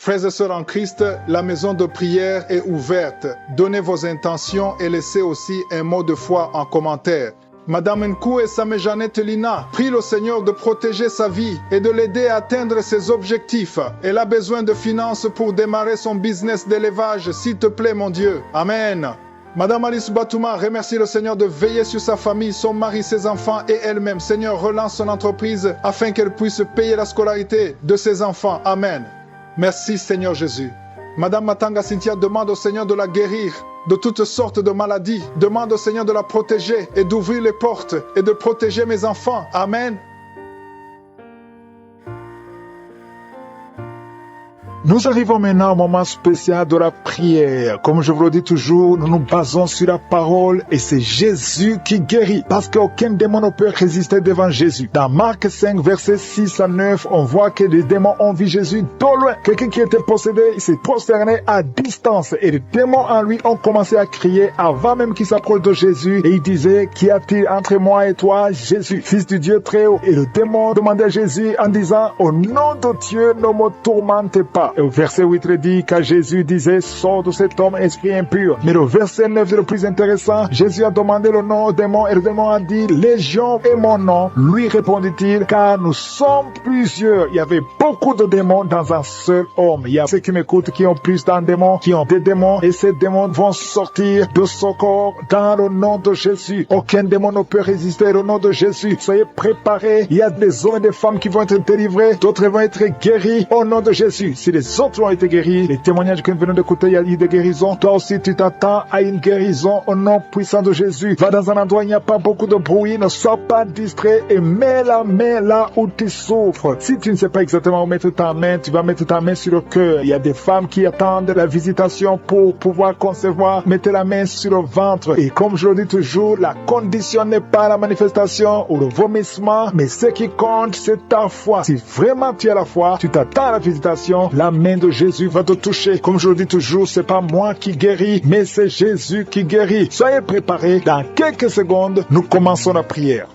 Frères et sœurs en Christ, la maison de prière est ouverte. Donnez vos intentions et laissez aussi un mot de foi en commentaire. Madame Nkou et Samé Jeannette Lina prient le Seigneur de protéger sa vie et de l'aider à atteindre ses objectifs. Elle a besoin de finances pour démarrer son business d'élevage. S'il te plaît, mon Dieu. Amen. Madame Alice Batouma remercie le Seigneur de veiller sur sa famille, son mari, ses enfants et elle-même. Seigneur, relance son entreprise afin qu'elle puisse payer la scolarité de ses enfants. Amen. Merci, Seigneur Jésus. Madame Matanga Cynthia demande au Seigneur de la guérir de toutes sortes de maladies. Demande au Seigneur de la protéger et d'ouvrir les portes et de protéger mes enfants. Amen. Nous arrivons maintenant au moment spécial de la prière. Comme je vous le dis toujours, nous nous basons sur la parole et c'est Jésus qui guérit. Parce qu'aucun démon ne peut résister devant Jésus. Dans Marc 5, versets 6 à 9, on voit que les démons ont vu Jésus de loin. Quelqu'un qui était possédé, il s'est prosterné à distance. Et les démons en lui ont commencé à crier avant même qu'il s'approche de Jésus. Et il disait, qu'y a-t-il entre moi et toi, Jésus, fils du Dieu très haut? Et le démon demandait à Jésus en disant, au nom de Dieu, ne me tourmente pas. Et au verset 8 dit qu'à Jésus disait, sors de cet homme, esprit impur. Mais le verset 9 est le plus intéressant. Jésus a demandé le nom au démon et le démon a dit, Légion est mon nom. Lui répondit-il, car nous sommes plusieurs. Il y avait beaucoup de démons dans un seul homme. Il y a ceux qui m'écoutent qui ont plus d'un démon, qui ont des démons, et ces démons vont sortir de son corps dans le nom de Jésus. Aucun démon ne peut résister au nom de Jésus. Soyez préparés. Il y a des hommes et des femmes qui vont être délivrés, d'autres vont être guéris au nom de Jésus. Si les autres ont été guéris, les témoignages que nous venons d'écouter, il y a eu des guérisons. Toi aussi, tu t'attends à une guérison au nom puissant de Jésus. Va dans un endroit où il n'y a pas beaucoup de bruit, ne sois pas distrait et mets la main là où tu souffres. Si tu ne sais pas exactement où mettre ta main, tu vas mettre ta main sur le cœur. Il y a des femmes qui attendent la visitation pour pouvoir concevoir. Mettez la main sur le ventre. Et comme je le dis toujours, la condition n'est pas la manifestation ou le vomissement, mais ce qui compte, c'est ta foi. Si vraiment tu as la foi, tu t'attends à la visitation, la main de Jésus va te toucher. Comme je le dis toujours, c'est pas moi qui guéris, mais c'est Jésus qui guérit. Soyez préparés. Dans quelques secondes, nous commençons la prière.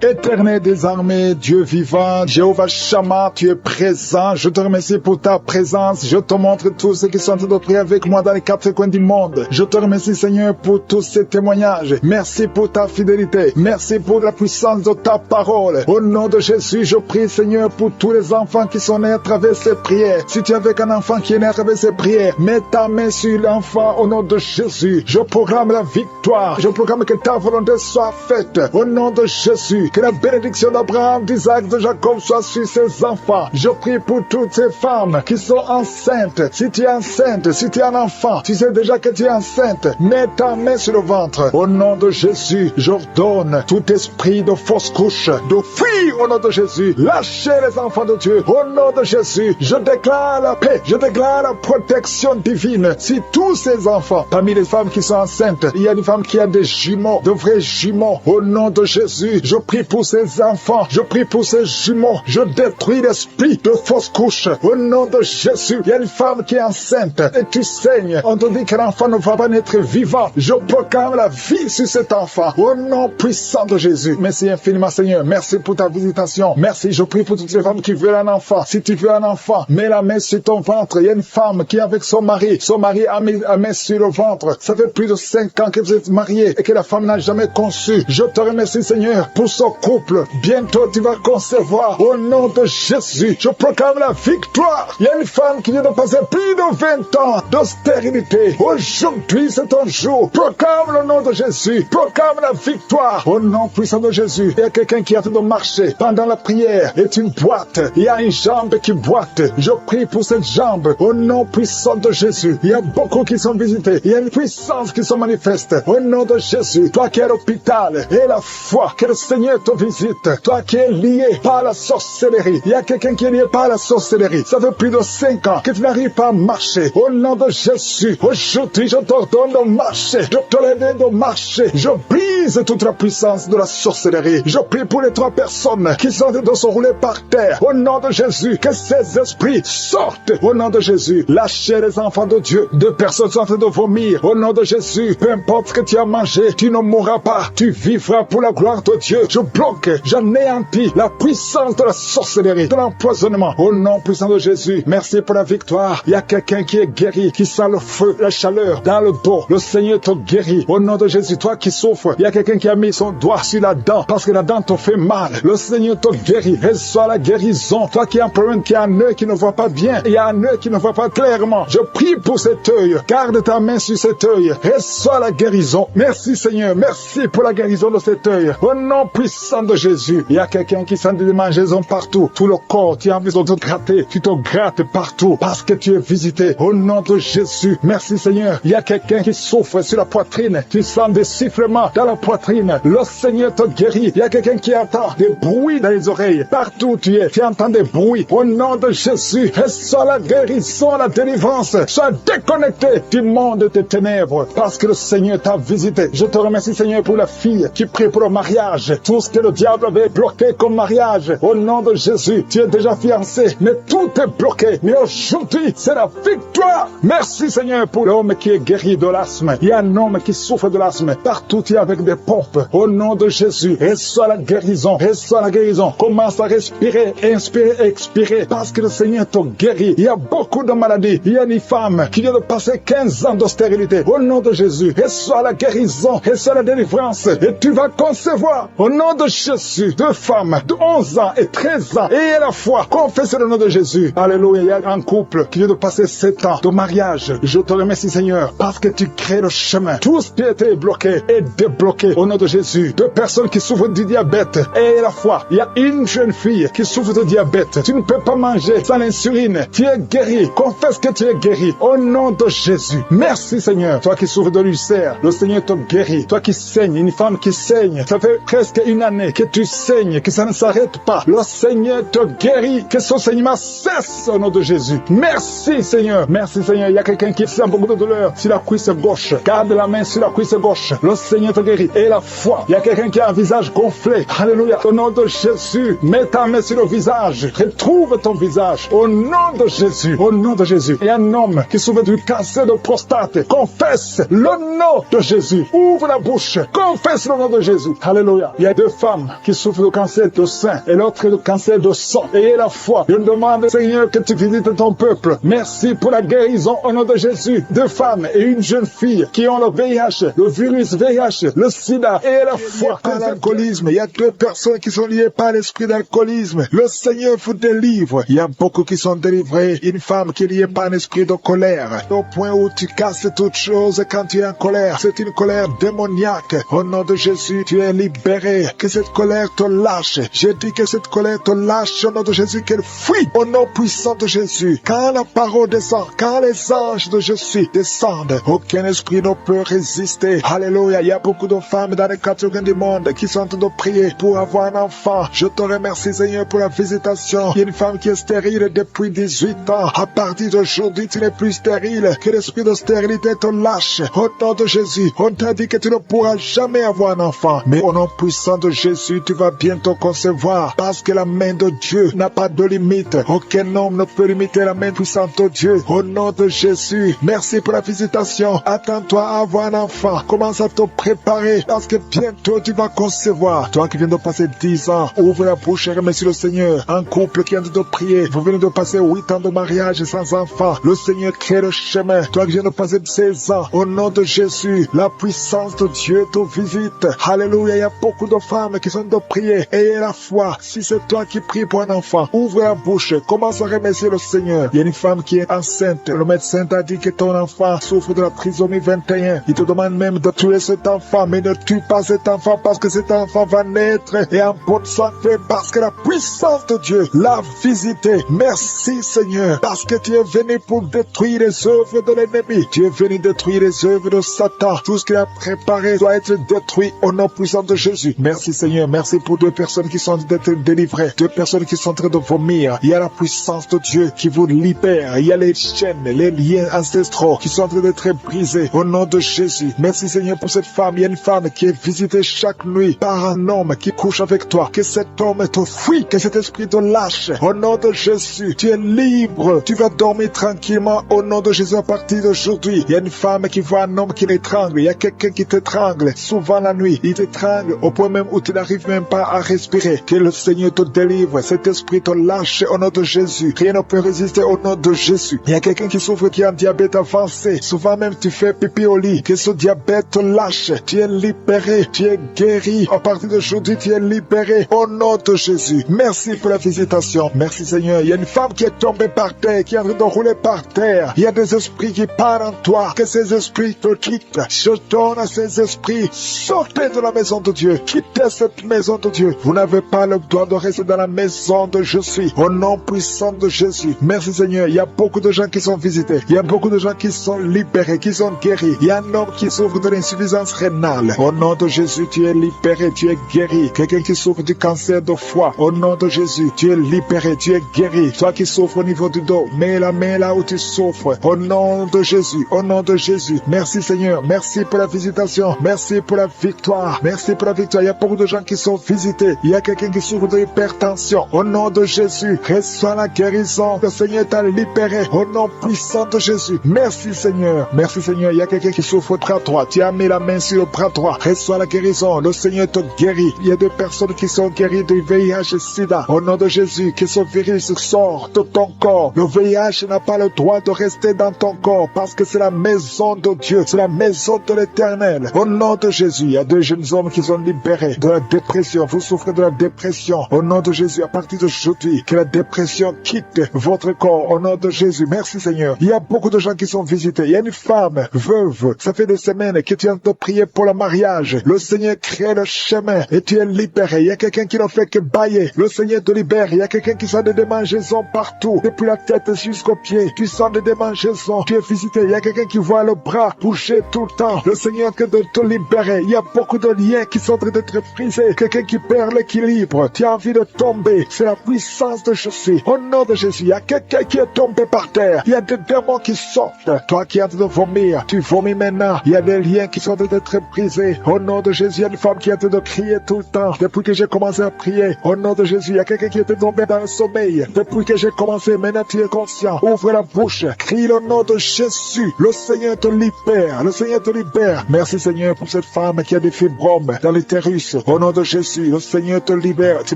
Éternel des armées, Dieu vivant, Jéhovah Shammah, tu es présent. Je te remercie pour ta présence. Je te montre tous ceux qui sont en train de prier avec moi dans les quatre coins du monde. Je te remercie, Seigneur, pour tous ces témoignages. Merci pour ta fidélité. Merci pour la puissance de ta parole. Au nom de Jésus, je prie, Seigneur, pour tous les enfants qui sont nés à travers ces prières. Si tu es avec un enfant qui est né à travers ces prières, mets ta main sur l'enfant au nom de Jésus. Je proclame la victoire. Je proclame que ta volonté soit faite. Au nom de Jésus. Que la bénédiction d'Abraham, d'Isaac, de Jacob soit sur ses enfants. Je prie pour toutes ces femmes qui sont enceintes. Si tu es enceinte, si tu es un enfant, tu sais déjà que tu es enceinte. Mets ta main sur le ventre. Au nom de Jésus, j'ordonne tout esprit de fausse couche, de fuir au nom de Jésus. Lâchez les enfants de Dieu. Au nom de Jésus, je déclare la paix. Je déclare la protection divine sur tous ces enfants. Parmi les femmes qui sont enceintes, il y a une femme qui a des jumeaux, de vrais jumeaux. Au nom de Jésus, je prie pour ces enfants, je prie pour ces jumeaux, je détruis l'esprit de fausse couche. Au nom de Jésus, il y a une femme qui est enceinte et tu saignes. On te dit que l'enfant ne va pas naître vivant. Je proclame la vie sur cet enfant. Au nom puissant de Jésus. Merci infiniment, Seigneur. Merci pour ta visitation. Merci, je prie pour toutes les femmes qui veulent un enfant. Si tu veux un enfant, mets la main sur ton ventre. Il y a une femme qui est avec son mari. Son mari a mis la main sur le ventre. Ça fait plus de 5 ans que vous êtes mariés et que la femme n'a jamais conçu. Je te remercie, Seigneur, pour son couple. Bientôt tu vas concevoir au nom de Jésus. Je proclame la victoire. Il y a une femme qui vient de passer plus de 20 ans de stérilité. Aujourd'hui c'est ton jour. Proclame le nom de Jésus. Proclame la victoire au nom puissant de Jésus. Il y a quelqu'un qui a train de marcher pendant la prière et une boîte. Il y a une jambe qui boite. Je prie pour cette jambe au nom puissant de Jésus. Il y a beaucoup qui sont visités. Il y a une puissance qui se manifeste au nom de Jésus. Toi qui es à l'hôpital et la foi que le Seigneur te visite. Toi qui es lié par la sorcellerie. Il y a quelqu'un qui est lié par la sorcellerie. Ça fait plus de 5 ans que tu n'arrives pas à marcher. Au nom de Jésus, aujourd'hui je t'ordonne de marcher. Je te l'aide de marcher. Je brise toute la puissance de la sorcellerie. Je prie pour les 3 personnes qui sont en train de se rouler par terre. Au nom de Jésus, que ces esprits sortent. Au nom de Jésus, lâchez les enfants de Dieu. 2 personnes sont en train de vomir. Au nom de Jésus, peu importe ce que tu as mangé, tu ne mourras pas. Tu vivras pour la gloire de Dieu. Je bloque, j'anéantis la puissance de la sorcellerie, de l'empoisonnement. Au nom puissant de Jésus, merci pour la victoire. Il y a quelqu'un qui est guéri, qui sent le feu, la chaleur dans le dos. Le Seigneur te guérit. Au nom de Jésus, toi qui souffres, il y a quelqu'un qui a mis son doigt sur la dent parce que la dent te fait mal. Le Seigneur te guérit. Reçois la guérison. Toi qui as un problème, qui a un œil qui ne voit pas bien, il y a un œil qui ne voit pas clairement. Je prie pour cet œil. Garde ta main sur cet œil. Reçois la guérison. Merci Seigneur. Merci pour la guérison de cet œil. Au nom puissant de Jésus. Il y a quelqu'un qui sent des démangeaisons partout. Tout le corps, tu as envie de te gratter. Tu te grattes partout parce que tu es visité. Au nom de Jésus. Merci Seigneur. Il y a quelqu'un qui souffre sur la poitrine. Tu sens des sifflements dans la poitrine. Le Seigneur te guérit. Il y a quelqu'un qui entend des bruits dans les oreilles. Partout où tu es, tu entends des bruits. Au nom de Jésus. Reçois la guérison, la délivrance. Sois déconnecté du monde des ténèbres parce que le Seigneur t'a visité. Je te remercie Seigneur pour la fille qui prie pour le mariage. Tout ce que le diable avait bloqué comme mariage. Au nom de Jésus, tu es déjà fiancé, mais tout est bloqué. Mais aujourd'hui, c'est la victoire. Merci Seigneur pour l'homme qui est guéri de l'asthme. Il y a un homme qui souffre de l'asthme. Partout, tu es avec des pompes. Au nom de Jésus, reçois la guérison. Reçois la guérison. Commence à respirer, inspirer, expirer parce que le Seigneur te guérit. Il y a beaucoup de maladies. Il y a une femme qui vient de passer 15 ans de stérilité. Au nom de Jésus, reçois la guérison, reçois la délivrance et tu vas concevoir. Au nom de Jésus, deux femmes de 11 ans et 13 ans et à la fois, confesse le nom de Jésus. Alléluia, il y a un couple qui vient de passer 7 ans de mariage. Je te remercie Seigneur parce que tu crées le chemin. Tout ce qui était bloqué est débloqué au nom de Jésus. Deux personnes qui souffrent du diabète et à la fois, il y a une jeune fille qui souffre de diabète. Tu ne peux pas manger sans l'insuline. Tu es guéri. Confesse que tu es guéri au nom de Jésus. Merci Seigneur. Toi qui souffres de l'ulcère, le Seigneur te guérit. Toi qui saignes, une femme qui saigne, ça fait presque une année que tu saignes, que ça ne s'arrête pas. Le Seigneur te guérit. Que son saignement cesse au nom de Jésus. Merci Seigneur. Merci Seigneur. Il y a quelqu'un qui sent beaucoup de douleur sur la cuisse gauche. Garde la main sur la cuisse gauche. Le Seigneur te guérit. Et la foi. Il y a quelqu'un qui a un visage gonflé. Alléluia. Au nom de Jésus, mets ta main sur le visage. Retrouve ton visage. Au nom de Jésus. Au nom de Jésus. Il y a un homme qui souffre du cancer de prostate. Confesse le nom de Jésus. Ouvre la bouche. Confesse le nom de Jésus. Alléluia. Il y a deux femmes qui souffrent de cancer de sein et l'autre de cancer de sang. Ayez la foi. Je demande, Seigneur, que tu visites ton peuple. Merci pour la guérison au nom de Jésus. Deux femmes et une jeune fille qui ont le VIH, le virus VIH, le sida et la foi. Par l'alcoolisme, il y a deux personnes qui sont liées par l'esprit d'alcoolisme. Le Seigneur vous délivre. Il y a beaucoup qui sont délivrés. Une femme qui est liée par un esprit de colère. Au point où tu casses toute chose quand tu es en colère. C'est une colère démoniaque. Au nom de Jésus, tu es libéré. Que cette colère te lâche. Je dis que cette colère te lâche au nom de Jésus, qu'elle fuit. Au nom puissant de Jésus. Quand la parole descend, quand les anges de Jésus descendent, aucun esprit ne peut résister. Alléluia. Il y a beaucoup de femmes dans les quatre coins du monde qui sont en train de prier pour avoir un enfant. Je te remercie Seigneur pour la visitation. Il y a une femme qui est stérile depuis 18 ans. À partir d'aujourd'hui, tu n'es plus stérile. Que l'esprit de stérilité te lâche. Au nom de Jésus, on t'a dit que tu ne pourras jamais avoir un enfant. Mais au nom puissant de Jésus, tu vas bientôt concevoir. Parce que la main de Dieu n'a pas de limite. Aucun homme ne peut limiter la main puissante de Dieu. Au nom de Jésus, merci pour la visitation. Attends-toi à avoir un enfant. Commence à te préparer parce que bientôt tu vas concevoir. Toi qui viens de passer 10 ans, ouvre la bouche et remercie le Seigneur. Un couple qui vient de prier. Vous venez de passer 8 ans de mariage sans enfant. Le Seigneur crée le chemin. Toi qui viens de passer 16 ans, au nom de Jésus, la puissance de Dieu te visite. Alléluia. Il y a beaucoup de femmes qui sont de prier. Ayez la foi. Si c'est toi qui pries pour un enfant, ouvre la bouche. Commence à remercier le Seigneur. Il y a une femme qui est enceinte. Le médecin t'a dit que ton enfant souffre de la trisomie 21. Il te demande même de tuer cet enfant. Mais ne tue pas cet enfant parce que cet enfant va naître et en bonne santé parce que la puissance de Dieu l'a visité. Merci Seigneur parce que tu es venu pour détruire les œuvres de l'ennemi. Tu es venu détruire les œuvres de Satan. Tout ce qu'il a préparé doit être détruit au nom puissant de Jésus. Merci Seigneur. Merci pour deux personnes qui sont d'être délivrées. Deux personnes qui sont en train de vomir. Il y a la puissance de Dieu qui vous libère. Il y a les chaînes, les liens ancestraux qui sont en train d'être brisés au nom de Jésus. Merci Seigneur pour cette femme. Il y a une femme qui est visitée chaque nuit par un homme qui couche avec toi. Que cet homme te fuit, que cet esprit te lâche. Au nom de Jésus, tu es libre. Tu vas dormir tranquillement au nom de Jésus à partir d'aujourd'hui. Il y a une femme qui voit un homme qui l'étrangle. Il y a quelqu'un qui t'étrangle souvent la nuit. Il t'étrangle au point même où tu n'arrives même pas à respirer. Que le Seigneur te délivre, cet esprit te lâche au nom de Jésus. Rien ne peut résister au nom de Jésus. Il y a quelqu'un qui souffre, qui a un diabète avancé. Souvent même tu fais pipi au lit. Que ce diabète te lâche. Tu es libéré, tu es guéri. À partir d'aujourd'hui, tu es libéré au nom de Jésus. Merci pour la visitation. Merci Seigneur. Il y a une femme qui est tombée par terre, qui est en train de rouler par terre. Il y a des esprits qui parlent en toi. Que ces esprits te quittent. Je donne à ces esprits, sortez de la maison de Dieu. Quittez cette maison de Dieu. Vous n'avez pas le droit de rester dans la maison de je suis. Au nom puissant de Jésus. Merci Seigneur. Il y a beaucoup de gens qui sont visités. Il y a beaucoup de gens qui sont libérés, qui sont guéris. Il y a un homme qui souffre de l'insuffisance rénale. Au nom de Jésus, tu es libéré, tu es guéri. Quelqu'un qui souffre du cancer de foie. Au nom de Jésus, tu es libéré, tu es guéri. Toi qui souffres au niveau du dos, mets la main là où tu souffres. Au nom de Jésus, au nom de Jésus. Merci Seigneur. Merci pour la visitation. Merci pour la victoire. Merci pour la victoire. Il y a beaucoup de gens qui sont visités. Il y a quelqu'un qui souffre de l'hypertension. Au nom de Jésus, reçois la guérison. Le Seigneur t'a libéré. Au nom puissant de Jésus. Merci Seigneur. Merci Seigneur. Il y a quelqu'un qui souffre au bras droit. Tu as mis la main sur le bras droit. Reçois la guérison. Le Seigneur te guérit. Il y a des personnes qui sont guéries du VIH et SIDA. Au nom de Jésus, que ce virus sorte de ton corps. Le VIH n'a pas le droit de rester dans ton corps parce que c'est la maison de Dieu. C'est la maison de l'Éternel. Au nom de Jésus, il y a deux jeunes hommes qui sont libérés de la dépression. Vous souffrez de la dépression. Au nom de Jésus, à partir d'aujourd'hui, que la dépression quitte votre corps. Au nom de Jésus, merci Seigneur. Il y a beaucoup de gens qui sont visités. Il y a une femme veuve. Ça fait des semaines que tu es en train de prier pour le mariage. Le Seigneur crée le chemin et tu es libéré. Il y a quelqu'un qui n'a fait que bailler. Le Seigneur te libère. Il y a quelqu'un qui sent des démangeaisons partout. Depuis la tête jusqu'aux pieds. Tu sens des démangeaisons. Tu es visité. Il y a quelqu'un qui voit le bras bouger tout le temps. Le Seigneur est en train de te libérer. Il y a beaucoup de liens qui sont en train d'être brisés. Quelqu'un qui perd l'équilibre. Tu as envie de tomber. C'est la puissance de Jésus. Au nom de Jésus, il y a quelqu'un qui est tombé par terre. Il y a des démons qui sortent. Toi qui es en train de vomir, tu vomis maintenant. Il y a des liens qui sont en train d'être brisés. Au nom de Jésus, il y a une femme qui est en train de crier tout le temps. Depuis que j'ai commencé à prier, au nom de Jésus, il y a quelqu'un qui était tombé dans le sommeil. Depuis que j'ai commencé, maintenant tu es conscient. Ouvre la bouche. Crie le nom de Jésus. Le Seigneur te libère. Le Seigneur te libère. Merci Seigneur pour cette femme qui a des fibromes dans l'utérus. Au nom de Jésus, le Seigneur te libère. Tu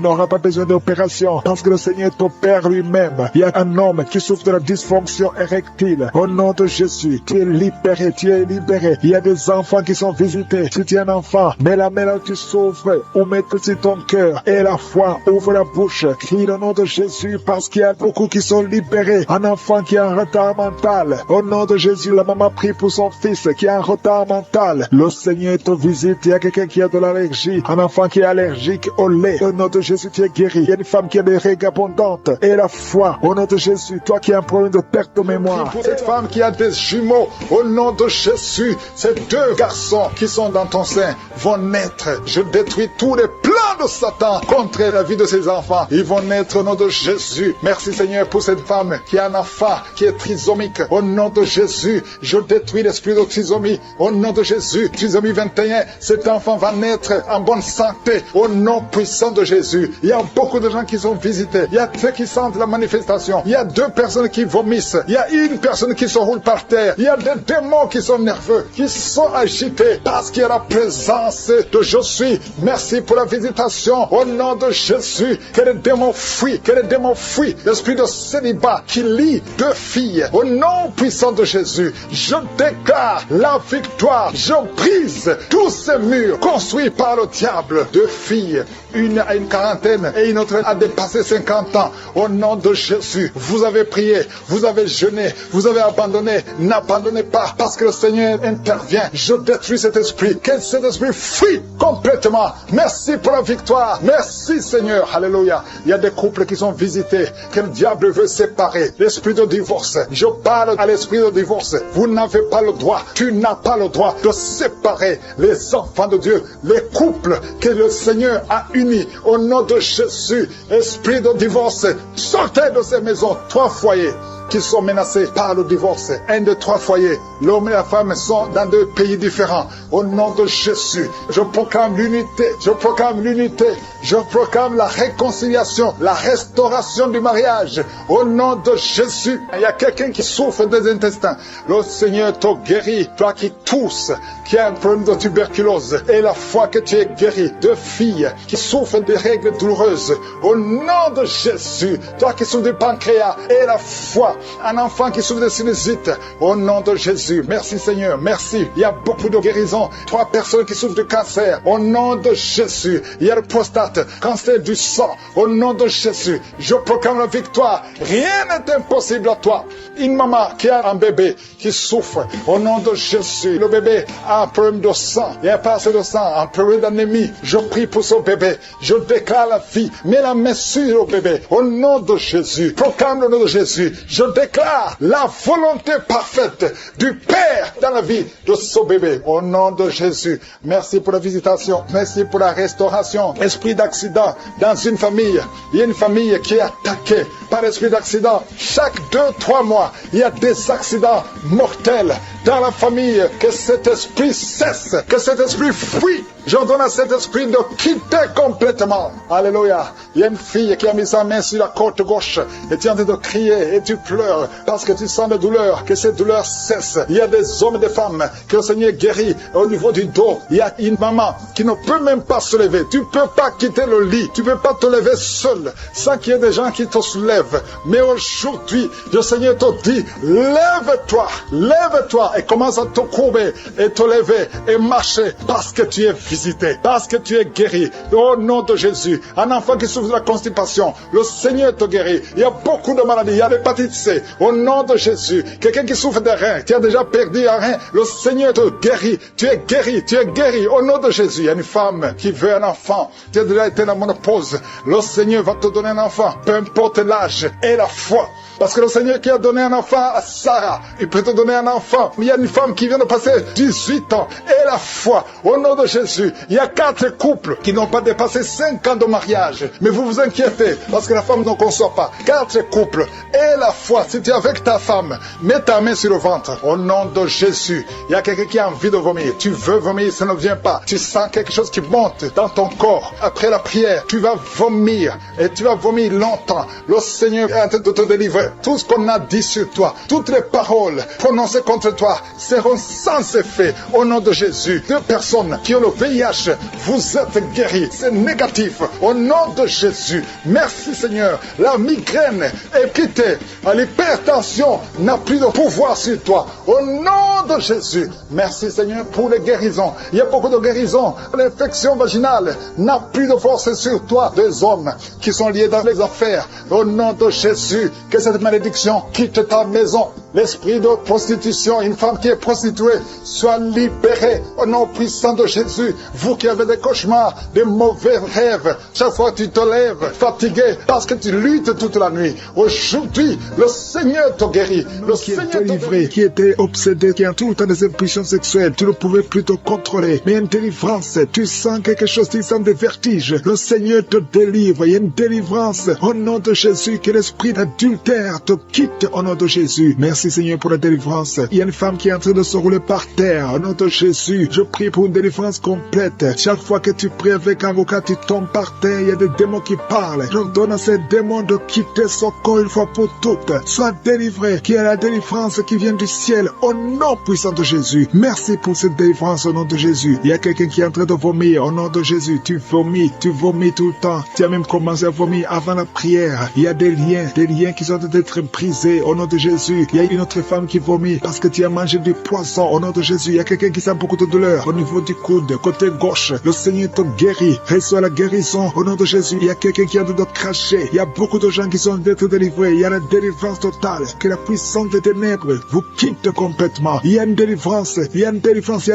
n'auras pas besoin d'opération parce que le Seigneur t'opère lui-même. Il y a un homme qui souffre de la dysfonction érectile. Au nom de Jésus, tu es libéré, tu es libéré. Il y a des enfants qui sont visités. Si tu es un enfant, mets la main là où tu souffres ou mets-le sur ton cœur. Et la foi, ouvre la bouche. Crie le nom de Jésus parce qu'il y a beaucoup qui sont libérés. Un enfant qui a un retard mental. Au nom de Jésus, la maman prie pour son fils qui a un retard mental. Le Seigneur te visite. Il y a quelqu'un qui a de l'allergie. Un enfant qui est allergique au lait. Au nom de Jésus, tu es guéri. Il y a une femme qui a des règles abondantes. Et la foi. Au nom de Jésus, toi qui as un problème de perte de mémoire. Cette femme qui a des jumeaux, au nom de Jésus, ces deux garçons qui sont dans ton sein vont naître. Je détruis tous les plans de Satan contre la vie de ses enfants. Ils vont naître au nom de Jésus. Merci Seigneur pour cette femme qui a un enfant qui est trisomique. Au nom de Jésus, je détruis l'esprit de trisomie. Au nom de Jésus, trisomie 21, cet enfant va naître en bonne santé. Au nom puissant de Jésus. Il y a beaucoup de gens qui sont visités. Il y a ceux qui sentent la manifestation. Il y a deux personnes qui vomissent. Il y a une personne qui se roule par terre. Il y a des démons qui sont nerveux, qui sont agités parce qu'il y a la présence de je suis. Merci pour la visitation. Au nom de Jésus, que les démons fuient, que les démons fuient. L'esprit de célibat qui lie deux filles. Au nom puissant de Jésus, je déclare la victoire. Je brise tous ces murs construits par le diable. Deux filles, une a une quarantaine et une autre a dépassé 50 ans. Au nom de Jésus, vous avez prié, vous avez jeûné, vous avez abandonné. N'abandonnez pas parce que le Seigneur intervient. Je détruis cet esprit. Que cet esprit fuit complètement. Merci pour la victoire. Merci Seigneur. Alléluia. Il y a des couples qui sont visités, que le diable veut séparer. L'esprit de divorce. Je parle à l'esprit de divorce. Vous n'avez pas le droit. Tu n'as pas le droit de séparer les enfants de Dieu, les couples que le Seigneur a unis. Au nom de Jésus, esprit de divorce, sortez de ces maisons. 3 foyers. qui sont menacés par le divorce. 1 de 3 foyers, l'homme et la femme sont dans 2 pays différents. Au nom de Jésus, je proclame l'unité, je proclame l'unité, je proclame la réconciliation, la restauration du mariage. Au nom de Jésus, il y a quelqu'un qui souffre des intestins. Le Seigneur te guérit, toi qui tousses, qui a un problème de tuberculose, et la foi que tu es guéri. 2 filles qui souffrent des règles douloureuses. Au nom de Jésus, toi qui souffres du pancréas, et la foi. Un enfant qui souffre de sinusite. Au nom de Jésus, merci Seigneur, merci. Il y a beaucoup de guérisons. 3 personnes qui souffrent de cancer. Au nom de Jésus, il y a le prostate, cancer du sang. Au nom de Jésus, je proclame la victoire. Rien n'est impossible à toi. Une maman qui a un bébé qui souffre. Au nom de Jésus, le bébé a un problème de sang. Il y a pas assez de sang, un problème d'anémie. Je prie pour ce bébé. Je déclare la vie. Mets la main sur le bébé. Au nom de Jésus, proclame le nom de Jésus. Je déclare la volonté parfaite du Père dans la vie de ce bébé. Au nom de Jésus, merci pour la visitation. Merci pour la restauration. Esprit d'accident dans une famille. Il y a une famille qui est attaquée par l'esprit d'accident. Chaque 2-3 mois, il y a des accidents mortels dans la famille. Que cet esprit cesse, que cet esprit fuit. J'ordonne à cet esprit de quitter complètement. Alléluia. Il y a une fille qui a mis sa main sur la côte gauche et tu es en train de crier et tu pleures parce que tu sens la douleur. Que cette douleur cesse. Il y a des hommes et des femmes que le Seigneur guérit au niveau du dos. Il y a une maman qui ne peut même pas se lever. Tu ne peux pas quitter le lit. Tu ne peux pas te lever seul sans qu'il y ait des gens qui te soulèvent. Mais aujourd'hui, le Seigneur te dit, lève-toi, lève-toi et commence à te courber et te lever et marcher parce que tu es visité, parce que tu es guéri. Au nom de Jésus, un enfant qui souffre de la constipation, le Seigneur te guérit. Il y a beaucoup de maladies, il y a l'hépatite C. Au nom de Jésus, quelqu'un qui souffre des reins, qui a déjà perdu un rein, le Seigneur te guérit. Tu es guéri, tu es guéri. Au nom de Jésus, il y a une femme qui veut un enfant. Tu as déjà été dans la ménopause. Le Seigneur va te donner un enfant, peu importe l'âge et la foi. Parce que le Seigneur qui a donné un enfant à Sarah, il peut te donner un enfant. Il y a une femme qui vient de passer 18 ans. Et la foi, au nom de Jésus, il y a 4 couples qui n'ont pas dépassé 5 ans de mariage. Mais vous vous inquiétez, parce que la femme ne conçoit pas. 4 couples. Et la foi, si tu es avec ta femme, mets ta main sur le ventre. Au nom de Jésus, il y a quelqu'un qui a envie de vomir. Tu veux vomir, ça ne vient pas. Tu sens quelque chose qui monte dans ton corps. Après la prière, tu vas vomir. Et tu vas vomir longtemps. Le Seigneur est en train de te délivrer. Tout ce qu'on a dit sur toi, toutes les paroles prononcées contre toi seront sans effet au nom de Jésus. 2 personnes qui ont le VIH, vous êtes guéris. C'est négatif au nom de Jésus. Merci Seigneur. La migraine est quittée. L'hypertension n'a plus de pouvoir sur toi. Au nom de Jésus. Merci Seigneur pour les guérisons. Il y a beaucoup de guérisons. L'infection vaginale n'a plus de force sur toi. 2 hommes qui sont liés dans les affaires. Au nom de Jésus. Que cette malédiction quitte ta maison. L'esprit de prostitution, une femme qui est prostituée, soit libérée au nom puissant de Jésus. Vous qui avez des cauchemars, des mauvais rêves, chaque fois que tu te lèves fatigué parce que tu luttes toute la nuit. Aujourd'hui, le Seigneur te guérit. Le Seigneur te délivré, qui était obsédé, qui a tout le temps des impulsions sexuelles, tu ne pouvais plus te contrôler. Mais une délivrance, tu sens quelque chose, tu sens des vertiges. Le Seigneur te délivre, il y a une délivrance. Au nom de Jésus, que l'esprit d'adultère te quitte au nom de Jésus. Merci Seigneur pour la délivrance. Il y a une femme qui est en train de se rouler par terre. Au nom de Jésus, je prie pour une délivrance complète. Chaque fois que tu pries avec un avocat, tu tombes par terre. Il y a des démons qui parlent. Je donne à ces démons de quitter son corps une fois pour toutes. Sois délivré. Qu'il y ait la délivrance qui vient du ciel. Au nom puissant de Jésus. Merci pour cette délivrance au nom de Jésus. Il y a quelqu'un qui est en train de vomir. Au nom de Jésus, tu vomis tout le temps. Tu as même commencé à vomir avant la prière. Il y a des liens qui sont en train d'être brisés au nom de Jésus. Il y a une autre femme qui vomit parce que tu as mangé du poisson au nom de Jésus. Il y a quelqu'un qui sent beaucoup de douleur au niveau du coude, côté gauche. Le Seigneur te guérit. Reçois la guérison au nom de Jésus. Il y a quelqu'un qui a de cracher. Il y a beaucoup de gens qui sont d'être délivrés. Il y a la délivrance totale. Que la puissance des ténèbres vous quitte complètement. Il y a une délivrance. Il y a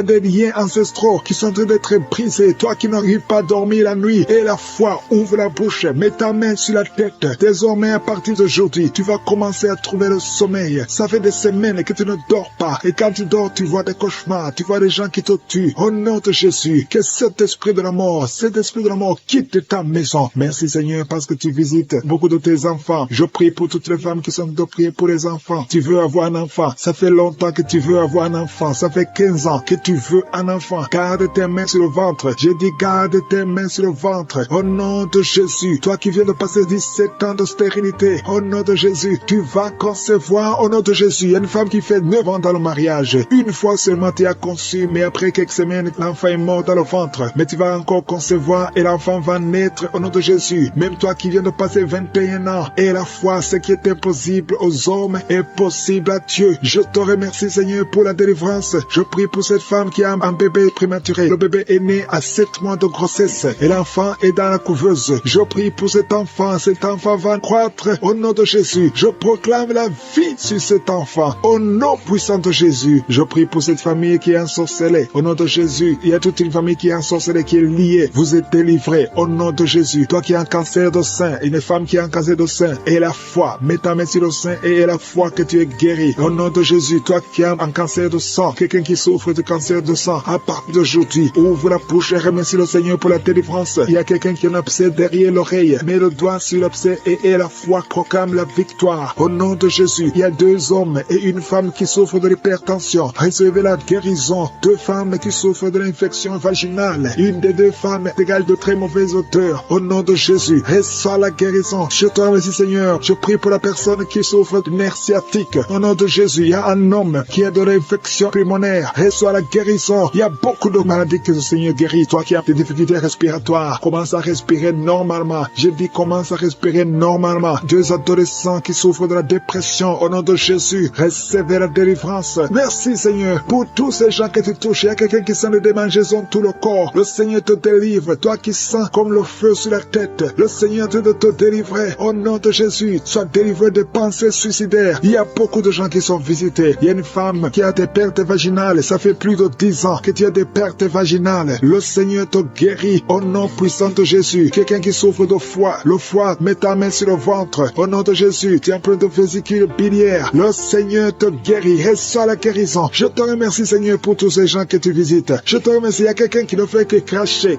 des liens ancestraux qui sont en train d'être brisés. Toi qui n'arrives pas à dormir la nuit. Et la foi, ouvre la bouche. Mets ta main sur la tête. Désormais, à partir d'aujourd'hui, tu vas commencer à trouver le sommeil. Ça ça fait des semaines que tu ne dors pas. Et quand tu dors, tu vois des cauchemars, tu vois des gens qui te tuent. Au nom de Jésus, que cet esprit de la mort quitte ta maison. Merci Seigneur parce que tu visites beaucoup de tes enfants. Je prie pour toutes les femmes qui sont de prier pour les enfants. Tu veux avoir un enfant. Ça fait longtemps que tu veux avoir un enfant. Ça fait 15 ans que tu veux un enfant. Garde tes mains sur le ventre. Je dis garde tes mains sur le ventre. Au nom de Jésus, toi qui viens de passer 17 ans de stérilité, au nom de Jésus, tu vas concevoir au nom de Jésus. Il y a une femme qui fait 9 ans dans le mariage. Une fois seulement tu as conçu, mais après quelques semaines, l'enfant est mort dans le ventre. Mais tu vas encore concevoir et l'enfant va naître au nom de Jésus. Même toi qui viens de passer 21 ans, et la foi, ce qui est impossible aux hommes est possible à Dieu. Je te remercie Seigneur pour la délivrance. Je prie pour cette femme qui a un bébé prématuré. Le bébé est né à 7 mois de grossesse et l'enfant est dans la couveuse. Je prie pour cet enfant va croître au nom de Jésus. Je proclame la vie sur cet enfant au nom puissant de Jésus. Je prie pour cette famille qui est ensorcelée au nom de Jésus. Il y a toute une famille qui est ensorcelée, qui est liée. Vous êtes délivrés au nom de Jésus. Toi qui as un cancer de sein, une femme qui a un cancer de sein, et la foi, mets ta main sur le sein et la foi que tu es guéri au nom de Jésus. Toi qui as un cancer de sang, quelqu'un qui souffre de cancer de sang, à partir d'aujourd'hui, ouvre la bouche et remercie le Seigneur pour la délivrance. Il y a quelqu'un qui a un abcès derrière l'oreille, mets le doigt sur l'abcès et la foi proclame la victoire au nom de Jésus. Il y a 2 hommes et une femme qui souffrent de l'hypertension. Recevez la guérison. 2 femmes qui souffrent de l'infection vaginale. Une des 2 femmes égale de très mauvaise odeur. Au nom de Jésus, reçois la guérison. Je te remercie Seigneur. Je prie pour la personne qui souffre de nerfs sciatiques. Au nom de Jésus, il y a un homme qui a de l'infection pulmonaire. Reçois la guérison. Il y a beaucoup de maladies que le Seigneur guérit. Toi qui as des difficultés respiratoires, commence à respirer normalement. Je dis commence à respirer normalement. 2 adolescents qui souffrent de la dépression. Au nom de Jésus, recevez la délivrance. Merci Seigneur pour tous ces gens que tu touches. Il y a quelqu'un qui sent des démangeaisons tout le corps. Le Seigneur te délivre. Toi qui sens comme le feu sur la tête, le Seigneur te délivrer. Au nom de Jésus, sois délivré des pensées suicidaires. Il y a beaucoup de gens qui sont visités. Il y a une femme qui a des pertes vaginales. Ça fait plus de 10 ans que tu as des pertes vaginales. Le Seigneur te guérit au nom puissant de Jésus. Quelqu'un qui souffre de foie, le foie, mets ta main sur le ventre. Au nom de Jésus, tu es un peu de vésicule biliaire. Le Seigneur te guérit. Reçois la guérison. Je te remercie Seigneur pour tous ces gens que tu visites. Je te remercie. Il y a quelqu'un qui ne fait que cracher.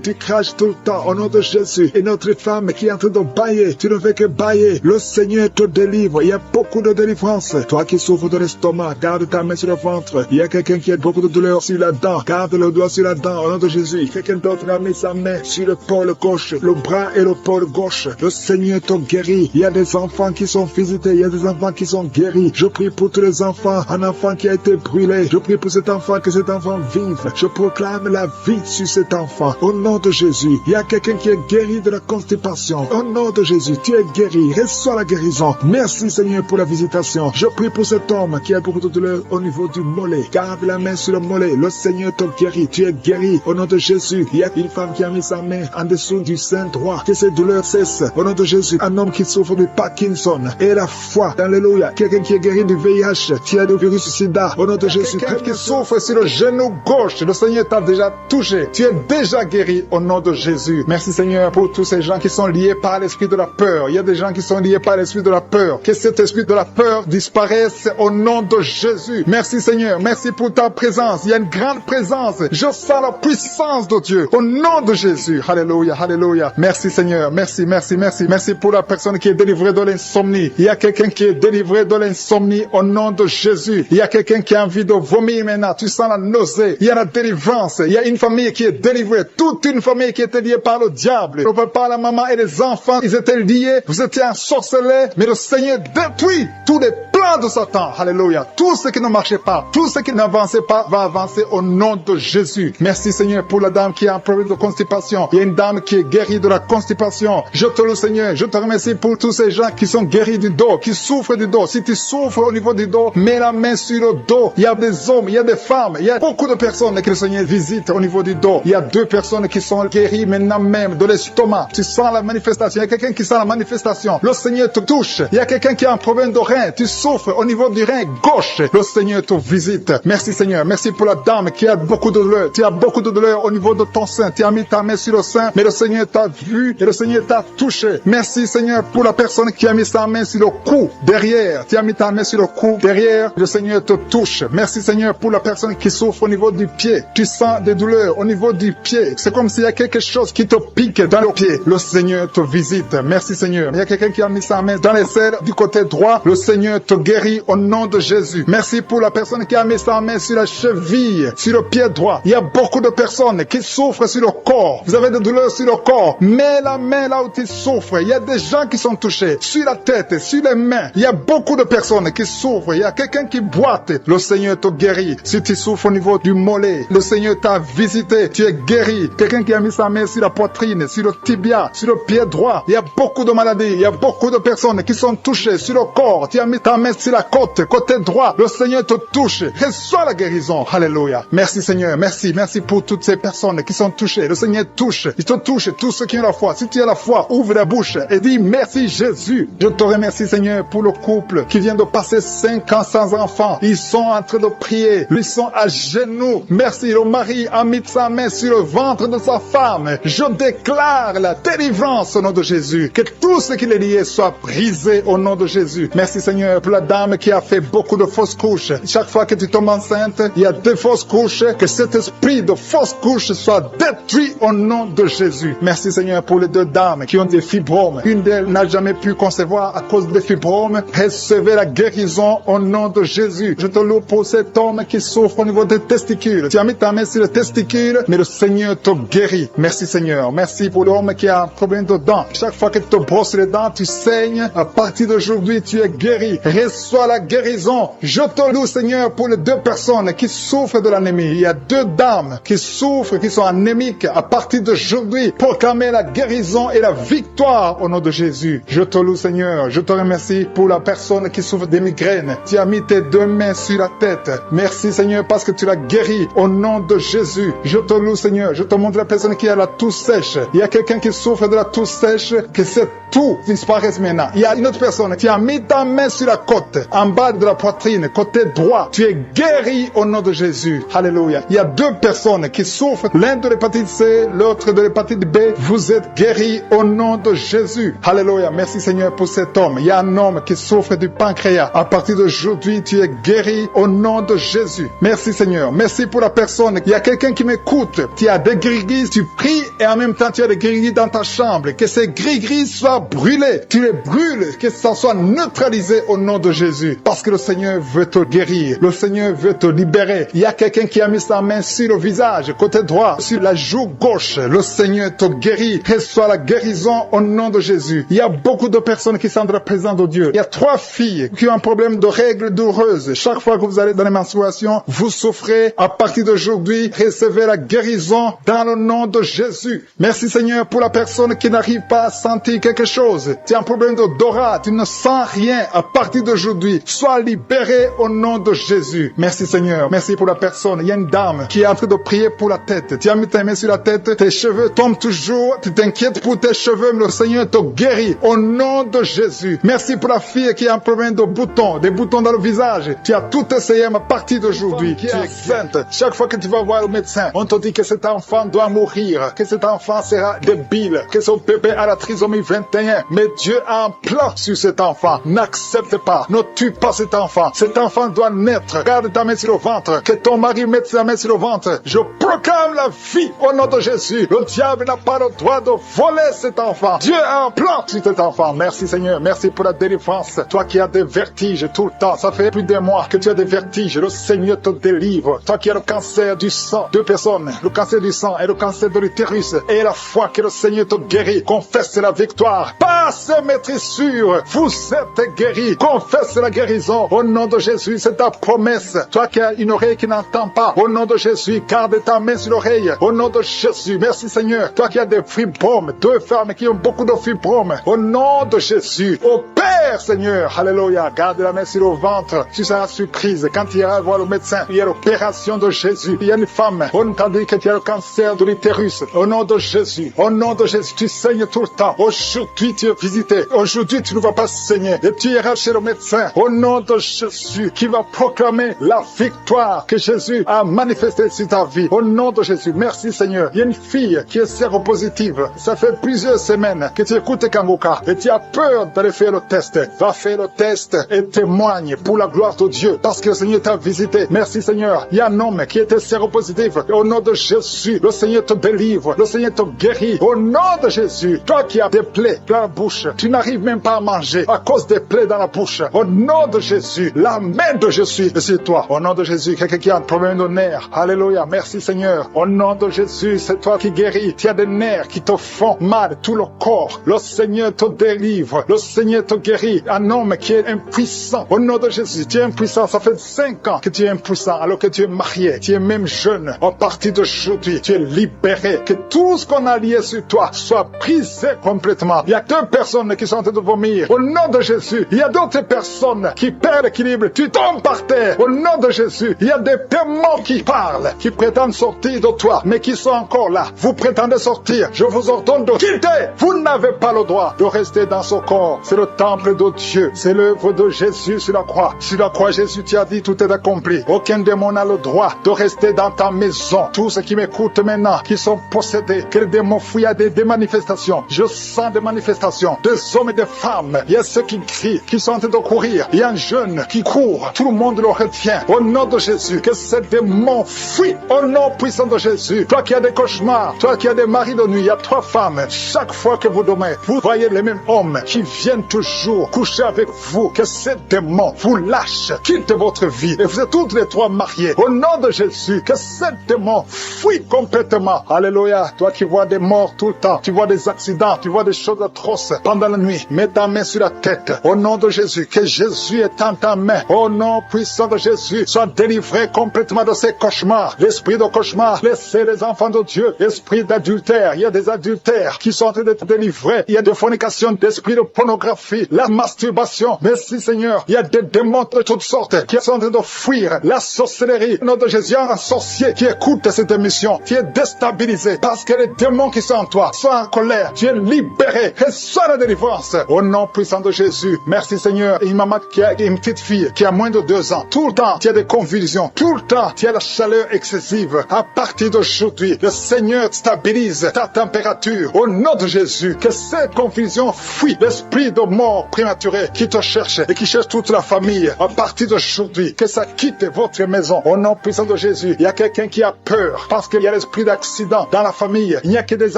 Tu craches tout le temps au nom de Jésus. Et notre femme qui est en train de bailler, tu ne fais que bailler. Le Seigneur te délivre. Il y a beaucoup de délivrance. Toi qui souffres de l'estomac, garde ta main sur le ventre. Il y a quelqu'un qui a beaucoup de douleur sur la dent. Garde le doigt sur la dent au nom de Jésus. Quelqu'un d'autre a mis sa main sur le pôle gauche, le bras et le pôle gauche. Le Seigneur te guérit. Il y a des enfants qui sont visités. Il y a des enfants qui sont guéris. Je prie pour tous les enfants. Un enfant qui a été brûlé. Je prie pour cet enfant, que cet enfant vive. Je proclame la vie sur cet enfant. Au nom de Jésus. Il y a quelqu'un qui est guéri de la constipation. Au nom de Jésus, tu es guéri. Reçois la guérison. Merci Seigneur pour la visitation. Je prie pour cet homme qui a beaucoup de douleur au niveau du mollet. Garde la main sur le mollet. Le Seigneur te guérit. Tu es guéri. Au nom de Jésus. Il y a une femme qui a mis sa main en dessous du sein droit. Que ces douleurs cessent. Au nom de Jésus. Un homme qui souffre de Parkinson. Et la foi. Alléluia. Quelqu'un qui est guéri du VIH. Qui a du virus sida. Au nom de Jésus. Quelqu'un qui souffre sur le genou gauche. Le Seigneur t'a déjà touché. Tu es déjà guéri au nom de Jésus. Merci Seigneur pour tous ces gens qui sont liés par l'esprit de la peur. Il y a des gens qui sont liés par l'esprit de la peur. Que cet esprit de la peur disparaisse au nom de Jésus. Merci Seigneur. Merci pour ta présence. Il y a une grande présence. Je sens la puissance de Dieu au nom de Jésus. Alléluia, alléluia. Merci Seigneur. Merci, merci, merci. Merci pour la personne qui est délivrée de l'insomnie. Il y a quelqu'un qui est délivré de l'insomnie au nom de Jésus. Il y a quelqu'un qui a envie de vomir maintenant. Tu sens la nausée. Il y a la délivrance. Il y a une famille qui est délivrée. Toute une famille qui était liée par le diable. Le papa, la maman et les enfants, ils étaient liés. Vous étiez ensorcelés. Mais le Seigneur détruit tous les plans de Satan. Alléluia. Tout ce qui ne marchait pas, tout ce qui n'avançait pas va avancer au nom de Jésus. Merci Seigneur pour la dame qui a un problème de constipation. Il y a une dame qui est guérie de la constipation. Je te loue Seigneur. Je te remercie pour tous ces gens qui sont guéris du dos, qui souffrent du dos. Si tu souffres au niveau du dos, mets la main sur le dos. Il y a des hommes, il y a des femmes, il y a beaucoup de personnes que le Seigneur visite au niveau du dos. Il y a 2 personnes qui sont guéries maintenant même de l'estomac. Tu sens la manifestation. Il y a quelqu'un qui sent la manifestation. Le Seigneur te touche. Il y a quelqu'un qui a un problème de rein. Tu souffres au niveau du rein gauche. Le Seigneur te visite. Merci Seigneur. Merci pour la dame qui a beaucoup de douleur. Tu as beaucoup de douleur au niveau de ton sein. Tu as mis ta main sur le sein, mais le Seigneur t'a vu et le Seigneur t'a touché. Merci Seigneur pour la personne qui a mis sa main sur le cou derrière. Tu as mis mis ta main sur le cou, derrière, le Seigneur te touche. Merci Seigneur pour la personne qui souffre au niveau du pied. Tu sens des douleurs au niveau du pied. C'est comme s'il y a quelque chose qui te pique dans le pied. Le Seigneur te visite. Merci Seigneur. Il y a quelqu'un qui a mis sa main dans les selles du côté droit. Le Seigneur te guérit au nom de Jésus. Merci pour la personne qui a mis sa main sur la cheville, sur le pied droit. Il y a beaucoup de personnes qui souffrent sur le corps. Vous avez des douleurs sur le corps. Mets la main là où tu souffres. Il y a des gens qui sont touchés. Sur la tête, sur les mains. Il y a beaucoup de personnes qui souffrent. Il y a quelqu'un qui boite. Le Seigneur te guérit. Si tu souffres au niveau du mollet, le Seigneur t'a visité. Tu es guéri. Quelqu'un qui a mis sa main sur la poitrine, sur le tibia, sur le pied droit. Il y a beaucoup de maladies. Il y a beaucoup de personnes qui sont touchées sur le corps. Tu as mis ta main sur la côte, côté droit. Le Seigneur te touche. Reçois la guérison. Alléluia. Merci Seigneur. Merci. Merci pour toutes ces personnes qui sont touchées. Le Seigneur touche. Il te touche. Tous ceux qui ont la foi. Si tu as la foi, ouvre la bouche et dis merci Jésus. Je te remercie Seigneur pour le couple qui vient de passer 5 ans sans enfant. Ils sont en train de prier. Ils sont à genoux. Merci. Le mari a mis sa main sur le ventre de sa femme. Je déclare la délivrance au nom de Jésus. Que tout ce qui est lié soit brisé au nom de Jésus. Merci Seigneur pour la dame qui a fait beaucoup de fausses couches. Chaque fois que tu tombes enceinte, il y a des fausses couches. Que cet esprit de fausses couches soit détruit au nom de Jésus. Merci Seigneur pour les 2 dames qui ont des fibromes. Une d'elles n'a jamais pu concevoir à cause des fibromes. Recevez la guérison au nom de Jésus. Je te loue pour cet homme qui souffre au niveau des testicules. Tu as mis ta main sur les testicules, mais le Seigneur te guérit. Merci Seigneur. Merci pour l'homme qui a un problème de dents. Chaque fois que tu te brosses les dents, tu saignes. À partir d'aujourd'hui, tu es guéri. Reçois la guérison. Je te loue Seigneur pour les 2 personnes qui souffrent de l'anémie. Il y a 2 dames qui souffrent, qui sont anémiques. À partir d'aujourd'hui, proclamez la guérison et la victoire au nom de Jésus. Je te loue Seigneur. Je te remercie pour la personne qui souffre des migraines. Tu as mis tes 2 mains sur la tête. Merci Seigneur parce que tu l'as guéri au nom de Jésus. Je te loue Seigneur. Je te montre la personne qui a la toux sèche. Il y a quelqu'un qui souffre de la toux sèche, que cette toux disparaisse maintenant. Il y a une autre personne qui a mis ta main sur la côte, en bas de la poitrine, côté droit. Tu es guéri au nom de Jésus. Alléluia. Il y a 2 personnes qui souffrent, l'un de l'hépatite C, l'autre de l'hépatite B. Vous êtes guéris au nom de Jésus. Alléluia. Merci Seigneur pour cet homme. Il y a un homme qui souffre du pancréas. À partir d'aujourd'hui, tu es guéri au nom de Jésus. Merci Seigneur. Merci pour la personne. Il y a quelqu'un qui m'écoute. Tu as des gris-gris, tu pries et en même temps tu as des gris-gris dans ta chambre. Que ces gris-gris soient brûlés. Tu les brûles. Que ça soit neutralisé au nom de Jésus. Parce que le Seigneur veut te guérir. Le Seigneur veut te libérer. Il y a quelqu'un qui a mis sa main sur le visage, côté droit, sur la joue gauche. Le Seigneur te guérit. Reçois la guérison au nom de Jésus. Il y a beaucoup de personnes qui sont dans la présence de Dieu. Il y a 3 filles qui ont un problème de règles douloureuses. Chaque fois que vous allez dans les menstruations, vous souffrez. À partir d'aujourd'hui, recevez la guérison dans le nom de Jésus. Merci Seigneur pour la personne qui n'arrive pas à sentir quelque chose. Tu as un problème d'odorat, tu ne sens rien. À partir d'aujourd'hui, sois libéré au nom de Jésus. Merci Seigneur. Merci pour la personne. Il y a une dame qui est en train de prier pour la tête. Tu as mis ta main sur la tête, tes cheveux tombent toujours. Tu t'inquiètes pour tes cheveux, mais le Seigneur te guérit au nom de Jésus. Merci pour la fille qui a un problème de boutons, des boutons dans le visage. Tu as tout essayé à partir d'aujourd'hui. Tu es enceinte. Chaque fois que tu vas voir le médecin, on te dit que cet enfant doit mourir, que cet enfant sera débile, que son bébé a la trisomie 21. Mais Dieu a un plan sur cet enfant. N'accepte pas, ne tue pas cet enfant. Cet enfant doit naître. Garde ta main sur le ventre. Que ton mari mette sa main sur le ventre. Je proclame la vie au nom de Jésus. Le diable n'a pas le droit de voler cet enfant. Dieu a un plan sur cet enfant. Merci Seigneur. Merci pour la délivrance. Toi qui as des vertiges tout le temps. Ça fait plus d'un mois que tu as des vertiges. Le Seigneur te délivre. Toi qui as le cancer du sang. 2 personnes. Le cancer du sang et le cancer de l'utérus. Et la foi que le Seigneur te guérit. Confesse la victoire. Passe maîtrise sûre. Vous êtes guéris. Confesse la guérison. Au nom de Jésus, c'est ta promesse. Toi qui as une oreille qui n'entend pas. Au nom de Jésus, garde ta main sur l'oreille. Au nom de Jésus. Merci Seigneur. Toi qui as des fibromes. 2 femmes qui ont beaucoup de fibromes. Au nom de Jésus. Au Père Seigneur. Alléluia. Garde la main sur le ventre. Tu seras surprise. Quand tu iras voir le médecin, il y a l'opération de Jésus. Il y a une femme. On t'a dit que tu as le cancer de l'utérus. Au nom de Jésus. Au nom de Jésus. Tu saignes tout le temps. Aujourd'hui, tu es visité. Aujourd'hui, tu ne vas pas saigner. Et tu iras chez le médecin. Au nom de Jésus, qui va proclamer la victoire que Jésus a manifestée sur ta vie. Au nom de Jésus. Merci Seigneur. Il y a une fille qui est séropositive. Ça fait plusieurs semaines que tu écoutes Kangoka et tu as peur d'aller faire le test. Va faire le test manifeste et témoigne pour la gloire de Dieu, parce que le Seigneur t'a visité. Merci Seigneur. Il y a un homme qui était séropositif. Et au nom de Jésus, le Seigneur te délivre, le Seigneur te guérit. Au nom de Jésus, toi qui as des plaies dans la bouche, tu n'arrives même pas à manger à cause des plaies dans la bouche. Au nom de Jésus, la main de Jésus est sur toi. Au nom de Jésus, quelqu'un qui a un problème de nerfs. Alléluia. Merci Seigneur. Au nom de Jésus, c'est toi qui guéris. Tu as des nerfs qui te font mal, tout le corps. Le Seigneur te délivre. Le Seigneur te guérit. Un homme qui est impuissant. Au nom de Jésus, tu es impuissant. Ça fait 5 ans que tu es impuissant alors que tu es marié. Tu es même jeune. À partir d'aujourd'hui, tu es libéré. Que tout ce qu'on a lié sur toi soit brisé complètement. Il y a 2 personnes qui sont en train de vomir. Au nom de Jésus, il y a d'autres personnes qui perdent l'équilibre. Tu tombes par terre. Au nom de Jésus, il y a des démons qui parlent, qui prétendent sortir de toi, mais qui sont encore là. Vous prétendez sortir. Je vous ordonne de quitter. Vous n'avez pas le droit de rester dans ce corps. C'est le temple de Dieu. C'est l'œuvre de Jésus sur la croix. Sur la croix, Jésus t'a dit tout est accompli. Aucun démon n'a le droit de rester dans ta maison. Tous ceux qui m'écoutent maintenant, qui sont possédés, que les démons fuient à des manifestations. Je sens des manifestations, des hommes et des femmes. Il y a ceux qui crient, qui sont en train de courir. Il y a un jeune qui court. Tout le monde le retient. Au nom de Jésus, que ces démons fuient. Au nom puissant de Jésus. Toi qui as des cauchemars, toi qui as des maris de nuit, il y a 3 femmes. Chaque fois que vous dormez, vous voyez les mêmes hommes qui viennent toujours coucher avec vous. Que ces démons vous lâchent, quittent votre vie. Et vous êtes toutes les 3 mariés. Au nom de Jésus, que ces démons fuient complètement. Alléluia. Toi qui vois des morts tout le temps, tu vois des accidents, tu vois des choses atroces pendant la nuit. Mets ta main sur la tête. Au nom de Jésus, que Jésus est en ta main. Au nom puissant de Jésus, sois délivré complètement de ces cauchemars. L'esprit de cauchemar, laissez les enfants de Dieu. Esprit d'adultère, il y a des adultères qui sont en train d'être délivrés. Il y a des fornications, d'esprit de pornographie, la masturbation. Merci Seigneur, il y a des démons de toutes sortes qui sont en train de fuir. La sorcellerie, au nom de Jésus, il y a un sorcier qui écoute cette émission, qui est déstabilisé parce que les démons qui sont en toi sont en colère. Tu es libéré. Reçois la délivrance. Au nom puissant de Jésus. Merci Seigneur. Une maman qui a une petite fille qui a moins de 2 ans. Tout le temps, tu as des convulsions. Tout le temps, tu as la chaleur excessive. À partir d'aujourd'hui, le Seigneur stabilise ta température. Au nom de Jésus, que cette confusion fuit. L'esprit de mort prématurée qui te cherche et qui cherche toute la famille. À partir d'aujourd'hui, que ça quitte votre maison. Au nom puissant de Jésus, il y a quelqu'un qui a peur parce qu'il y a l'esprit d'accident dans la famille. Il n'y a que des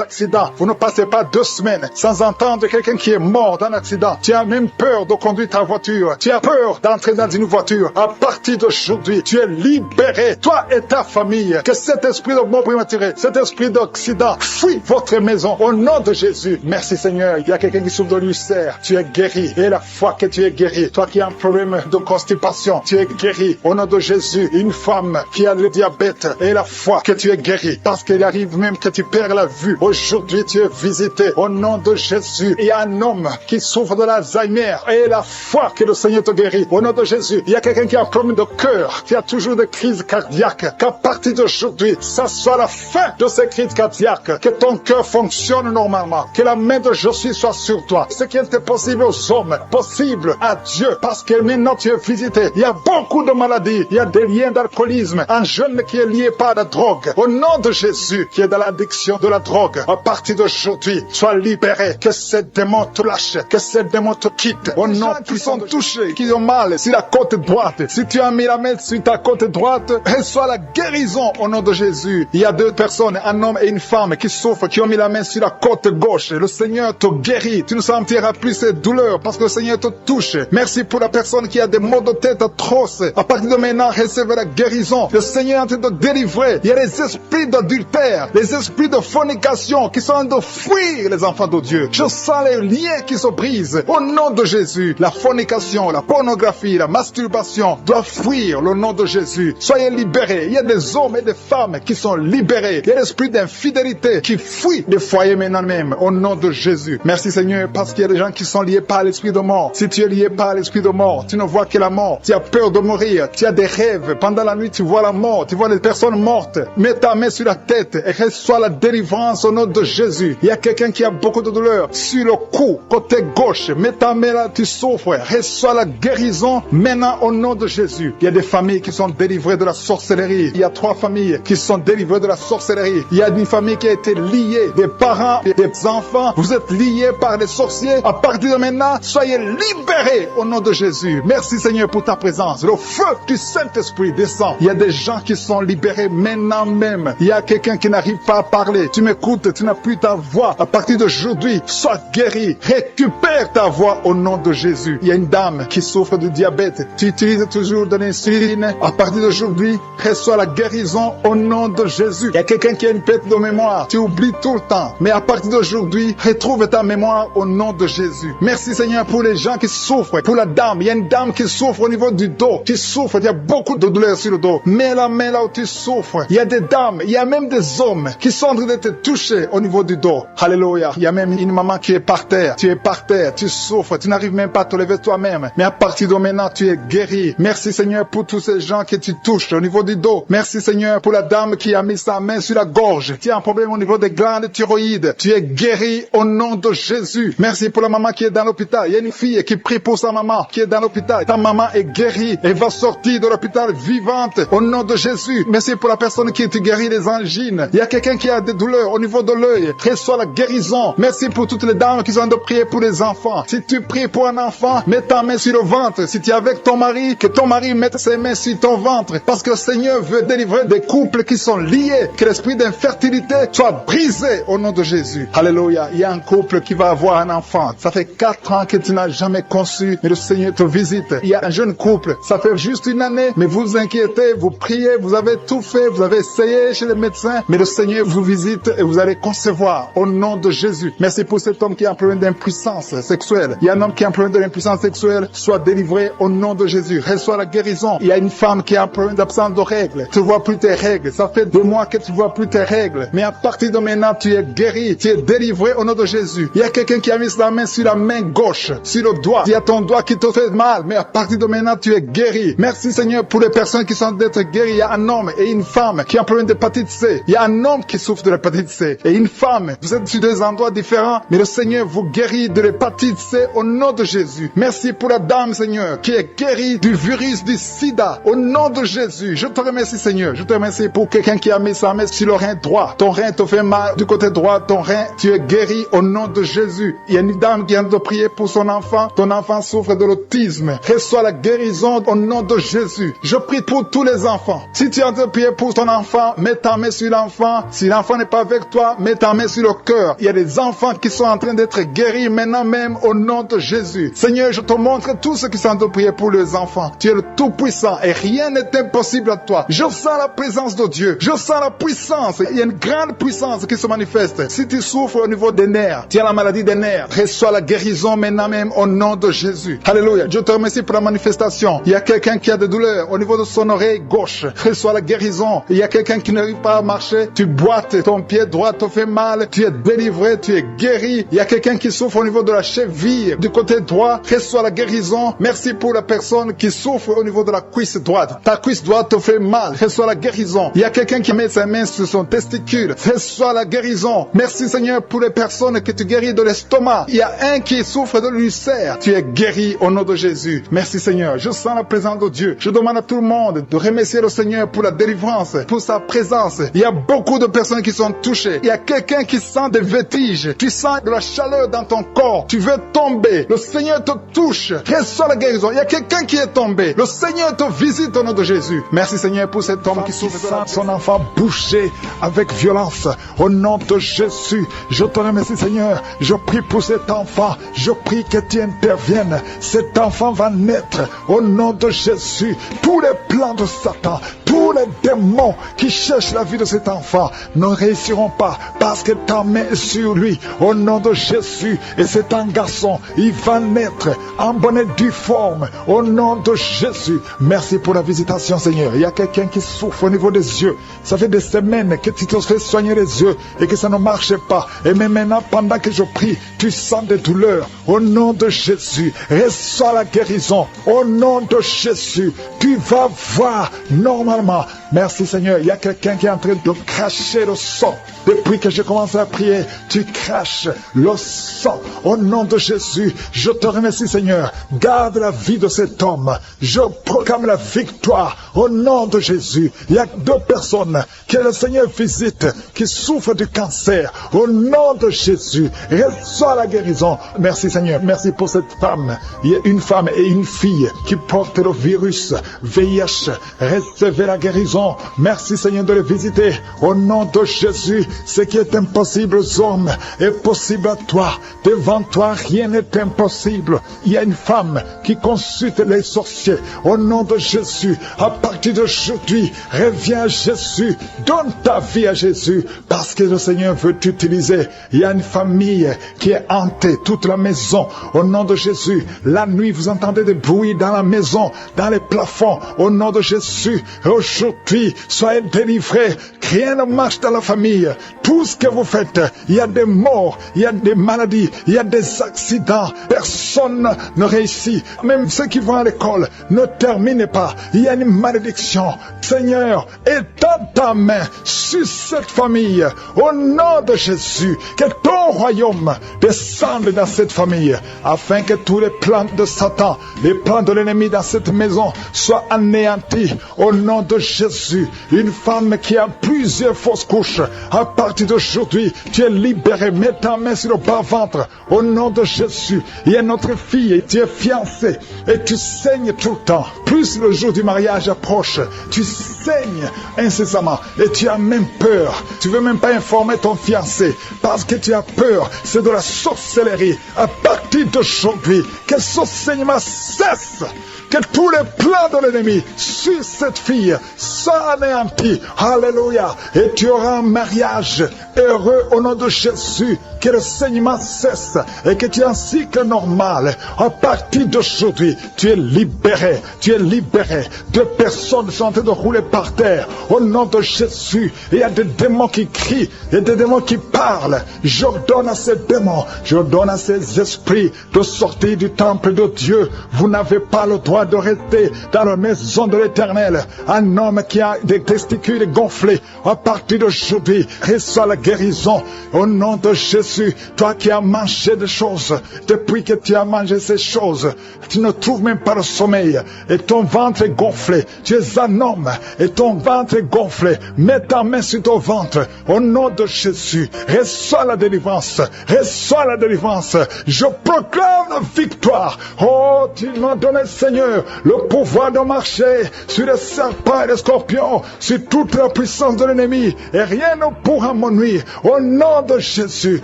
accidents. Vous ne passez pas 2 semaines sans entendre quelqu'un qui est mort dans un accident. Tu as même peur de conduire ta voiture. Tu as peur d'entrer dans une voiture. À partir d'aujourd'hui, tu es libéré. Toi et ta famille. Que cet esprit de mort prématuré, cet esprit d'accident fuit votre maison. Au nom de Jésus. Merci Seigneur. Il y a quelqu'un qui souffre de l'ulcère. Tu es guéri. Et la foi que tu es guéri. Toi qui as un problème de constipation, tu es guéri. Au nom de Jésus. Une femme qui a le diabète. Et la foi que tu es guéri. Parce qu'il arrive même que tu perds la vue. Aujourd'hui, tu es visité. Au nom de Jésus. Il y a un homme qui souffre de l'Alzheimer. Et la foi que le Seigneur te guérit. Au nom de Jésus. Il y a quelqu'un qui a un problème de cœur. Qui a toujours des crises cardiaques. Qu'à partir d'aujourd'hui, ça soit la fin de ces crises cardiaques. Que ton cœur fonctionne normalement. Que la main de Jésus soit sur toi. Ce qui était possible aux hommes, possible à Dieu. Parce que maintenant tu es visité. Il y a beaucoup de maladies. Il y a des liens d'alcoolisme. Un jeune qui est lié par la drogue. Au nom de Jésus, qui est dans l'addiction de la drogue. À partir d'aujourd'hui, sois libéré. Que ces démons te lâchent. Que ces démons te quittent. Au nom qui sont touchés, qui ont mal sur la côte droite. Si tu as mis la main sur ta côte droite, reçois la guérison au nom de Jésus. Il y a 2 personnes, un homme et une femme qui souffrent, qui ont mis la main sur la côte gauche. Le Seigneur te guérit. Tu ne sentiras plus ces douleurs parce que le Seigneur te touche. Merci pour la personne qui a des maux de tête atroces. À partir de maintenant, recevez la guérison. Le Seigneur est en train de délivrer. Il y a les esprits d'adultère, les esprits de fornication qui sont en train de fuir les enfants de Dieu. Je sens les liens qui se brisent. Au nom de Jésus, la fornication, la pornographie, la masturbation doivent fuir le nom de Jésus. Soyez libérés. Il y a des hommes et des femmes qui sont libérés. Il y a l'esprit d'infidélité qui fuit des foyers maintenant même. Au nom de Jésus. Merci Seigneur parce qu'il y a des gens qui sont liés par l'esprit de mort. Si tu es lié par l'esprit de mort, tu ne vois que la mort. Tu as peur de mourir. Tu as des rêves. Pendant la nuit, tu vois la mort. Tu vois des personnes mortes. Mets ta main sur la tête et reçois la délivrance au nom de Jésus. Il y a quelqu'un qui a beaucoup de douleur sur le cou, côté gauche. Mets ta main là, tu souffres. Reçois la guérison maintenant au nom de Jésus. Il y a des familles qui sont délivrées de la sorcellerie. Il y a 3 familles qui sont délivrées de la sorcellerie. Il y a une famille qui a été liée, des parents et des enfants. Vous êtes liés par les sorciers. À partir de maintenant, soyez libérés libéré au nom de Jésus. Merci Seigneur pour ta présence. Le feu du Saint-Esprit descend. Il y a des gens qui sont libérés maintenant même. Il y a quelqu'un qui n'arrive pas à parler. Tu m'écoutes, tu n'as plus ta voix. À partir d'aujourd'hui, sois guéri. Récupère ta voix au nom de Jésus. Il y a une dame qui souffre de diabète. Tu utilises toujours de l'insuline. À partir d'aujourd'hui, reçois la guérison au nom de Jésus. Il y a quelqu'un qui a une perte de mémoire. Tu oublies tout le temps. Mais à partir d'aujourd'hui, retrouve ta mémoire au nom de Jésus. Merci Seigneur pour les gens qui souffrent. Pour la dame, il y a une dame qui souffre au niveau du dos. Qui souffre, il y a beaucoup de douleurs sur le dos. Mets la main là où tu souffres. Il y a des dames, il y a même des hommes qui sont en train de te toucher au niveau du dos. Alléluia. Il y a même une maman qui est par terre. Tu es par terre, tu souffres, tu n'arrives même pas à te lever toi-même. Mais à partir de maintenant, tu es guéri. Merci Seigneur pour tous ces gens que tu touches au niveau du dos. Merci Seigneur pour la dame qui a mis sa main sur la gorge. Tu as un problème au niveau des glandes thyroïdes. Tu es guéri au nom de Jésus. Merci pour la maman qui est dans l'hôpital. Il y a une fille qui prie pour sa maman qui est dans l'hôpital. Ta maman est guérie. Elle va sortir de l'hôpital vivante au nom de Jésus. Merci pour la personne qui te guérit des angines. Il y a quelqu'un qui a des douleurs au niveau de l'œil. Reçois la guérison. Merci pour toutes les dames qui sont de prier pour les enfants. Si tu pries pour un enfant, mets ta main sur le ventre. Si tu es avec ton mari, que ton mari mette ses mains sur ton ventre. Parce que le Seigneur veut délivrer des couples qui sont liés. Que l'esprit d'infertilité soit brisé au nom de Jésus. Alléluia. Il y a un couple qui va avoir un enfant. Ça fait 4 ans que tu n'as jamais conçu, mais le Seigneur te visite. Il y a un jeune couple. Ça fait juste une année, mais vous inquiétez, vous priez, vous avez tout fait, vous avez essayé chez les médecins, mais le Seigneur vous visite et vous allez concevoir au nom de Jésus. Merci pour cet homme qui a un problème d'impuissance sexuelle. Il y a un homme qui a un problème de l'impuissance sexuelle. Sois délivré au nom de Jésus. Reçois la guérison. Il y a une femme qui a un problème d'absence de règles. Tu ne vois plus tes règles. Ça fait 2 mois que tu ne vois plus tes règles. Mais à partir de maintenant, tu es guéri. Tu es délivré au nom de Jésus. Il y a quelqu'un qui a mis la main sur la main gauche, sur le doigt. Il y a ton doigt qui te fait mal. Mais à partir de maintenant, tu es guéri. Merci Seigneur pour les personnes qui sont d'être guéries. Il y a un homme et une femme qui ont un problème d'hépatite C. Il y a un homme qui souffre de l'hépatite C et une femme. Vous êtes sur 2 endroits différents, mais le Seigneur vous guérit de l'hépatite C au nom de Jésus. Merci pour la dame, Seigneur, qui est guérie du virus du sida au nom de Jésus. Je te remercie, Seigneur. Je te remercie pour quelqu'un qui a mis sa main sur le rein droit. Ton rein te fait mal du côté droit, ton rein, tu es guéri au nom de Jésus. Il y a une dame qui vient de prier pour son enfant. Ton enfant souffre de l'autisme. Reçois la guérison au nom de Jésus. Je prie pour tous les enfants. Si tu es en train de prier pour ton enfant, mets ta main sur l'enfant. Si l'enfant n'est pas avec toi, mets ta main sur le cœur. Il y a des enfants qui sont en train d'être guéris maintenant même au nom de Jésus. Seigneur, je te montre tous ceux qui sont en train de prier pour les enfants. Tu es le Tout-Puissant et rien n'est impossible à toi. Je sens la présence de Dieu. Je sens la puissance. Il y a une grande puissance qui se manifeste. Si tu souffres au niveau des nerfs, tu as la maladie des nerfs, reçois la guérison maintenant même au nom de Jésus. Alléluia. Je te remercie pour la manifestation. Il y a quelqu'un qui a des douleurs au niveau de son oreille gauche. Reçois la guérison. Il y a quelqu'un qui n'arrive pas à marcher. Tu boites, ton pied droit te fait mal. Tu es délivré, tu es guéri. Il y a quelqu'un qui souffre au niveau de la cheville du côté droit. Reçois la guérison. Merci pour la personne qui souffre au niveau de la cuisse droite. Ta cuisse droite te fait mal. Reçois la guérison. Il y a quelqu'un qui met sa main sur son testicule. Reçois la guérison. Merci Seigneur pour les personnes que tu guéris de l'estomac. Il y a un qui souffre de l'ulcère. Tu es guéri au nom de Jésus. Merci Seigneur. Je sens la présence de Dieu. Je demande à tout le monde de remercier le Seigneur pour la délivrance, pour sa présence. Il y a beaucoup de personnes qui sont touchées. Il y a quelqu'un qui sent des vertiges. Tu sens de la chaleur dans ton corps. Tu veux tomber. Le Seigneur te touche. Reçois la guérison. Il y a quelqu'un qui est tombé. Le Seigneur te visite au nom de Jésus. Merci Seigneur pour cet homme qui souffre de son enfant bouché avec violence. Au nom de Jésus, je te remercie Seigneur. Je prie pour cet enfant. Je prie que tu interviennes. Cet enfant va naître au nom de Jésus. Tous les plans de Satan, tous les démons qui cherchent la vie de cet enfant ne réussiront pas parce que ta main est sur lui. Au nom de Jésus, et c'est un garçon, il va naître en bonne et due forme. Au nom de Jésus, merci pour la visitation Seigneur. Il y a quelqu'un qui souffre au niveau des yeux. Ça fait des semaines que tu te fais soigner les yeux et que ça ne marche pas. Et même maintenant, pendant que je prie, tu sens des douleurs. Au nom de Jésus, reçois la guérison. Au nom de Jésus, tu vas voir normalement vraiment. Merci Seigneur. Il y a quelqu'un qui est en train de cracher le sang. Depuis que je commence à prier, tu craches le sang. Au nom de Jésus, je te remercie Seigneur. Garde la vie de cet homme. Je proclame la victoire au nom de Jésus. Il y a 2 personnes que le Seigneur visite qui souffrent du cancer. Au nom de Jésus, reçois la guérison. Merci Seigneur. Merci pour cette femme. Il y a une femme et une fille qui portent le virus VIH. Recevez la guérison. Merci Seigneur de les visiter. Au nom de Jésus, ce qui est impossible aux hommes est possible à toi. Devant toi, rien n'est impossible. Il y a une femme qui consulte les sorciers. Au nom de Jésus, à partir d'aujourd'hui, reviens à Jésus. Donne ta vie à Jésus parce que le Seigneur veut t'utiliser. Il y a une famille qui est hantée, toute la maison. Au nom de Jésus, la nuit, vous entendez des bruits dans la maison, dans les plafonds. Au nom de Jésus, aujourd'hui, soyez délivrés. Rien ne marche dans la famille. Tout ce que vous faites, il y a des morts, il y a des maladies, il y a des accidents. Personne ne réussit. Même ceux qui vont à l'école ne terminent pas. Il y a une malédiction. Seigneur, étends ta main sur cette famille. Au nom de Jésus, que ton royaume descende dans cette famille, afin que tous les plans de Satan, les plans de l'ennemi dans cette maison soient anéantis. Au nom de Jésus, une femme qui a plusieurs fausses couches, à partir d'aujourd'hui, tu es libéré. Mets ta main sur le bas-ventre. Au nom de Jésus, il y a notre fille, tu es fiancée et tu saignes tout le temps. Plus le jour du mariage approche, tu saignes incessamment et tu as même peur. Tu ne veux même pas informer ton fiancé parce que tu as peur. C'est de la sorcellerie. À partir d'aujourd'hui, que ce saignement cesse. Que tous les plans de l'ennemi sur cette fille soient anéantis. Alléluia. Et tu auras un mariage heureux au nom de Jésus. Que le saignement cesse et que tu aies un cycle normal. À partir d'aujourd'hui, tu es libéré. Tu es libéré. 2 personnes sont en train de rouler par terre. Au nom de Jésus, il y a des démons qui crient. Il y a des démons qui parlent. J'ordonne à ces démons, j'ordonne à ces esprits de sortir du temple de Dieu. Vous n'avez pas le droit de rester dans la maison de l'Éternel. Un homme qui a des testicules gonflés, à partir d'aujourd'hui, reçoit la guérison. Au nom de Jésus, toi qui as mangé des choses, depuis que tu as mangé ces choses, tu ne trouves même pas le sommeil et ton ventre est gonflé. Tu es un homme et ton ventre est gonflé. Mets ta main sur ton ventre. Au nom de Jésus, reçois la délivrance. Reçois la délivrance. Je proclame la victoire. Oh, tu m'as donné, Seigneur, le pouvoir de marcher sur les serpents et les scorpions, sur toute la puissance de l'ennemi, et rien ne pourra me nuire. Au nom de Jésus,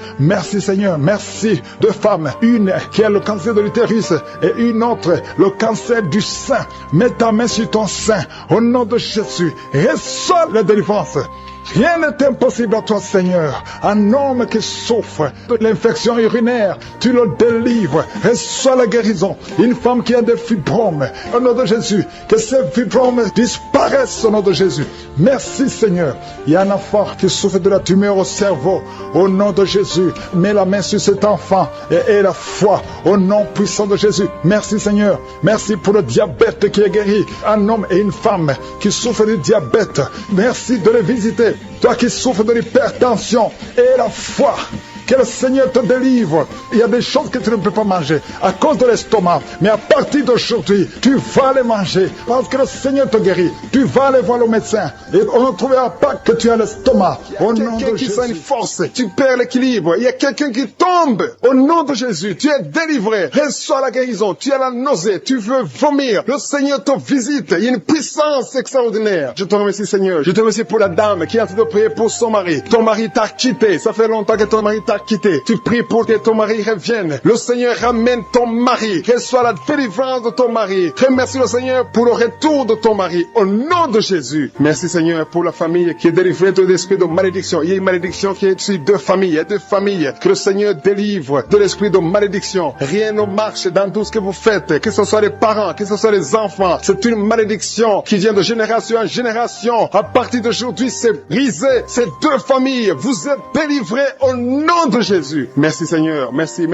merci Seigneur, merci. 2 femmes, une qui a le cancer de l'utérus et une autre le cancer du sein. Mets ta main sur ton sein. Au nom de Jésus, reçois la délivrance. Rien n'est impossible à toi, Seigneur. Un homme qui souffre de l'infection urinaire, tu le délivres. Reçois la guérison. Une femme qui a des fibromes, au nom de Jésus, que ces fibromes disparaissent au nom de Jésus. Merci, Seigneur. Il y a un enfant qui souffre de la tumeur au cerveau. Au nom de Jésus, mets la main sur cet enfant et aie la foi. Au nom puissant de Jésus. Merci, Seigneur. Merci pour le diabète qui est guéri. Un homme et une femme qui souffrent du diabète. Merci de les visiter. Toi qui souffres de l'hypertension, aie la foi. Que le Seigneur te délivre. Il y a des choses que tu ne peux pas manger à cause de l'estomac. Mais à partir d'aujourd'hui, tu vas les manger parce que le Seigneur te guérit. Tu vas aller voir le médecin et on ne trouvera pas que tu as l'estomac. Au nom de Jésus. Qui sent une force, tu perds l'équilibre. Il y a quelqu'un qui tombe. Au nom de Jésus, tu es délivré. Reçois la guérison. Tu as la nausée. Tu veux vomir. Le Seigneur te visite. Il y a une puissance extraordinaire. Je te remercie, Seigneur. Je te remercie pour la dame qui est en train de prier pour son mari. Ton mari t'a quitté. Ça fait longtemps que ton mari t'a quitté. Tu pries pour que ton mari revienne. Le Seigneur ramène ton mari. Reçois la délivrance de ton mari. Remercie le Seigneur pour le retour de ton mari. Au nom de Jésus. Merci Seigneur pour la famille qui est délivrée de l'esprit de malédiction. Il y a une malédiction qui est sur 2 familles. Il y a 2 familles que le Seigneur délivre de l'esprit de malédiction. Rien ne marche dans tout ce que vous faites. Que ce soit les parents, que ce soit les enfants. C'est une malédiction qui vient de génération en génération. À partir d'aujourd'hui, c'est brisé. Ces 2 familles, vous êtes délivrés au nom nom de Jésus. Merci Seigneur. Merci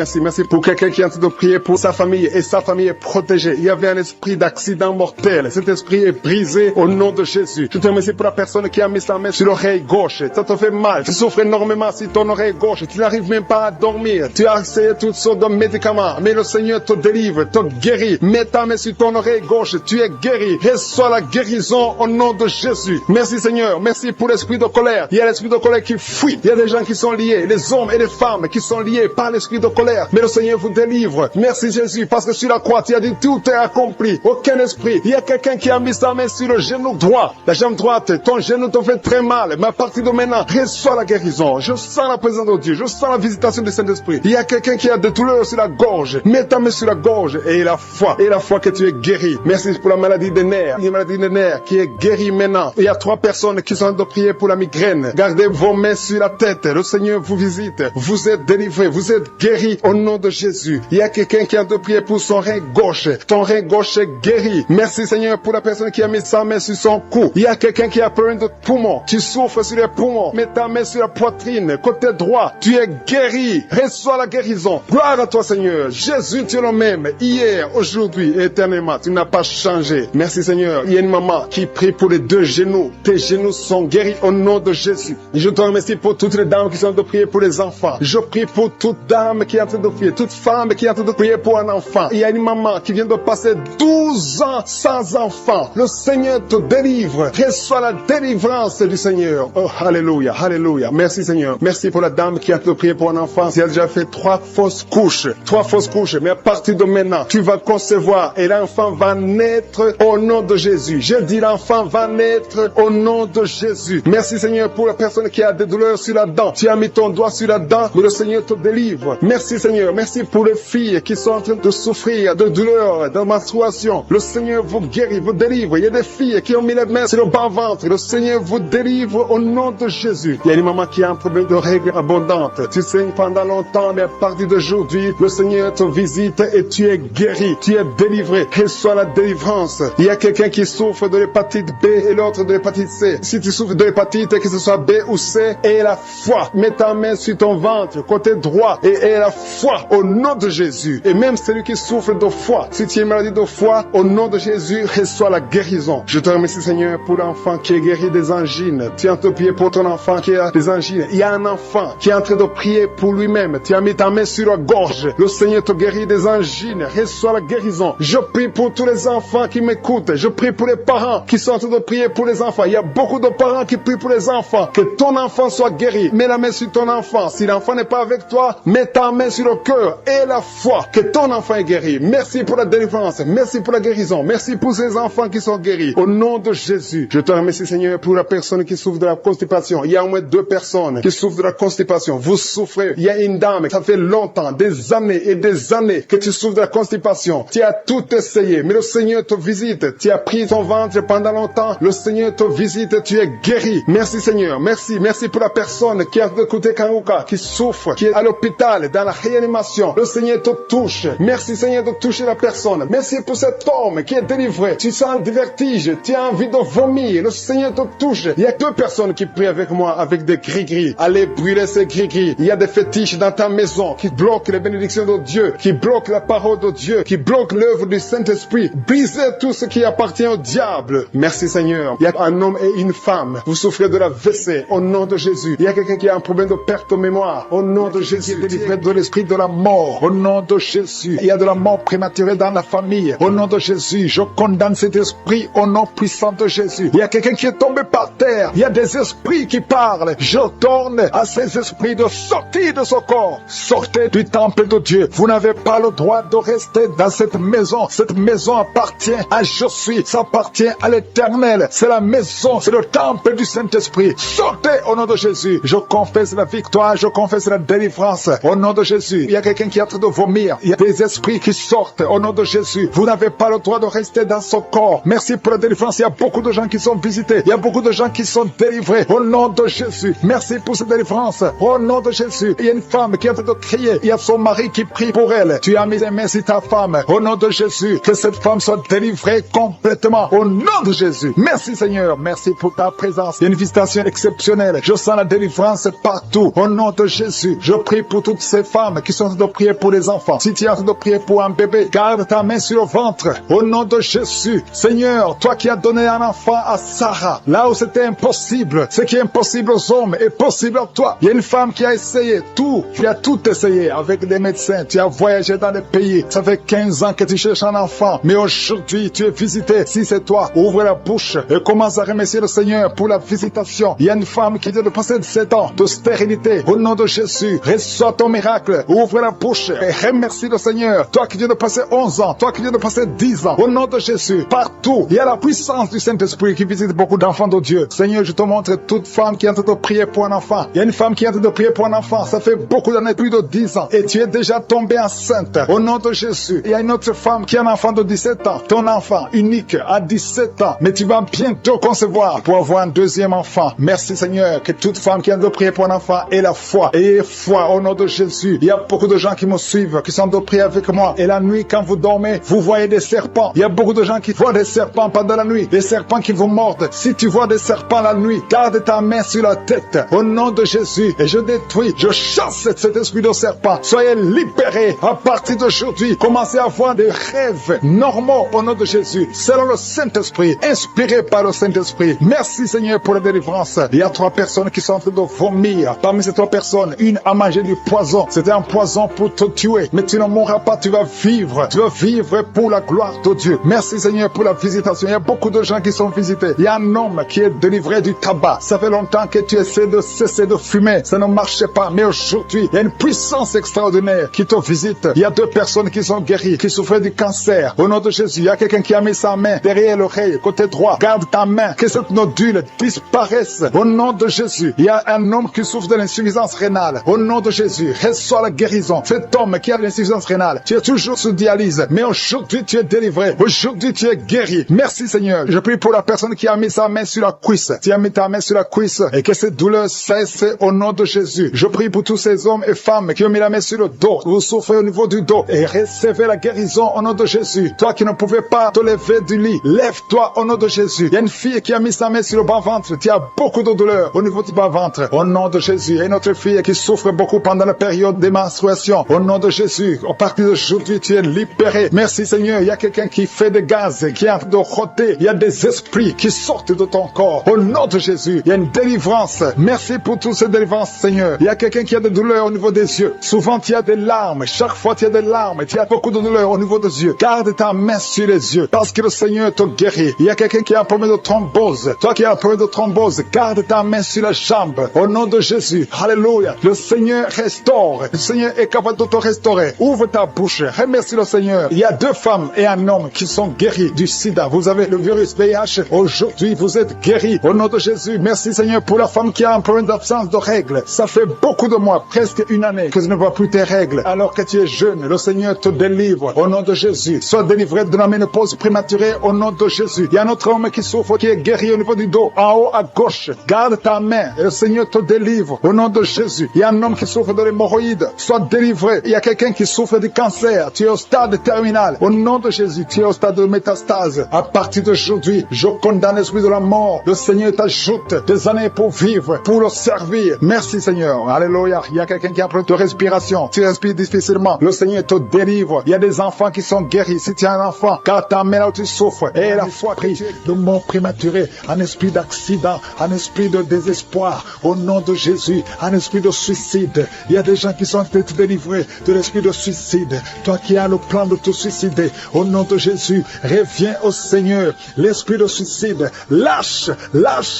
pour quelqu'un qui est en train de prier pour sa famille et sa famille est protégée. Il y avait un esprit d'accident mortel. Cet esprit est brisé au nom de Jésus. Je te remercie pour la personne qui a mis sa main sur l'oreille gauche. Ça te fait mal. Tu souffres énormément sur ton oreille gauche. Tu n'arrives même pas à dormir. Tu as essayé toutes sortes de médicaments. Mais le Seigneur te délivre, te guérit. Mets ta main sur ton oreille gauche. Tu es guéri. Reçois la guérison au nom de Jésus. Merci Seigneur. Merci pour l'esprit de colère. Il y a l'esprit de colère qui fuit. Il y a des gens qui sont liés. Les hommes et les femmes qui sont liés par l'esprit de colère. Mais le Seigneur vous délivre. Merci Jésus. Parce que sur la croix, tu as dit tout est accompli. Aucun esprit. Il y a quelqu'un qui a mis sa main sur le genou droit. La jambe droite. Ton genou te fait très mal. Mais à partir de maintenant, reçois la guérison. Je sens la présence de Dieu. Je sens la visitation du Saint-Esprit. Il y a quelqu'un qui a des douleurs sur la gorge. Mets ta main sur la gorge et la foi. Et la foi que tu es guéri. Merci pour la maladie des nerfs. Une maladie des nerfs qui est guérie maintenant. Il y a 3 personnes qui sont en train de prier pour la migraine. Gardez vos mains sur la tête. Le Seigneur vous visite. Vous êtes délivrés. Vous êtes guéris au nom de Jésus. Il y a quelqu'un qui a de prier pour son rein gauche. Ton rein gauche est guéri. Merci Seigneur pour la personne qui a mis sa main sur son cou. Il y a quelqu'un qui a problème de poumon. Tu souffres sur les poumons. Mets ta main sur la poitrine. Côté droit. Tu es guéri. Reçois la guérison. Gloire à toi Seigneur. Jésus, tu es le même. Hier, aujourd'hui, éternellement. Tu n'as pas changé. Merci Seigneur. Il y a une maman qui prie pour les 2 genoux. Tes genoux sont guéris au nom de Jésus. Je te remercie pour toutes les dames qui sont en train de prier pour les enfants. Je prie pour toute dame qui est en train de prier. Toute femme qui est en train de prier pour un enfant. Il y a une maman qui vient de passer 12 ans sans enfant. Le Seigneur te délivre. Reçois la délivrance du Seigneur. Oh, alléluia, alléluia. Merci Seigneur. Merci pour la dame qui est en train de prier pour un enfant. Elle a déjà fait 3 fausses couches. 3 fausses couches. Mais à partir de maintenant, tu vas concevoir et l'enfant va naître au nom de Jésus. Je dis l'enfant va naître au nom de Jésus. Merci Seigneur pour la personne qui a des douleurs sur la dent. Tu as mis ton doigt sur la dent, mais le Seigneur te délivre. Merci Seigneur. Merci pour les filles qui sont en train de souffrir de douleurs, de menstruation. Le Seigneur vous guérit, vous délivre. Il y a des filles qui ont mis les mains sur le bas-ventre. Le Seigneur vous délivre au nom de Jésus. Il y a une maman qui a un problème de règles abondantes. Tu saignes pendant longtemps, mais à partir d'aujourd'hui, le Seigneur te visite et tu es guéri. Tu es délivré. Reçois la délivrance. Il y a quelqu'un qui souffre de l'hépatite B et l'autre de l'hépatite C. Si tu souffres de l'hépatite, que ce soit B ou C, aie la foi. Mets ta main sur ton ventre, côté droit, et aie la foi au nom de Jésus. Et même celui qui souffre de foie, si tu es maladie de foie, au nom de Jésus, reçois la guérison. Je te remercie Seigneur pour l'enfant qui est guéri des angines. Tu es en train de prier pour ton enfant qui a des angines. Il y a un enfant qui est en train de prier pour lui-même. Tu as mis ta main sur la gorge. Le Seigneur te guérit des angines. Reçois la guérison. Je prie pour tous les enfants qui m'écoutent. Je prie pour les parents qui sont en train de prier pour les enfants. Il y a beaucoup de parents qui prient pour les enfants. Que ton enfant soit guéri. Mets la main sur ton enfant. Si l'enfant n'est pas avec toi, mets ta main sur le cœur et la foi. Que ton enfant est guéri. Merci pour la délivrance. Merci pour la guérison. Merci pour ces enfants qui sont guéris. Au nom de Jésus. Je te remercie Seigneur pour la personne qui souffre de la constipation. Il y a au moins 2 personnes qui souffrent de la constipation. Vous souffrez. Il y a une dame, ça fait longtemps, des années et des années que tu souffres de la constipation. Tu as tout essayé, mais le Seigneur te visite. Tu as pris ton ventre pendant longtemps. Le Seigneur te visite. Tu es guéri. Merci Seigneur. Merci. Merci pour la personne qui a écouté Kanguka, qui souffre, qui est à l'hôpital, dans la réanimation. Le Seigneur te touche. Merci Seigneur de toucher la personne. Merci pour cet homme qui est délivré. Tu sens le vertige. Tu as envie de vomir. Le Seigneur te touche. Il y a 2 personnes qui prient avec moi avec des gris-gris. Allez brûler ces gris-gris. Il y a des fétiches dans ta maison qui bloquent les bénédictions de Dieu, qui bloquent la parole de Dieu, qui bloquent l'œuvre du Saint-Esprit. Brisez tout ce qui appartient au diable. Merci Seigneur. Il y a un homme et une femme. Vous souffrez de la WC. Au nom de Jésus. Il y a quelqu'un qui a un problème de perte de mémoire. Au nom de Jésus. Délivré de l'esprit de la mort. Au nom de Jésus. Il y a de la mort prématurée dans la famille. Au nom de Jésus. Je condamne cet esprit au nom puissant de Jésus. Il y a quelqu'un qui est tombé par terre. Il y a des esprits qui parlent. Je tourne à ces esprits de sortir de ce corps. Sortez du temple de Dieu. Vous n'avez pas le droit de rester dans cette maison. Cette maison appartient à Je suis. Ça appartient à l'Éternel. C'est la maison. C'est le temple du Saint-Esprit. Sortez au nom de Jésus. Je confesse la victoire. Je confesse la délivrance. Au nom de Jésus. Il y a quelqu'un qui est en train de vomir. Il y a des esprits qui sortent. Au nom de Jésus. Vous n'avez pas le droit de rester dans ce corps. Merci pour la délivrance. Il y a beaucoup de gens qui sont visités. Il y a beaucoup de gens qui sont délivrés. Au nom de Jésus. Merci pour cette délivrance. Au nom de Jésus. Il y a une femme qui est en train de crier. Il y a son mari qui prie pour elle. Tu as mis les mains sur ta femme. Au nom de Jésus. Que cette femme soit délivrée complètement. Au nom de Jésus. Merci Seigneur. Merci pour ta présence. Il y a une visitation exceptionnelle. Je sens la délivrance partout. Au nom de de Jésus, je prie pour toutes ces femmes qui sont en train de prier pour les enfants. Si tu es en train de prier pour un bébé, garde ta main sur le ventre. Au nom de Jésus, Seigneur, toi qui as donné un enfant à Sarah, là où c'était impossible, ce qui est impossible aux hommes est possible à toi. Il y a une femme qui a essayé tout, tu as tout essayé avec des médecins, tu as voyagé dans des pays, ça fait 15 ans que tu cherches un enfant, mais aujourd'hui tu es visité. Si c'est toi, ouvre la bouche et commence à remercier le Seigneur pour la visitation. Il y a une femme qui vient de passer 7 ans de stérilité. Au nom de Jésus, reçois ton miracle, ouvre la bouche et remercie le Seigneur. Toi qui viens de passer 11 ans, toi qui viens de passer 10 ans, au nom de Jésus, partout, il y a la puissance du Saint-Esprit qui visite beaucoup d'enfants de Dieu. Seigneur, je te montre toute femme qui est en train de prier pour un enfant. Il y a une femme qui est en train de prier pour un enfant, ça fait beaucoup d'années, plus de 10 ans, et tu es déjà tombée enceinte. Au nom de Jésus, il y a une autre femme qui a un enfant de 17 ans, ton enfant unique à 17 ans, mais tu vas bientôt concevoir pour avoir un deuxième enfant. Merci Seigneur, que toute femme qui a de prier pour un enfant ait la foi, ayez foi au nom de Jésus. Il y a beaucoup de gens qui me suivent, qui sont de prier avec moi, et la nuit quand vous dormez, vous voyez des serpents. Il y a beaucoup de gens qui voient des serpents pendant la nuit, des serpents qui vous mordent. Si tu vois des serpents la nuit, garde ta main sur la tête au nom de Jésus et je détruis, je chasse cet esprit de serpent. Soyez libérés à partir d'aujourd'hui. Commencez à avoir des rêves normaux au nom de Jésus, selon le Saint-Esprit, inspiré par le Saint-Esprit. Merci Seigneur pour la délivrance. Il y a 3 personnes qui sont en train de vomir. Parmi ces 3 personnes, une a mangé du poison. C'était un poison pour te tuer, mais tu ne mourras pas, tu vas vivre. Tu vas vivre pour la gloire de Dieu. Merci Seigneur pour la visitation. Il y a beaucoup de gens qui sont visités. Il y a un homme qui est délivré du tabac. Ça fait longtemps que tu essaies de cesser de fumer. Ça ne marchait pas. Mais aujourd'hui, il y a une puissance extraordinaire qui te visite. Il y a 2 personnes qui sont guéries, qui souffraient du cancer. Au nom de Jésus, il y a quelqu'un qui a mis sa main derrière l'oreille, côté droit. Garde ta main, que cette nodule disparaisse. Au nom de Jésus, il y a un homme qui souffre de l'insuffisance rénale. Au nom de Jésus, reçois la guérison. Cet homme qui a l'insuffisance rénale, tu es toujours sous dialyse, mais aujourd'hui tu es délivré. Aujourd'hui tu es guéri. Merci Seigneur. Je prie pour la personne qui a mis sa main sur la cuisse. Tu as mis ta main sur la cuisse et que cette douleur cesse au nom de Jésus. Je prie pour tous ces hommes et femmes qui ont mis la main sur le dos. Vous souffrez au niveau du dos et recevez la guérison au nom de Jésus. Toi qui ne pouvais pas te lever du lit, lève-toi au nom de Jésus. Il y a une fille qui a mis sa main sur le bas-ventre. Tu as beaucoup de douleur au niveau du bas-ventre. Au nom de Jésus. Il y a une autre fille qui souffre beaucoup pendant la période des menstruations. Au nom de Jésus. À partir d'aujourd'hui, tu es libéré. Merci Seigneur. Il y a quelqu'un qui fait des gaz, qui est en train de roter. Il y a des esprits qui sortent de ton corps. Au nom de Jésus. Il y a une délivrance. Merci pour toutes ces délivrances, Seigneur. Il y a quelqu'un qui a des douleurs au niveau des yeux. Souvent, tu as des larmes. Chaque fois, tu as des larmes. Tu as beaucoup de douleurs au niveau des yeux. Garde ta main sur les yeux parce que le Seigneur te guérit. Il y a quelqu'un qui a un problème de thrombose. Toi qui as un problème de thrombose, garde ta main sur la jambe. Au nom de Jésus. Alléluia. Le Seigneur restaure. Le Seigneur est capable de te restaurer. Ouvre ta bouche. Remercie le Seigneur. Il y a 2 femmes et un homme qui sont guéris du sida. Vous avez le virus VIH. Aujourd'hui, vous êtes guéris. Au nom de Jésus. Merci Seigneur pour la femme qui a un problème d'absence de règles. Ça fait beaucoup de mois, presque une année, que tu ne vois plus tes règles. Alors que tu es jeune, le Seigneur te délivre. Au nom de Jésus. Sois délivré de la ménopause prématurée au nom de Jésus. Il y a un autre homme qui souffre, qui est guéri au niveau du dos, en haut à gauche. Garde ta main et le Seigneur te délivre. Au nom de Jésus. Il y a un homme qui souffre de l'hémorroïde. Sois délivré. Il y a quelqu'un qui souffre du cancer. Tu es au stade terminal. Au nom de Jésus, tu es au stade de métastase. À partir d'aujourd'hui, je condamne l'esprit de la mort. Le Seigneur t'ajoute des années pour vivre, pour le servir. Merci Seigneur. Alléluia. Il y a quelqu'un qui a un problème de respiration. Tu respires difficilement. Le Seigneur te délivre. Il y a des enfants qui sont guéris. Si tu as un enfant, garde ta main là où tu souffres. Et la foi prie de mort prématurée, un esprit d'accident, un esprit de désespoir. Au nom de Jésus, un esprit de suicide. Il y a des gens qui sont en train de te délivrer de l'esprit de suicide. Toi qui as le plan de te suicider, au nom de Jésus, reviens au Seigneur. L'esprit de suicide, lâche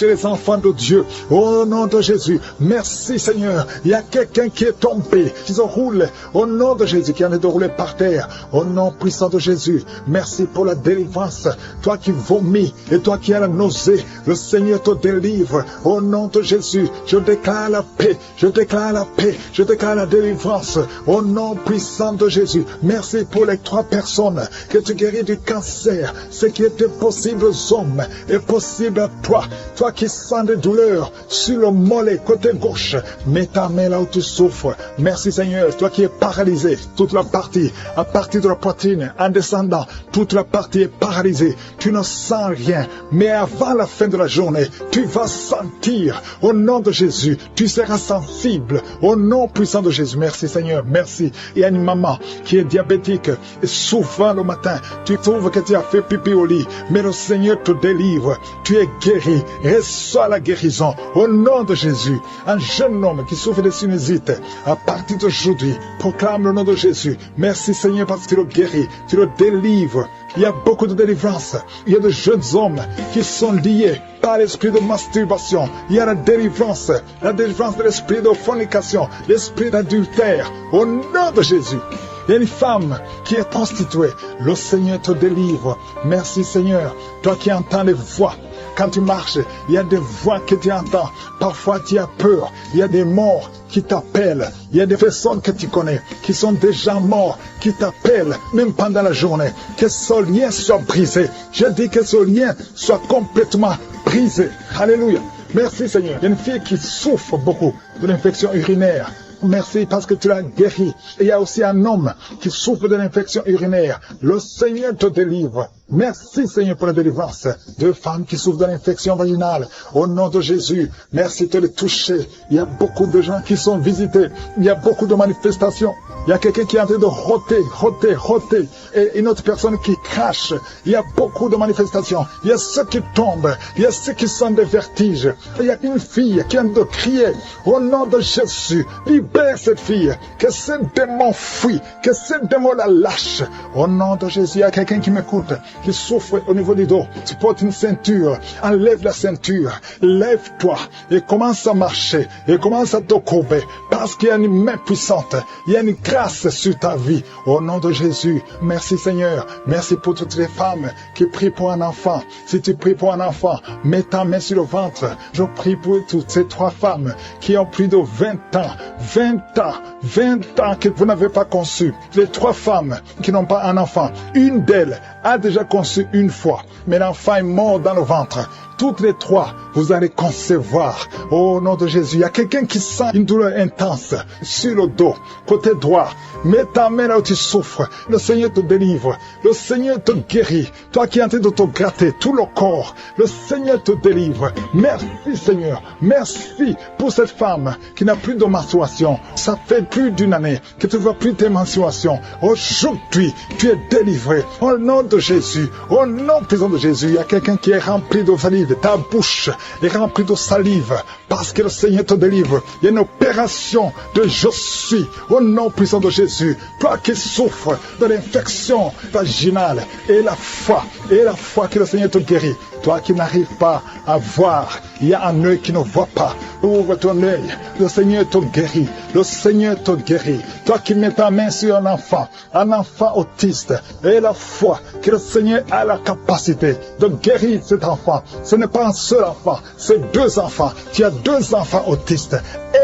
les enfants de Dieu. Au nom de Jésus, merci Seigneur. Il y a quelqu'un qui est tombé, qui se roule. Au nom de Jésus, qui en est de rouler par terre. Au nom puissant de Jésus, merci pour la délivrance. Toi qui vomis et toi qui as la nausée, le Seigneur te délivre. Au nom de Jésus, je déclare la paix, je déclare la paix, je déclare la délivrance. Au nom puissant de Jésus, merci pour les 3 personnes que tu guéris du cancer. Ce qui était possible aux hommes est possible à toi. Toi qui sens des douleurs sur le mollet côté gauche, mets ta main là où tu souffres. Merci Seigneur. Toi qui es paralysé, toute la partie, à partir de la poitrine, en descendant, toute la partie est paralysée. Tu ne sens rien, mais avant la fin de la journée, tu vas sentir, au nom de Jésus, tu seras sensible. sensible. Au nom puissant de Jésus, merci Seigneur, merci. Il y a une maman qui est diabétique et souvent le matin, tu trouves que tu as fait pipi au lit, mais le Seigneur te délivre. Tu es guéri, reçois la guérison. Au nom de Jésus, un jeune homme qui souffre de sinusite, à partir d'aujourd'hui, proclame le nom de Jésus. Merci Seigneur parce que tu le guéris, tu le délivres. Il y a beaucoup de délivrance. Il y a de jeunes hommes qui sont liés par l'esprit de masturbation. Il y a la délivrance de l'esprit de fornication, l'esprit d'adultère. Au nom de Jésus. Il y a une femme qui est prostituée. Le Seigneur te délivre. Merci Seigneur. Toi qui entends les voix. Quand tu marches, il y a des voix que tu entends. Parfois tu as peur. Il y a des morts qui t'appellent. Il y a des personnes que tu connais qui sont déjà morts, qui t'appellent même pendant la journée. Que ce lien soit brisé. Je dis que ce lien soit complètement brisé. Alléluia. Merci Seigneur. Il y a une fille qui souffre beaucoup de l'infection urinaire. Merci parce que tu l'as guéri. Et il y a aussi un homme qui souffre de l'infection urinaire. Le Seigneur te délivre. Merci Seigneur pour la délivrance. Deux femmes qui souffrent de l'infection vaginale. Au nom de Jésus, merci de les toucher. Il y a beaucoup de gens qui sont visités. Il y a beaucoup de manifestations. Il y a quelqu'un qui est en train de roter. Et une autre personne qui crache. Il y a beaucoup de manifestations. Il y a ceux qui tombent. Il y a ceux qui sont des vertiges. Il y a une fille qui vient de crier. Au nom de Jésus, libère cette fille. Que ce démon fuit. Que ce démon la lâche. Au nom de Jésus, il y a quelqu'un qui m'écoute, qui souffre au niveau du dos. Tu portes une ceinture. Enlève la ceinture. Lève-toi et commence à marcher. Et commence à te courber. Parce qu'il y a une main puissante. Il y a une grâce sur ta vie. Au nom de Jésus. Merci Seigneur. Merci pour toutes les femmes qui prient pour un enfant. Si tu pries pour un enfant, mets ta main sur le ventre. Je prie pour toutes ces trois femmes qui ont plus de 20 ans. 20 ans que vous n'avez pas conçu. Les trois femmes qui n'ont pas un enfant. Une d'elles a déjà conçu une fois, mais l'enfant est mort dans le ventre. Toutes les trois, vous allez concevoir. Au nom de Jésus, il y a quelqu'un qui sent une douleur intense sur le dos, côté droit. Mets ta main là où tu souffres. Le Seigneur te délivre. Le Seigneur te guérit. Toi qui es en train de te gratter tout le corps, le Seigneur te délivre. Merci Seigneur. Merci pour cette femme qui n'a plus de menstruation. Ça fait plus d'une année que tu ne vois plus tes menstruations. Aujourd'hui, tu es délivré. Au nom de Jésus, au nom puissant de Jésus, il y a quelqu'un qui est rempli de salive. Ta bouche est remplie de salive parce que le Seigneur te délivre. Il y a une opération de je suis au nom puissant de Jésus. Toi qui souffres de l'infection vaginale et la foi que le Seigneur te guérit. Toi qui n'arrives pas à voir, il y a un œil qui ne voit pas. Ouvre ton œil, le Seigneur te guérit. Le Seigneur te guérit. Toi qui mets ta main sur un enfant autiste, et la foi que le Seigneur a la capacité de guérir cet enfant. Ce n'est pas un seul enfant, c'est deux enfants. Tu as deux enfants autistes.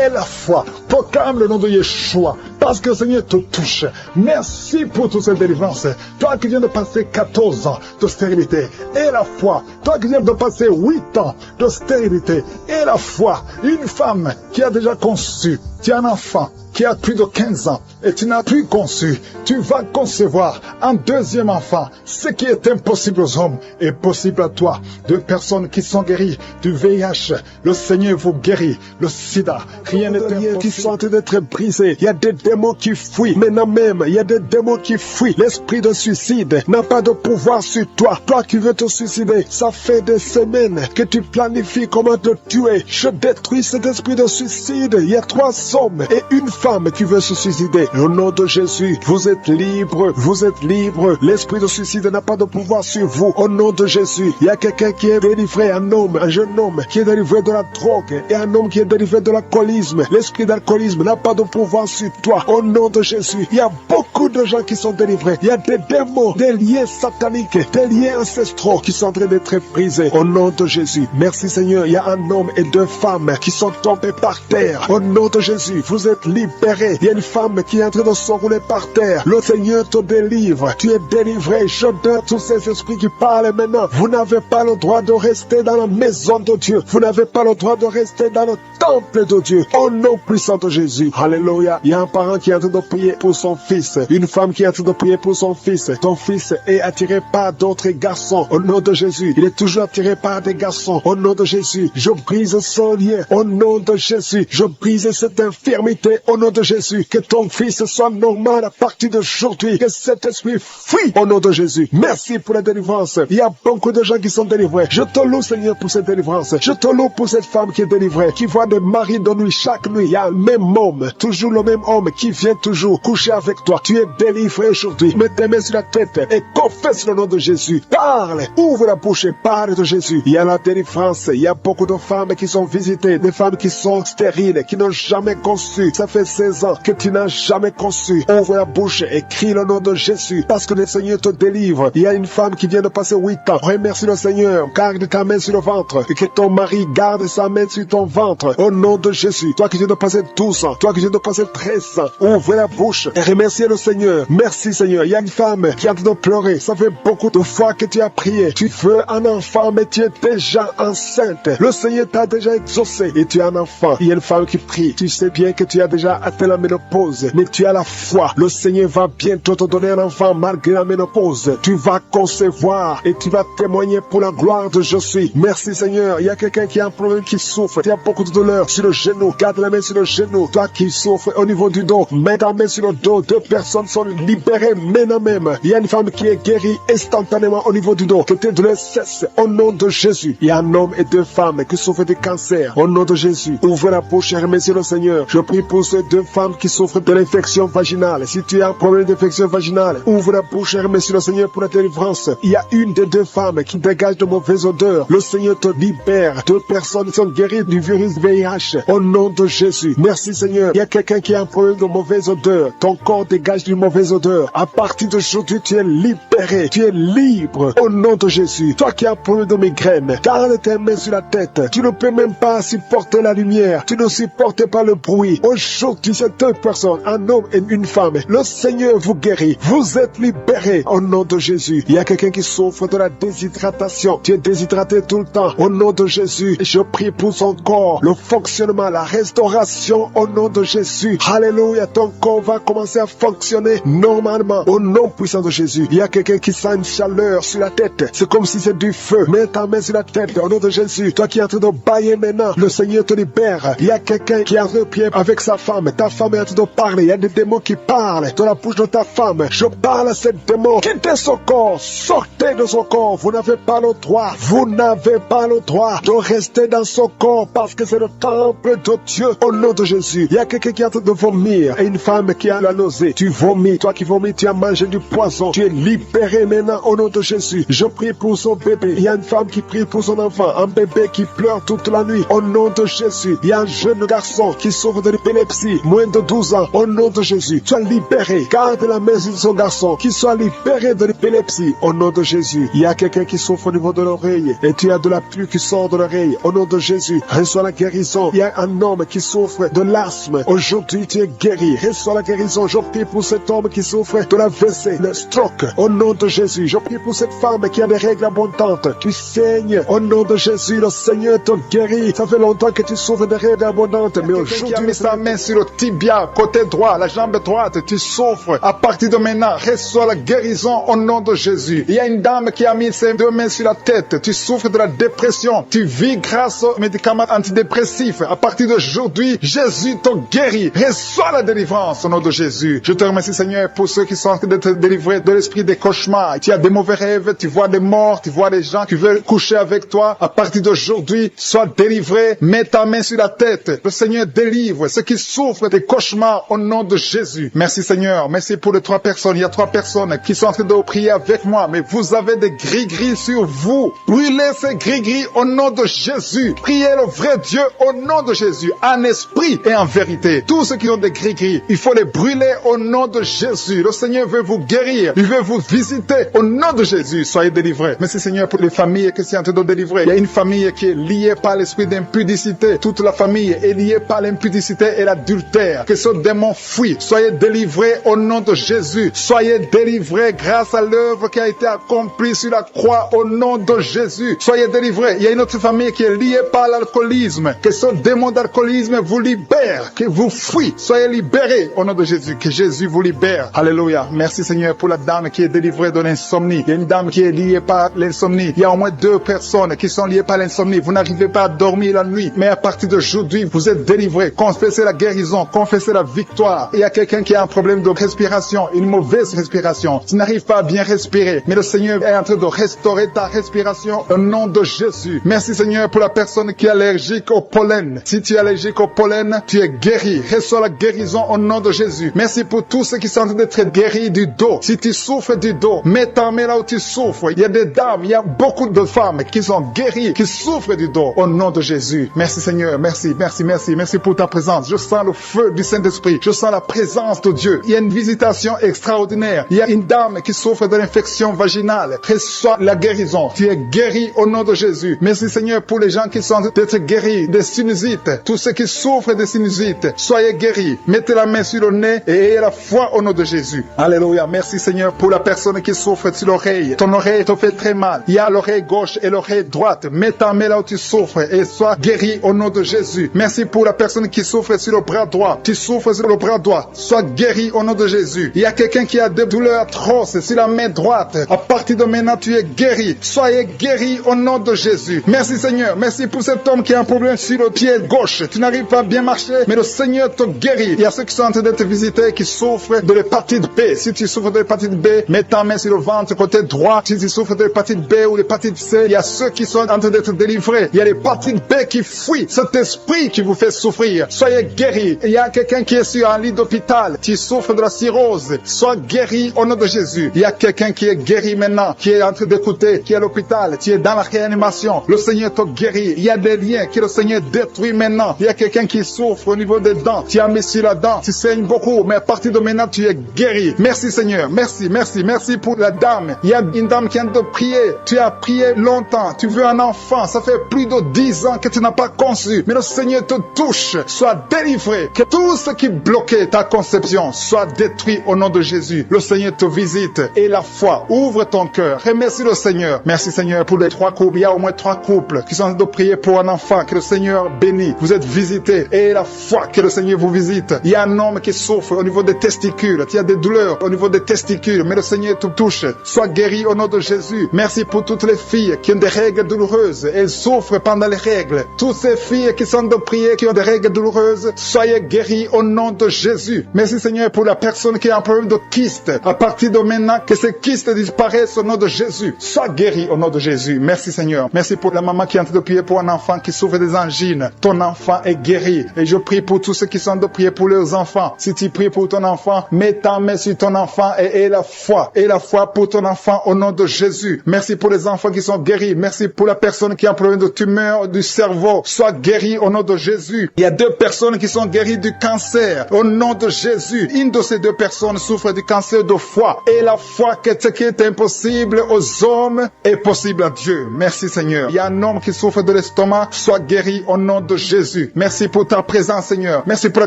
Et la foi, proclame le nom de Yeshua, parce que le Seigneur te touche. Merci pour toutes ces délivrances. Toi qui viens de passer 14 ans de stérilité, et la foi. Toi qui viens de passer 8 ans de stérilité, et la foi. Une femme qui a déjà conçu, tu as un enfant qui a plus de 15 ans et tu n'as plus conçu, tu vas concevoir un deuxième enfant. Ce qui est impossible aux hommes est possible à toi. Deux personnes qui sont guéries du VIH, le Seigneur vous guérit. Le sida, rien n'est impossible. Qui sont en train d'être brisés. Il y a des démons qui fuient. Maintenant même, il y a des démons qui fuient. L'esprit de suicide n'a pas de pouvoir sur toi. Toi qui veux te suicider, ça fait des semaines que tu planifies comment te tuer. Je détruis cet esprit de suicide. Il y a 3 hommes et une femme qui veut se suicider. Au nom de Jésus, vous êtes libre, vous êtes libre. L'esprit de suicide n'a pas de pouvoir sur vous. Au nom de Jésus, il y a quelqu'un qui est délivré, un jeune homme qui est délivré de la drogue et un homme qui est délivré de l'alcoolisme. L'esprit d'alcoolisme n'a pas de pouvoir sur toi. Au nom de Jésus, il y a beaucoup de gens qui sont délivrés. Il y a des démons, des liens sataniques, des liens ancestraux qui sont en train d'être brisés. Au nom de Jésus, merci Seigneur. Il y a un homme et 2 femmes qui sont tombés par terre. Au nom de Jésus, vous êtes libres. libéré. Il y a une femme qui est en train de s'enrouler par terre. Le Seigneur te délivre. Tu es délivré. Je donne tous ces esprits qui parlent maintenant. Vous n'avez pas le droit de rester dans la maison de Dieu. Vous n'avez pas le droit de rester dans le temple de Dieu. Au nom puissant de Jésus. Alléluia. Il y a un parent qui est en train de prier pour son fils. Une femme qui est en train de prier pour son fils. Ton fils est attiré par d'autres garçons. Au nom de Jésus. Il est toujours attiré par des garçons. Au nom de Jésus. Je brise son lien. Au nom de Jésus. Je brise cette infirmité. Au nom de Jésus. Que ton fils soit normal à partir d'aujourd'hui. Que cet esprit fuit. Au nom de Jésus. Merci pour la délivrance. Il y a beaucoup de gens qui sont délivrés. Je te loue, Seigneur, pour cette délivrance. Je te loue pour cette femme qui est délivrée, qui voit des maris de nuit. Chaque nuit, il y a le même homme, toujours le même homme qui vient toujours coucher avec toi. Tu es délivré aujourd'hui. Mets tes mains sur la tête et confesse le nom de Jésus. Parle, ouvre la bouche et parle de Jésus. Il y a la délivrance. Il y a beaucoup de femmes qui sont visitées, des femmes qui sont stériles, qui n'ont jamais conçu. Ça fait 16 ans que tu n'as jamais conçu. Ouvre la bouche et crie le nom de Jésus, parce que le Seigneur te délivre. Il y a une femme qui vient de passer 8 ans. Remercie le Seigneur. Garde ta main sur le ventre et que ton mari garde sa main sur ton ventre. Au nom de Jésus. Toi qui viens de passer 12 ans, toi qui viens de passer 13 ans, ouvre la bouche et remercie le Seigneur. Merci Seigneur. Il y a une femme qui est en train de pleurer. Ça fait beaucoup de fois que tu as prié. Tu veux un enfant, mais tu es déjà enceinte. Le Seigneur t'a déjà exaucé et tu as un enfant. Il y a une femme qui prie. Tu sais bien que tu as déjà atteint la ménopause, mais tu as la foi. Le Seigneur va bientôt te donner un enfant malgré la ménopause. Tu vas concevoir et tu vas témoigner pour la gloire de Jésus. Merci Seigneur. Il y a quelqu'un qui a un problème, qui souffre. Tu as beaucoup de douleur sur le genou. Garde la main sur le genou. Toi qui souffres au niveau du dos, mets ta main sur le dos. 2 personnes sont libérées maintenant même. Il y a une femme qui est guérie instantanément au niveau du dos. Que tes douleurs cessent au nom de Jésus. Il y a un homme et 2 femmes qui souffrent de cancer au nom de Jésus. Ouvre la bouche et remercie le Seigneur. Je prie pour ces 2 femmes qui souffrent de l'infection vaginale. Si tu as un problème d'infection vaginale, ouvre la bouche et remercie le Seigneur pour la délivrance. Il y a une des 2 femmes qui dégage de mauvaises odeurs. Le Seigneur te libère. 2 personnes sont guéries du virus VIH au nom de Jésus. Merci Seigneur. Il y a quelqu'un qui a un problème de mauvaise odeur. Ton corps dégage d'une mauvaise odeur. À partir d'aujourd'hui, tu es libéré. Tu es libre au nom de Jésus. Toi qui as un problème de migraine, garde tes mains sur la tête. Tu ne peux même pas supporter la lumière. Tu ne supportes pas le bruit. Aujourd'hui, c'est 2 personnes, un homme et une femme. Le Seigneur vous guérit. Vous êtes libérés au nom de Jésus. Il y a quelqu'un qui souffre de la déshydratation. Tu es déshydraté tout le temps. Au nom de Jésus, je prie pour son corps, le fonctionnement, la restauration au nom de Jésus. Alléluia, ton corps va commencer à fonctionner normalement au nom puissant de Jésus. Il y a quelqu'un qui sent une chaleur sur la tête. C'est comme si c'est du feu. Mets ta main sur la tête au nom de Jésus. Toi qui es en train de bailler maintenant, le Seigneur te libère. Il y a quelqu'un qui est en train de prier avec sa femme. Ta femme est en train de parler. Il y a des démons qui parlent dans la bouche de ta femme. Je parle à ces démons. Quittez son corps. Sortez de son corps. Vous n'avez pas le droit. Vous n'avez pas le droit de rester dans son corps parce que c'est le temple de Dieu au nom de Jésus. Il y a quelqu'un qui est en train de vomir et une femme qui a la nausée. Tu vomis. Toi qui vomis, tu as mangé du poison. Tu es libéré maintenant au nom de Jésus. Je prie pour son bébé. Il y a une femme qui prie pour son enfant. Un bébé qui pleure toute la nuit au nom de Jésus. Il y a un jeune garçon qui souffre de l'épilepsie, moins de 12 ans. Au nom de Jésus, tu es libéré. Garde la main sur son garçon, qui soit libéré de l'épilepsie au nom de Jésus. Il y a quelqu'un qui souffre au niveau de l'oreille et tu as de la pluie qui sort de l'oreille au nom de Jésus. Reçois la guérison. Il y a un homme qui souffre de l'asthme. Aujourd'hui, tu es guéri. Reçois la guérison. Je prie pour cet homme qui souffre de la WC, le stroke au nom de Jésus. Je prie pour cette femme qui a des règles abondantes. Tu saignes au nom de Jésus. Le Seigneur te guérit. Ça fait longtemps que tu souffres de règles abondantes, mais aujourd'hui, tu as mis sa main sur le tibia, côté droit, la jambe droite, tu souffres. À partir de maintenant, reçois la guérison au nom de Jésus. Il y a une dame qui a mis ses 2 mains sur la tête. Tu souffres de la dépression. Tu vis grâce aux médicaments antidépressifs. À partir d'aujourd'hui, Jésus te guérit. Reçois la délivrance au nom de Jésus. Je te remercie, Seigneur, pour ceux qui sont en train d'être délivrés de l'esprit des cauchemars. Tu as des mauvais rêves, tu vois des morts, tu vois des gens qui veulent coucher avec toi. À partir d'aujourd'hui, sois délivré. Mets ta main sur la tête. Le Seigneur délivre ceux qui souffrent des cauchemars au nom de Jésus. Merci, Seigneur. Merci pour les 3 personnes. Il y a 3 personnes qui sont en train de prier avec moi, mais vous avez des gris-gris sur vous. Brûlez ces gris-gris au nom de Jésus. Priez le vrai Dieu au nom de Jésus, en esprit et en vérité. Tous ceux qui ont des gris-gris, il faut les brûler au nom de Jésus. Le Seigneur veut vous guérir. Il veut vous visiter au nom de Jésus. Soyez délivrés. Merci, Seigneur, pour les familles qui sont en train de délivrer. Il y a une famille qui est liée par l'esprit d'impudicité. Toute la famille est liée par l'impudicité et l'adultère. adultère. Que ce démon fuit. Soyez délivrés au nom de Jésus. Soyez délivrés grâce à l'œuvre qui a été accomplie sur la croix au nom de Jésus. Soyez délivrés. Il y a une autre famille qui est liée par l'alcoolisme. Que ce démon d'alcoolisme vous libère, que vous fuit. Soyez libérés au nom de Jésus. Que Jésus vous libère. Alléluia. Merci Seigneur pour la dame qui est délivrée de l'insomnie. Il y a une dame qui est liée par l'insomnie. Il y a au moins 2 personnes qui sont liées par l'insomnie. Vous n'arrivez pas à dormir la nuit. Mais à partir d'aujourd'hui, vous êtes délivrés. Confessez la guérison. Confessez la victoire. Il y a quelqu'un qui a un problème de respiration, une mauvaise respiration. Tu n'arrives pas à bien respirer. Mais le Seigneur est en train de restaurer ta respiration au nom de Jésus. Merci Seigneur pour la personne qui est allergique au pollen. Si tu es allergique au pollen, tu es guéri. Reçois la guérison au nom de Jésus. Merci pour tous ceux qui sont en train d'être guéris du dos. Si tu souffres du dos, mets ta main là où tu souffres. Il y a des dames, il y a beaucoup de femmes qui sont guéries, qui souffrent du dos au nom de Jésus. Merci Seigneur, merci, merci, merci, merci pour ta présence. Je sens le feu du Saint-Esprit. Je sens la présence de Dieu. Il y a une visitation extraordinaire. Il y a une dame qui souffre de l'infection vaginale. Reçois la guérison. Tu es guéri au nom de Jésus. Merci Seigneur pour les gens qui sont d'être guéris des sinusites. Tous ceux qui souffrent de sinusites, soyez guéris. Mettez la main sur le nez et ayez la foi au nom de Jésus. Alléluia. Merci Seigneur pour la personne qui souffre sur l'oreille. Ton oreille te fait très mal. Il y a l'oreille gauche et l'oreille droite. Mets ta main là où tu souffres et sois guéri au nom de Jésus. Merci pour la personne qui souffre sur le bras droit. Tu souffres sur le bras droit. Sois guéri au nom de Jésus. Il y a quelqu'un qui a des douleurs atroces sur la main droite. À partir de maintenant, tu es guéri. Soyez guéri au nom de Jésus. Merci Seigneur. Merci pour cet homme qui a un problème sur le pied gauche. Tu n'arrives pas à bien marcher, mais le Seigneur te guérit. Il y a ceux qui sont en train d'être visités qui souffrent de l'hépatite B. Si tu souffres de l'hépatite B, mets ta main sur le ventre côté droit. Si tu souffres de l'hépatite B ou l'hépatite C, il y a ceux qui sont en train d'être délivrés. Il y a l'hépatite B qui fuit. Cet esprit qui vous fait souffrir. Soyez guéri. Il y a quelqu'un qui est sur un lit d'hôpital. Tu souffres de la cirrhose. Sois guéri au nom de Jésus. Il y a quelqu'un qui est guéri maintenant, qui est en train d'écouter, qui est à l'hôpital. Tu es dans la réanimation. Le Seigneur te guérit. Il y a des liens que le Seigneur détruit maintenant. Il y a quelqu'un qui souffre au niveau des dents. Tu as mis sur la dent. Tu saignes beaucoup, mais à partir de maintenant, tu es guéri. Merci Seigneur. Merci, merci, merci pour la dame. Il y a une dame qui vient de prier. Tu as prié longtemps. Tu veux un enfant. Ça fait plus de 10 ans que tu n'as pas conçu. Mais le Seigneur te touche. Sois délivré. Que tout ce qui bloquait ta conception soit détruit au nom de Jésus. Le Seigneur te visite. Et la foi. Ouvre ton cœur. Remercie le Seigneur. Merci Seigneur pour les 3 couples. Il y a au moins 3 couples qui sont en train de prier pour un enfant. Que le Seigneur bénisse. Vous êtes visités. Et la foi que le Seigneur vous visite. Il y a un homme qui souffre au niveau des testicules. Il y a des douleurs au niveau des testicules. Mais le Seigneur te touche. Sois guéri au nom de Jésus. Merci pour toutes les filles qui ont des règles douloureuses. Elles souffrent pendant les règles. Toutes ces filles qui sont de prier, qui ont des règles douloureuses, soyez guéris au nom de Jésus. Merci Seigneur pour la personne qui a un problème de kyste. À partir de maintenant, que ces kystes disparaissent au nom de Jésus. Sois guéri au nom de Jésus. Merci Seigneur. Merci pour la maman qui est en train de prier pour un enfant qui souffre des angines. Ton enfant est guéri. Et je prie pour tous ceux qui sont de prier pour leurs enfants. Si tu pries pour ton enfant, mets ta main sur ton enfant et aie la foi. Aie la foi pour ton enfant au nom de Jésus. Merci pour les enfants qui sont guéris. Merci pour la personne qui a un problème de tumeur du cerveau. Sois guéri au nom de Jésus. Il y a 2 personnes qui sont guéries du cancer au nom de Jésus. Une de ces 2 personnes souffre du cancer de foie. Et la foi que ce qui est impossible aux hommes est possible à Dieu. Merci Seigneur. Il y a un homme qui souffre de l'estomac. Sois guéri au nom de Jésus. Merci pour ta présence Seigneur. Merci pour la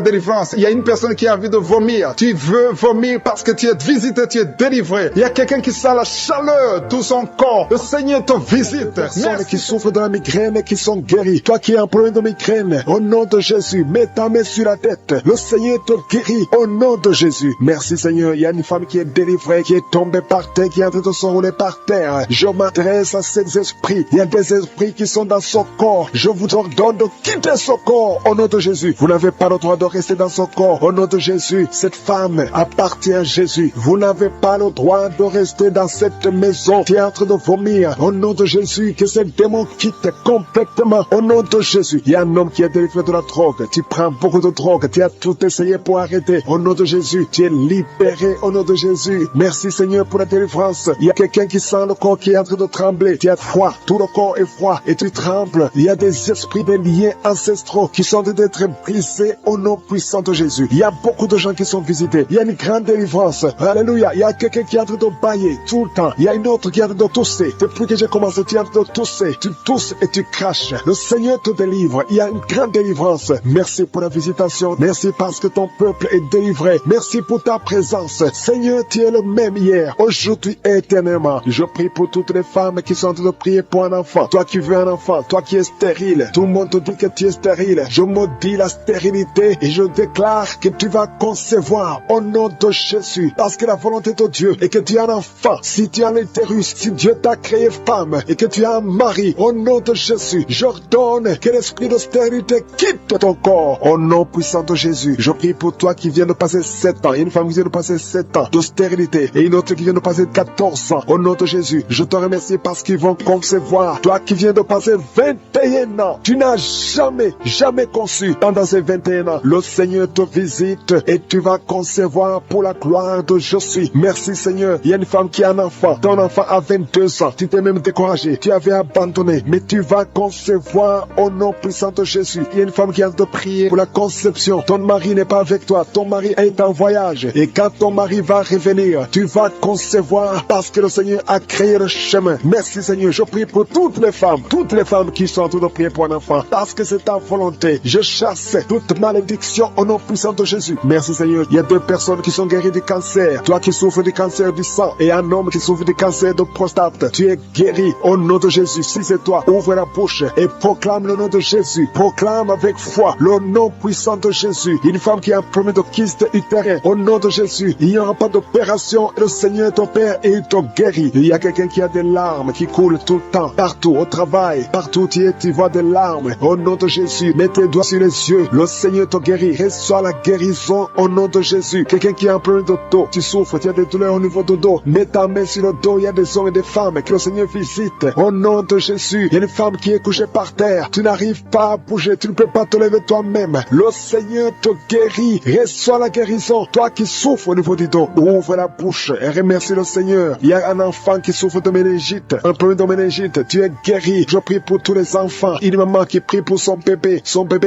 délivrance. Il y a une personne qui a envie de vomir. Tu veux vomir parce que tu es visité, tu es délivré. Il y a quelqu'un qui sent la chaleur de tout son corps. Le Seigneur te visite. Personnes qui souffrent de la migraine et qui sont guéries. Toi qui as un problème de migraine, au nom de Jésus, mets ta main sur la tête. Le Seigneur te guérit au nom de Jésus. Merci Seigneur. Il y a une femme qui est délivrée, qui est tombée par terre, qui est en train de s'enrouler par terre. Je m'adresse à ces esprits. Il y a des esprits qui sont dans son corps. Je vous ordonne de quitter son corps au nom de Jésus. Vous n'avez pas le droit de rester dans son corps au nom de Jésus. Cette femme appartient à Jésus. Vous n'avez pas le droit de rester dans cette maison qui est en train de vomir. Au nom de Jésus, que ce démon quitte complètement au nom de Jésus. Il y a un homme qui est délivré de la drogue. Tu prends beaucoup de drogue. Tu as tout essayé pour arrêter. Au nom de Jésus, tu es libéré au nom de Jésus. Merci Seigneur pour la délivrance. Il y a quelqu'un qui sent le corps qui est en train de trembler. Tu as froid. Tout le corps est froid et tu trembles. Il y a des esprits, des liens ancestraux qui sont en train d'être brisés au nom puissant de Jésus. Il y a beaucoup de gens qui sont visités. Il y a une grande délivrance. Alléluia. Il y a quelqu'un qui est en train de bailler tout le temps. Il y a une autre qui est en train de tousser. Depuis que j'ai commencé, tu es en train de tousser. Tu tousses et tu craches. Le Seigneur te délivre. Il y a une grande délivrance. Merci pour la visitation visitation. Merci parce que ton peuple est délivré. Merci pour ta présence. Seigneur, tu es le même hier, aujourd'hui et éternellement. Je prie pour toutes les femmes qui sont en train de prier pour un enfant. Toi qui veux un enfant, toi qui es stérile. Tout le monde te dit que tu es stérile. Je maudis la stérilité et je déclare que tu vas concevoir au nom de Jésus. Parce que la volonté de Dieu est que tu as un enfant. Si tu as l'utérus, si Dieu t'a créé femme et que tu as un mari, au nom de Jésus, j'ordonne que l'esprit de stérilité quitte ton corps. Au nom puissant de Jésus, je prie pour toi qui viens de passer 7 ans. Il y a une femme qui vient de passer 7 ans de stérilité et une autre qui vient de passer 14 ans. Au nom de Jésus, je te remercie parce qu'ils vont concevoir. Toi qui viens de passer 21 ans, tu n'as jamais conçu. Pendant ces 21 ans, le Seigneur te visite et tu vas concevoir pour la gloire de Jésus. Merci Seigneur. Il y a une femme qui a un enfant. Ton enfant a 22 ans. Tu t'es même découragé. Tu avais abandonné. Mais tu vas concevoir au nom puissant de Jésus. Il y a une femme qui a de prier pour la conception. Ton mari n'est pas avec toi. Ton mari est en voyage. Et quand ton mari va revenir, tu vas concevoir parce que le Seigneur a créé le chemin. Merci Seigneur. Je prie pour toutes les femmes qui sont en train de prier pour un enfant. Parce que c'est ta volonté. Je chasse toute malédiction au nom puissant de Jésus. Merci Seigneur. Il y a 2 personnes qui sont guéries du cancer. Toi qui souffres du cancer du sang et un homme qui souffre du cancer de prostate. Tu es guéri au nom de Jésus. Si c'est toi, ouvre la bouche et proclame le nom de Jésus. Proclame avec foi le nom puissant de Jésus. Une femme qui a un problème de kyste utérin. Au nom de Jésus, il n'y aura pas d'opération. Le Seigneur est ton Père et il te guérit. Il y a quelqu'un qui a des larmes qui coulent tout le temps. Partout, au travail, partout tu es, tu vois des larmes. Au nom de Jésus, mets tes doigts sur les yeux. Le Seigneur te guérit. Reçois la guérison au nom de Jésus. Quelqu'un qui a un problème de dos, tu souffres, tu as des douleurs au niveau du dos. Mets ta main sur le dos. Il y a des hommes et des femmes que le Seigneur visite. Au nom de Jésus, il y a une femme qui est couchée par terre. Tu n'arrives pas à bouger, tu ne peux pas te lever toi-même. Le Seigneur te guérit. Reçois la guérison. Toi qui souffres au niveau du dos, ouvre la bouche et remercie le Seigneur. Il y a un enfant qui souffre de méningite, un problème de méningite. Tu es guéri. Je prie pour tous les enfants. Une maman qui prie pour son bébé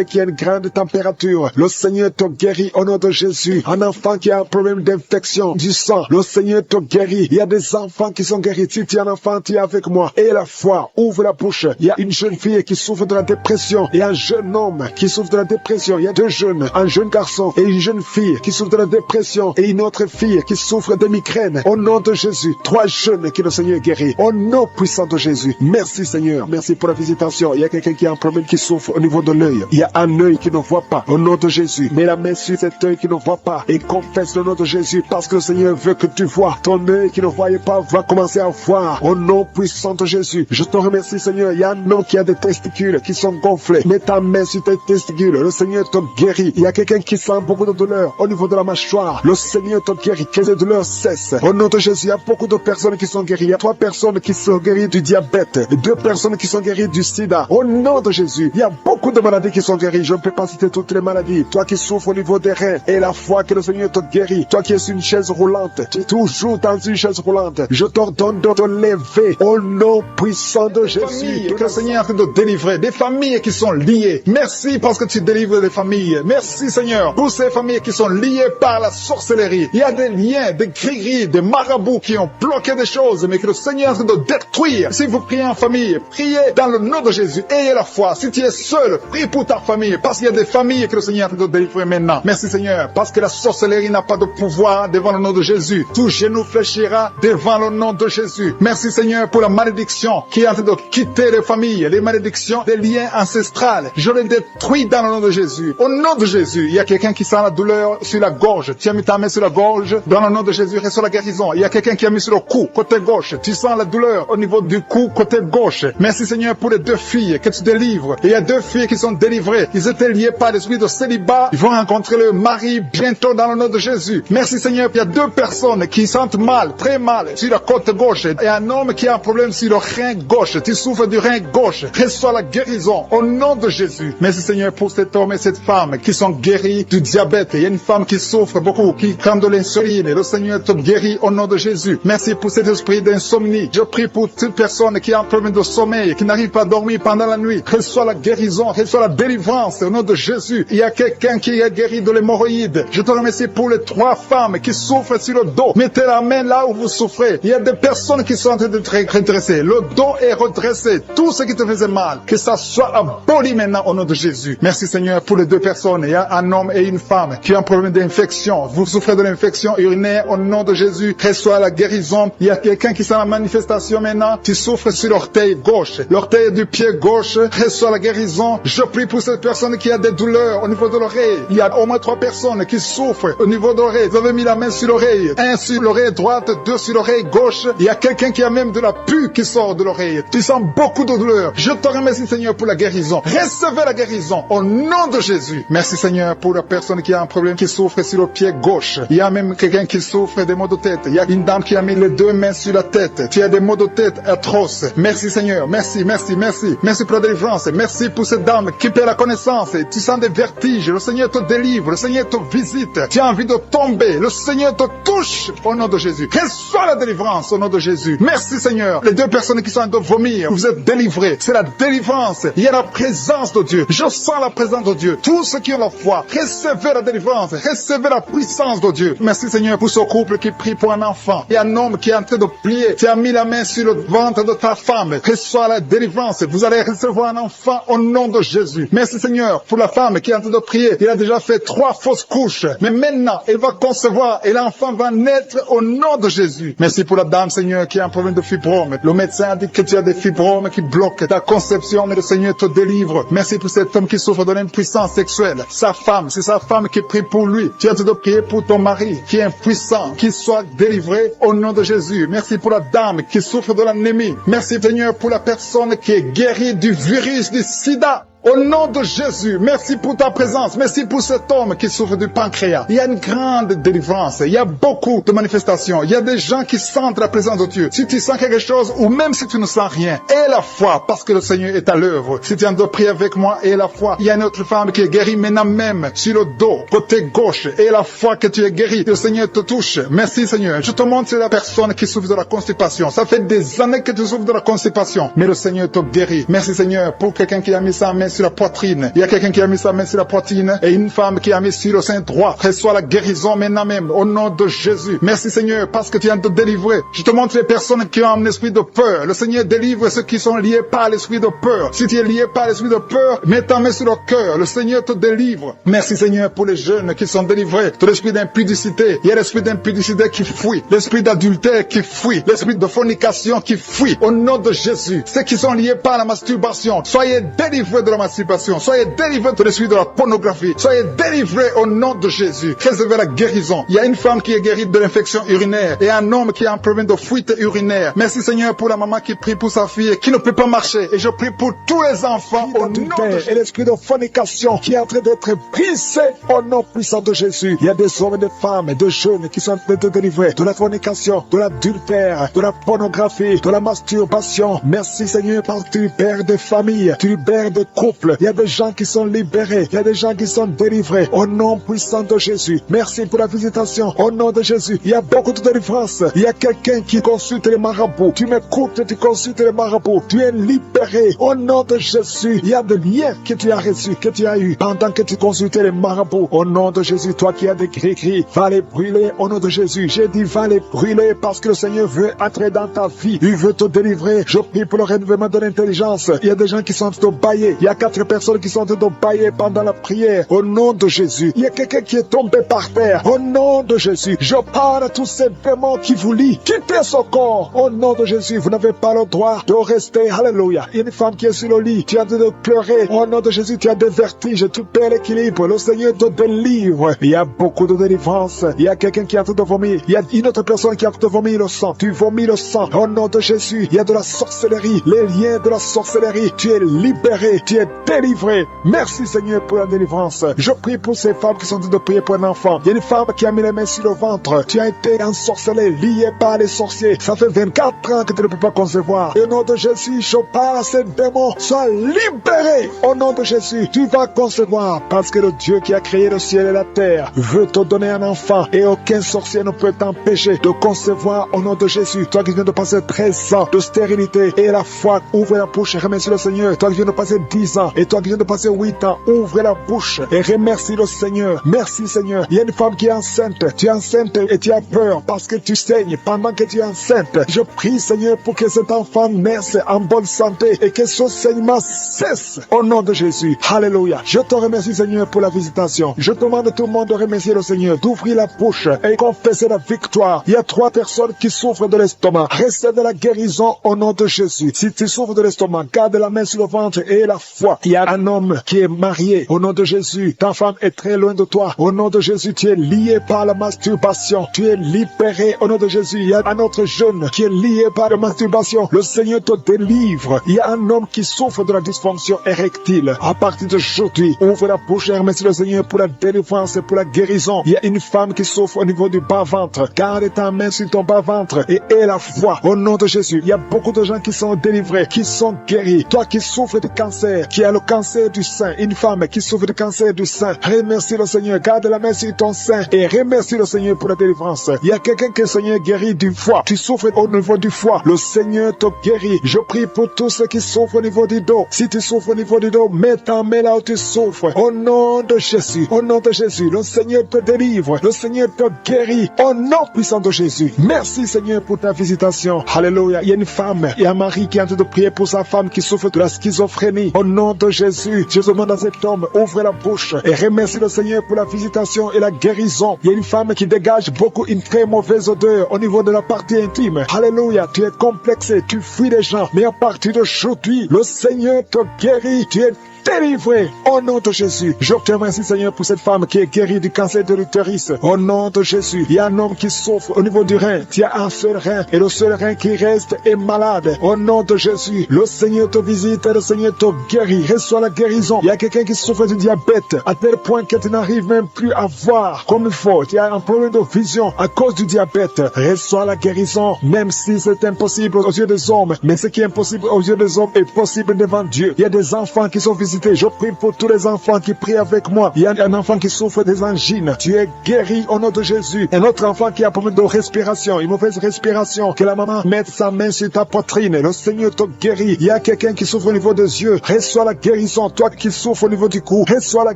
qui a une grande température. Le Seigneur te guérit au nom de Jésus. Un enfant qui a un problème d'infection du sang, le Seigneur te guérit. Il y a des enfants qui sont guéris. Si tu es un enfant, tu es avec moi. Et la foi, ouvre la bouche. Il y a une jeune fille qui souffre de la dépression et un jeune homme qui souffre de la dépression. Il y a 2 jeunes, un jeune garçon et une jeune fille qui souffre de la dépression et une autre fille qui souffre de migraine. Au nom de Jésus, 3 jeunes que le Seigneur guérit. Au nom puissant de Jésus. Merci Seigneur. Merci pour la visitation. Il y a quelqu'un qui a un problème qui souffre au niveau de l'œil. Il y a un œil qui ne voit pas. Au nom de Jésus, mets la main sur cet œil qui ne voit pas et confesse le nom de Jésus parce que le Seigneur veut que tu vois. Ton œil qui ne voyait pas va commencer à voir. Au nom puissant de Jésus, je te remercie Seigneur. Il y a un homme qui a des testicules qui sont gonflés. Mets ta main sur tes testicules. Le Seigneur te guérit. Il y a quelqu'un qui sent beaucoup de douleur au niveau de la mâchoire. Le Seigneur te guérit. Que les douleurs cessent. Au nom de Jésus, il y a beaucoup de personnes qui sont guéries. Il y a 3 personnes qui sont guéries du diabète. 2 personnes qui sont guéries du sida. Au nom de Jésus, il y a beaucoup de maladies qui sont guéries. Je ne peux pas citer toutes les maladies. Toi qui souffres au niveau des reins et la foi que le Seigneur te guérit. Toi qui es sur une chaise roulante, tu es toujours dans une chaise roulante. Je t'ordonne de te lever au nom puissant de Jésus. Que le Seigneur est en train de délivrer des familles qui sont liées. Merci parce que tu délivres des familles. Merci Seigneur pour ces familles qui sont liées par la sorcellerie. Il y a des liens, des grilleries, des marabouts qui ont bloqué des choses, mais que le Seigneur est en train de détruire. Si vous priez en famille, priez dans le nom de Jésus. Ayez la foi. Si tu es seul, prie pour ta famille parce qu'il y a des familles que le Seigneur est en train de délivrer maintenant. Merci Seigneur parce que la sorcellerie n'a pas de pouvoir devant le nom de Jésus. Tout genou fléchira devant le nom de Jésus. Merci Seigneur pour la malédiction qui est en train de quitter les familles, les malédictions des liens ancestrales. Je les détruis dans le nom de Jésus. Au nom de Jésus, il y a quelqu'un qui sent la douleur sur la gorge. Tu as mis ta main sur la gorge. Dans le nom de Jésus, reçois la guérison. Il y a quelqu'un qui a mis sur le cou, côté gauche. Tu sens la douleur au niveau du cou, côté gauche. Merci Seigneur pour les 2 filles que tu délivres. Et il y a 2 filles qui sont délivrées. Ils étaient liés par l'esprit de célibat. Ils vont rencontrer le mari bientôt dans le nom de Jésus. Merci Seigneur. Il y a 2 personnes qui sentent mal, très mal, sur la côte gauche. Et un homme qui a un problème sur le rein gauche. Tu souffres du rein gauche. Reçois la guérison au nom de Jésus. Merci Seigneur pour cet homme et cette femme qui sont guéris du diabète. Il y a une femme qui souffre beaucoup, qui prend de l'insuline. Le Seigneur te guérit au nom de Jésus. Merci pour cet esprit d'insomnie. Je prie pour toute personne qui a un problème de sommeil, qui n'arrive pas à dormir pendant la nuit. Reçois la guérison, reçois la délivrance au nom de Jésus. Il y a quelqu'un qui est guéri de l'hémorroïde. Je te remercie pour les 3 femmes qui souffrent sur le dos. Mettez la main là où vous souffrez. Il y a des personnes qui sont en train d'être redressées. Le dos est redressé. Tout ce qui te faisait mal, que ça soit aboli maintenant au nom de Jésus. Merci Seigneur pour les 2 personnes personnes. Il y a un homme et une femme qui ont un problème d'infection. Vous souffrez de l'infection urinaire. Au nom de Jésus, reçois la guérison. Il y a quelqu'un qui sent la manifestation maintenant. Tu souffres sur l'orteil gauche. L'orteil du pied gauche. Reçois la guérison. Je prie pour cette personne qui a des douleurs au niveau de l'oreille. Il y a au moins 3 personnes qui souffrent au niveau de l'oreille. Vous avez mis la main sur l'oreille. 1 sur l'oreille droite, 2 sur l'oreille gauche. Il y a quelqu'un qui a même de la pus qui sort de l'oreille. Tu sens beaucoup de douleur. Je te remercie, Seigneur, pour la guérison. Recevez la guérison au nom de Jésus. Merci, Seigneur, pour la personne qui a un problème, qui souffre sur le pied gauche. Il y a même quelqu'un qui souffre des maux de tête. Il y a une dame qui a mis les 2 mains sur la tête. Tu as des maux de tête atroces. Merci, Seigneur. Merci, merci, merci. Merci pour la délivrance. Merci pour cette dame qui perd la connaissance. Tu sens des vertiges. Le Seigneur te délivre. Le Seigneur te visite. Tu as envie de tomber. Le Seigneur te touche au nom de Jésus. Reçois la délivrance au nom de Jésus. Merci, Seigneur. Les 2 personnes qui sont en train de vomir, vous êtes délivrés. C'est la délivrance. Il y a la présence de Dieu. Je sens la présence de Dieu. Tous ceux qui ont la foi, recevez la délivrance. Recevez la puissance de Dieu. Merci, Seigneur, pour ce couple qui prie pour un enfant. Il y a un homme qui est en train de prier. Tu as mis la main sur le ventre de ta femme. Reçois la délivrance. Vous allez recevoir un enfant au nom de Jésus. Merci, Seigneur, pour la femme qui est en train de prier. Il a déjà fait 3 fausses couches. Mais maintenant, elle va concevoir et l'enfant va naître au nom de Jésus. Merci pour la dame, Seigneur, qui a un problème de fibrome. Le médecin a dit que tu as des fibromes qui bloquent ta conception, mais le Seigneur te délivre. Merci pour cet homme qui souffre de l'impuissance sexuelle. Sa femme, c'est sa femme qui prie pour lui. Tu as de prier pour ton mari qui est impuissant, qu'il soit délivré au nom de Jésus. Merci pour la dame qui souffre de l'anémie. Merci, Seigneur, pour la personne qui est guérie du virus du sida. Au nom de Jésus, merci pour ta présence. Merci pour cet homme qui souffre du pancréas. Il y a une grande délivrance. Il y a beaucoup de manifestations. Il y a des gens qui sentent la présence de Dieu. Si tu sens quelque chose ou même si tu ne sens rien, aie la foi parce que le Seigneur est à l'œuvre. Si tu es en train de prier avec moi, aie la foi. Il y a une autre femme qui est guérie maintenant même sur le dos, côté gauche. Aie la foi que tu es guéri. Le Seigneur te touche. Merci, Seigneur. Je te montre la personne qui souffre de la constipation. Ça fait des années que tu souffres de la constipation, mais le Seigneur te guérit. Merci, Seigneur, pour quelqu'un qui a mis sa main sur la poitrine. Il y a quelqu'un qui a mis sa main sur la poitrine et une femme qui a mis sur le sein droit. Reçois la guérison maintenant même au nom de Jésus. Merci, Seigneur, parce que tu viens de te délivrer. Je te montre les personnes qui ont un esprit de peur. Le Seigneur délivre ceux qui sont liés par l'esprit de peur. Si tu es lié par l'esprit de peur, mets ta main sur le cœur. Le Seigneur te délivre. Merci, Seigneur, pour les jeunes qui sont délivrés de l'esprit d'impudicité. Il y a l'esprit d'impudicité qui fuit. L'esprit d'adultère qui fuit. L'esprit de fornication qui fuit. Au nom de Jésus. Ceux qui sont liés par la masturbation, soyez délivrés de la masturbation. Soyez délivrés de l'esprit de la pornographie. Soyez délivrés au nom de Jésus. Recevez la guérison. Il y a une femme qui est guérie de l'infection urinaire et un homme qui a un problème de fuite urinaire. Merci, Seigneur, pour la maman qui prie pour sa fille qui ne peut pas marcher. Et je prie pour tous les enfants au nom de Jésus. Et l'esprit de fornication qui est en train d'être brisé au nom puissant de Jésus. Il y a des hommes et des femmes et des jeunes qui sont en train de délivrer de la fornication, de l'adultère, de la pornographie, de la masturbation. Merci, Seigneur, parce que tu libères des familles, tu libères des couples. Il y a des gens qui sont libérés. Il y a des gens qui sont délivrés. Au nom puissant de Jésus. Merci pour la visitation. Au nom de Jésus. Il y a beaucoup de délivrance. Il y a quelqu'un qui consulte les marabouts. Tu m'écoutes, tu consultes les marabouts. Tu es libéré. Au nom de Jésus. Il y a des liens que tu as reçus, que tu as eu pendant que tu consultais les marabouts. Au nom de Jésus. Toi qui as des gris-gris, va les brûler au nom de Jésus. J'ai dit va les brûler parce que le Seigneur veut entrer dans ta vie. Il veut te délivrer. Je prie pour le renouvellement de l'intelligence. Il y a des gens qui sont en train de bailler. Il y a 4 personnes qui sont en train de bailler pendant la prière. Au nom de Jésus. Il y a quelqu'un qui est tombé par terre. Au nom de Jésus. Je parle à tous ces démons qui vous lient. Quittez ce corps. Au nom de Jésus. Vous n'avez pas le droit de rester. Alléluia. Il y a une femme qui est sur le lit. Tu as de pleurer. Au nom de Jésus, tu as des vertiges. Tu perds l'équilibre. Le Seigneur te délivre. Il y a beaucoup de délivrance. Il y a quelqu'un qui est en train de vomir. Il y a une autre personne qui est en train de vomir le sang. Tu vomis le sang. Au nom de Jésus. Il y a de la sorcellerie. Les liens de la sorcellerie. Tu es libéré. Tu es délivré. Merci, Seigneur, pour la délivrance. Je prie pour ces femmes qui sont en train de prier pour un enfant. Il y a une femme qui a mis les mains sur le ventre. Tu as été ensorcelé, lié par les sorciers. Ça fait 24 ans que tu ne peux pas concevoir. Et au nom de Jésus, je parle à ces démons. Sois libéré. Au nom de Jésus, tu vas concevoir. Parce que le Dieu qui a créé le ciel et la terre veut te donner un enfant. Et aucun sorcier ne peut t'empêcher de concevoir au nom de Jésus. Toi qui viens de passer 13 ans de stérilité et la foi, ouvre la bouche et remercie le Seigneur. Toi qui viens de passer 10 ans. Et toi qui viens de passer 8 ans, ouvre la bouche et remercie le Seigneur. Merci Seigneur. Il y a une femme qui est enceinte. Tu es enceinte et tu as peur parce que tu saignes pendant que tu es enceinte. Je prie Seigneur pour que cet enfant naisse en bonne santé et que son saignement cesse au nom de Jésus. Alléluia. Je te remercie Seigneur pour la visitation. Je demande à tout le monde de remercier le Seigneur, d'ouvrir la bouche et confesser la victoire. Il y a 3 personnes qui souffrent de l'estomac. Recevez de la guérison au nom de Jésus. Si tu souffres de l'estomac, garde la main sur le ventre et la foi. Il y a un homme qui est marié au nom de Jésus. Ta femme est très loin de toi. Au nom de Jésus, tu es lié par la masturbation. Tu es libéré au nom de Jésus. Il y a un autre jeune qui est lié par la masturbation. Le Seigneur te délivre. Il y a un homme qui souffre de la dysfonction érectile. À partir d'aujourd'hui, ouvre la bouche et remercie le Seigneur pour la délivrance et pour la guérison. Il y a une femme qui souffre au niveau du bas-ventre. Garde ta main sur ton bas-ventre et aie la foi au nom de Jésus. Il y a beaucoup de gens qui sont délivrés, qui sont guéris. Toi qui souffres de cancer, qui as le cancer du sein, une femme qui souffre de cancer du sein, remercie le Seigneur. Garde la main sur ton sein et remercie le Seigneur pour la délivrance. Il y a quelqu'un que le Seigneur guérit du foie. Tu souffres au niveau du foie. Le Seigneur te guérit. Je prie pour tous ceux qui souffrent au niveau du dos. Si tu souffres au niveau du dos, mets ta main là où tu souffres. Au nom de Jésus. Au nom de Jésus. Le Seigneur te délivre. Le Seigneur te guérit. Au nom puissant de Jésus. Merci Seigneur pour ta visitation. Alléluia. Il y a une femme, il y a un mari qui est en train de prier pour sa femme qui souffre de la schizophrénie. Au nom de Jésus, je demande à cet homme, ouvre la bouche et remercie le Seigneur pour la visitation et la guérison. Il y a une femme qui dégage beaucoup une très mauvaise odeur au niveau de la partie intime. Alléluia. Tu es complexé, tu fuis les gens. Mais à partir d'aujourd'hui, le Seigneur te guérit. Tu es délivré au nom de Jésus. Je te remercie Seigneur pour cette femme qui est guérie du cancer de l'utérus. Au nom de Jésus. Il y a un homme qui souffre au niveau du rein. Tu as un seul rein et le seul rein qui reste est malade. Au nom de Jésus. Le Seigneur te visite et le Seigneur te guérit. Reçois la guérison. Il y a quelqu'un qui souffre du diabète à tel point que tu n'arrives même plus à voir comme il faut. Tu as un problème de vision à cause du diabète. Reçois la guérison même si c'est impossible aux yeux des hommes. Mais ce qui est impossible aux yeux des hommes est possible devant Dieu. Il y a des enfants qui sont visités. Je prie pour tous les enfants qui prient avec moi. Il y a un enfant qui souffre des angines. Tu es guéri au nom de Jésus. Un autre enfant qui a problème de respiration, une mauvaise respiration. Que la maman mette sa main sur ta poitrine. Le Seigneur te guérit. Il y a quelqu'un qui souffre au niveau des yeux. Reçois la guérison. Toi qui souffres au niveau du cou, reçois la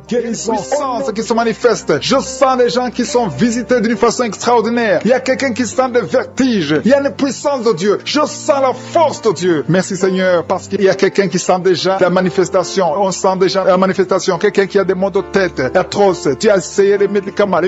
guérison. Puissance qui se manifeste. Je sens des gens qui sont visités d'une façon extraordinaire. Il y a quelqu'un qui sent des vertiges. Il y a une puissance de Dieu. Je sens la force de Dieu. Merci Seigneur parce qu'il y a quelqu'un qui sent déjà la manifestation. On sent déjà la manifestation. Quelqu'un qui a des maux de tête atroces. Tu as essayé les médicaments